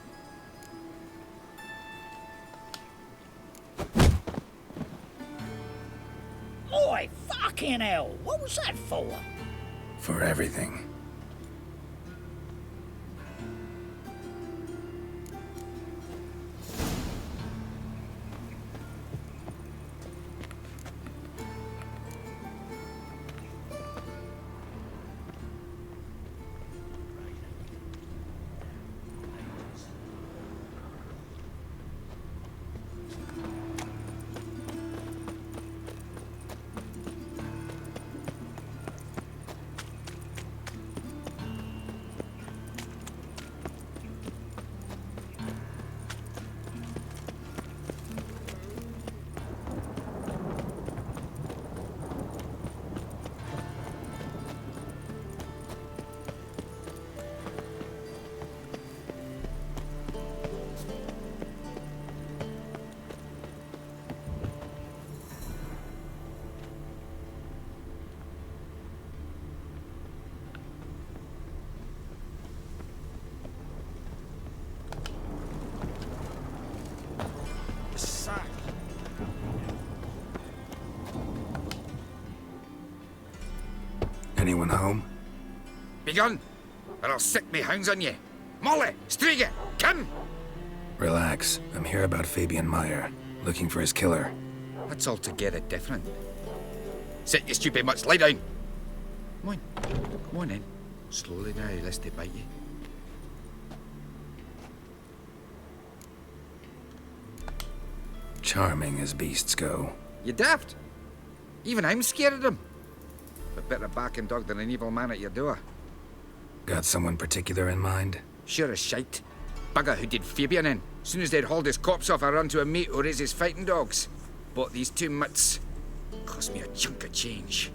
Oi, fucking hell! What was that for? For everything. Anyone home? Begone, or I'll sick me hounds on you. Molly, Striga, come! Relax. I'm here about Fabian Meyer, looking for his killer. That's altogether different. Sit, you stupid mutts, lie down. Come on then. Slowly now, lest they bite you. Charming as beasts go. You daft? Even I'm scared of them. A better barking dog than an evil man at your door. Got someone particular in mind? Sure as shite. Bugger who did Fabian in. Soon as they'd hauled his corpse off, I run to a mate who raised his fighting dogs. Bought these two mutts. Cost me a chunk of change.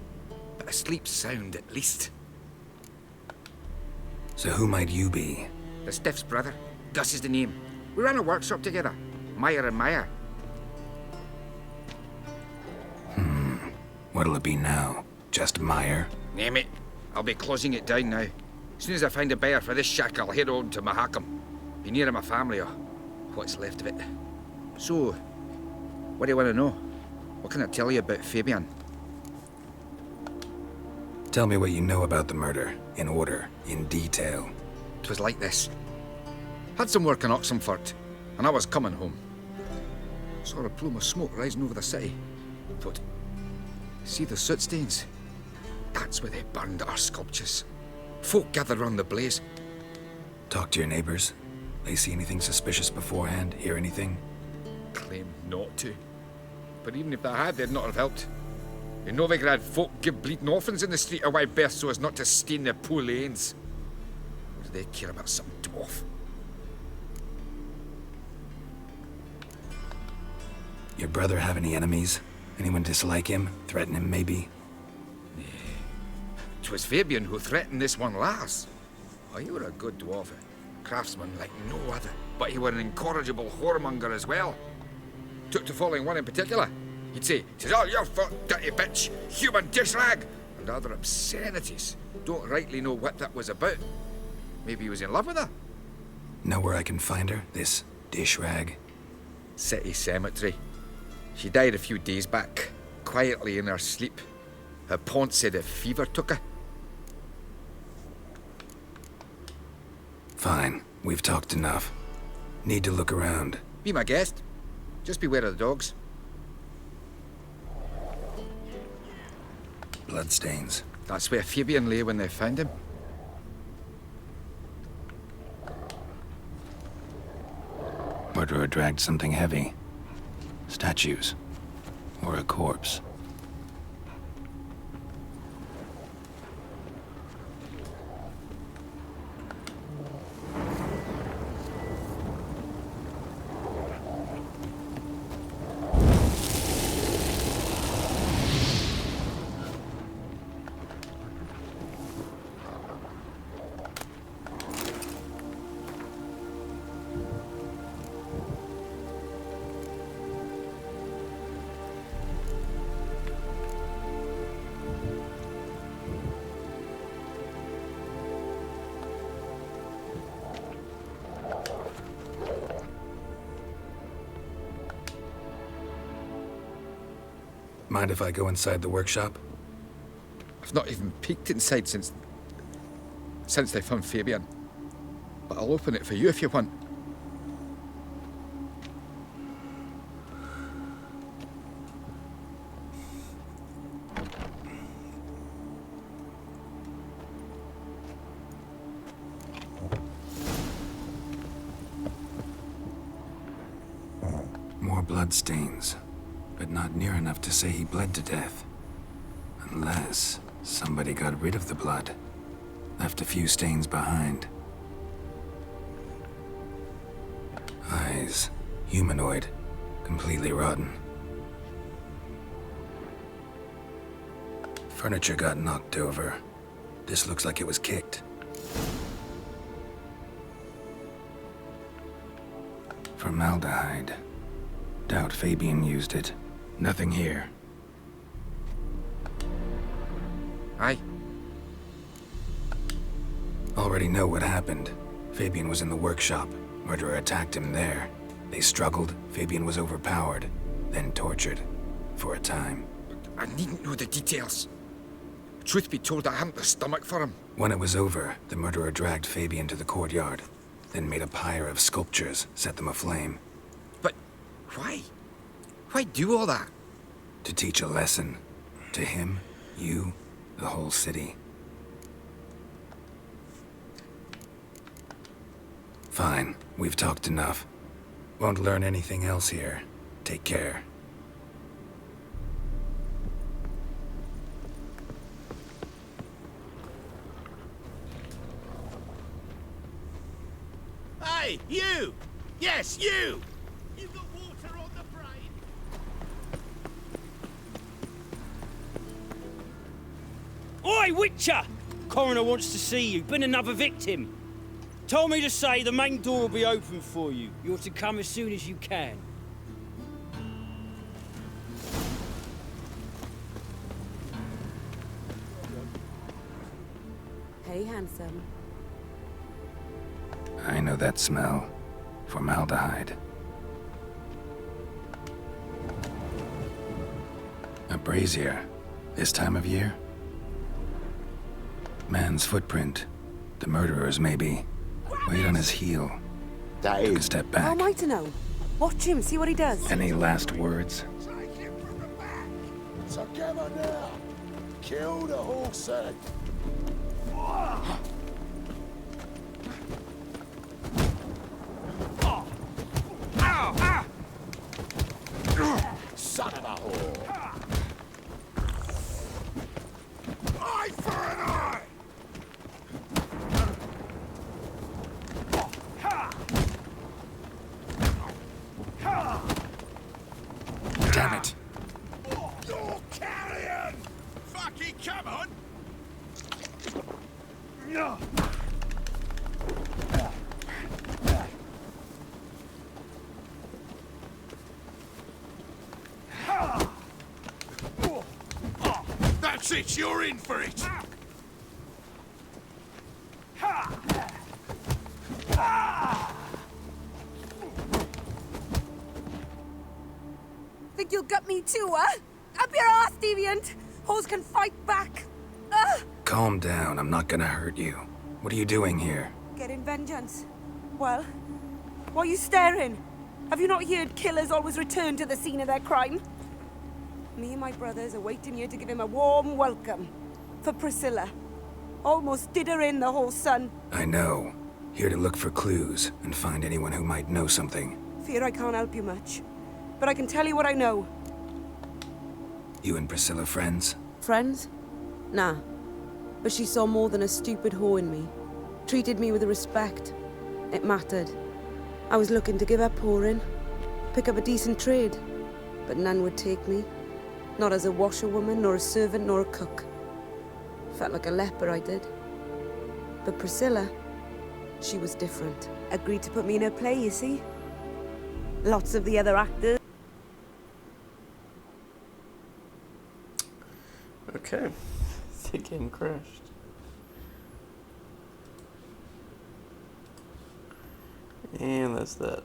But I sleep sound at least. So who might you be? The Stiff's brother. Gus is the name. We ran a workshop together. Meyer and Meyer. What'll it be now? Just Meyer? Name it. I'll be closing it down now. As soon as I find a buyer for this shack, I'll head on to Mahakam. Be near my family, or what's left of it. So, what do you want to know? What can I tell you about Fabian? Tell me what you know about the murder, in order, in detail. 'Twas like this. Had some work in Oxenfurt, and I was coming home. Saw a plume of smoke rising over the city. Thought, see the soot stains? That's where they burned our sculptures. Folk gathered round the blaze. Talk to your neighbors. They see anything suspicious beforehand? Hear anything? Claim not to. But even if they had, they'd not have helped. In Novigrad, folk give bleeding orphans in the street a wide berth so as not to stain their poor lanes. What do they care about some dwarf? Your brother have any enemies? Anyone dislike him? Threaten him, maybe? 'Twas Fabian who threatened this one last. Oh, he were a good dwarf, a craftsman like no other, but he were an incorrigible whoremonger as well. Took to following one in particular. He'd say, "'Tis all your fault, dirty bitch, human dish rag," and other obscenities. Don't rightly know what that was about. Maybe he was in love with her. Know where I can find her, this dish rag? City cemetery. She died a few days back, quietly in her sleep. Her pont said a fever took her. Fine, we've talked enough. Need to look around. Be my guest. Just beware of the dogs. Bloodstains. That's where Fabian lay when they found him. Murderer dragged something heavy. Statues. Or a corpse. Mind if I go inside the workshop? I've not even peeked inside since they found Fabian. But I'll open it for you if you want. More bloodstains. But not near enough to say he bled to death. Unless somebody got rid of the blood. Left a few stains behind. Eyes. Humanoid. Completely rotten. Furniture got knocked over. This looks like it was kicked. Formaldehyde. Doubt Fabian used it. Nothing here. Aye. Already know what happened. Fabian was in the workshop. Murderer attacked him there. They struggled. Fabian was overpowered. Then tortured. For a time. I needn't know the details. Truth be told, I hadn't the stomach for him. When it was over, the murderer dragged Fabian to the courtyard. Then made a pyre of sculptures, set them aflame. But why? Why do all that? To teach a lesson. To him, you, the whole city. Fine, we've talked enough. Won't learn anything else here. Take care. Hey, you! Yes, you! You've got water on the brain! Oi, Witcher! coroner wants to see you. Been another victim. Told me to say the main door will be open for you. You're to come as soon as you can. Hey, handsome. I know that smell. Formaldehyde. A brazier. This time of year? Man's footprint. The murderer's maybe. Weight on his heel. Took a step How back. am I to know? Watch him, see what he does. Any last words? Together now! Kill the horse head! Son of a whore! Eye for an eye! Damn it. You're carrion! Fucking come on! No! That's it, you're in for it! Think you'll gut me too, huh? Up your ass, deviant! Hoes can fight back! Ah! Calm down, I'm not gonna hurt you. What are you doing here? Getting vengeance. Well, why are you staring? Have you not heard killers always return to the scene of their crime? Me and my brothers are waiting here to give him a warm welcome. For Priscilla. Almost did her in, the whole son. I know. Here to look for clues and find anyone who might know something. Fear I can't help you much. But I can tell you what I know. You and Priscilla friends? Friends? Nah. But she saw more than a stupid whore in me. Treated me with respect. It mattered. I was looking to give up whoring. Pick up a decent trade. But none would take me. Not as a washerwoman, nor a servant, nor a cook. Felt like a leper, I did. But Priscilla, she was different. Agreed to put me in her play, you see? Lots of the other actors. Okay. The game crashed. And that's that.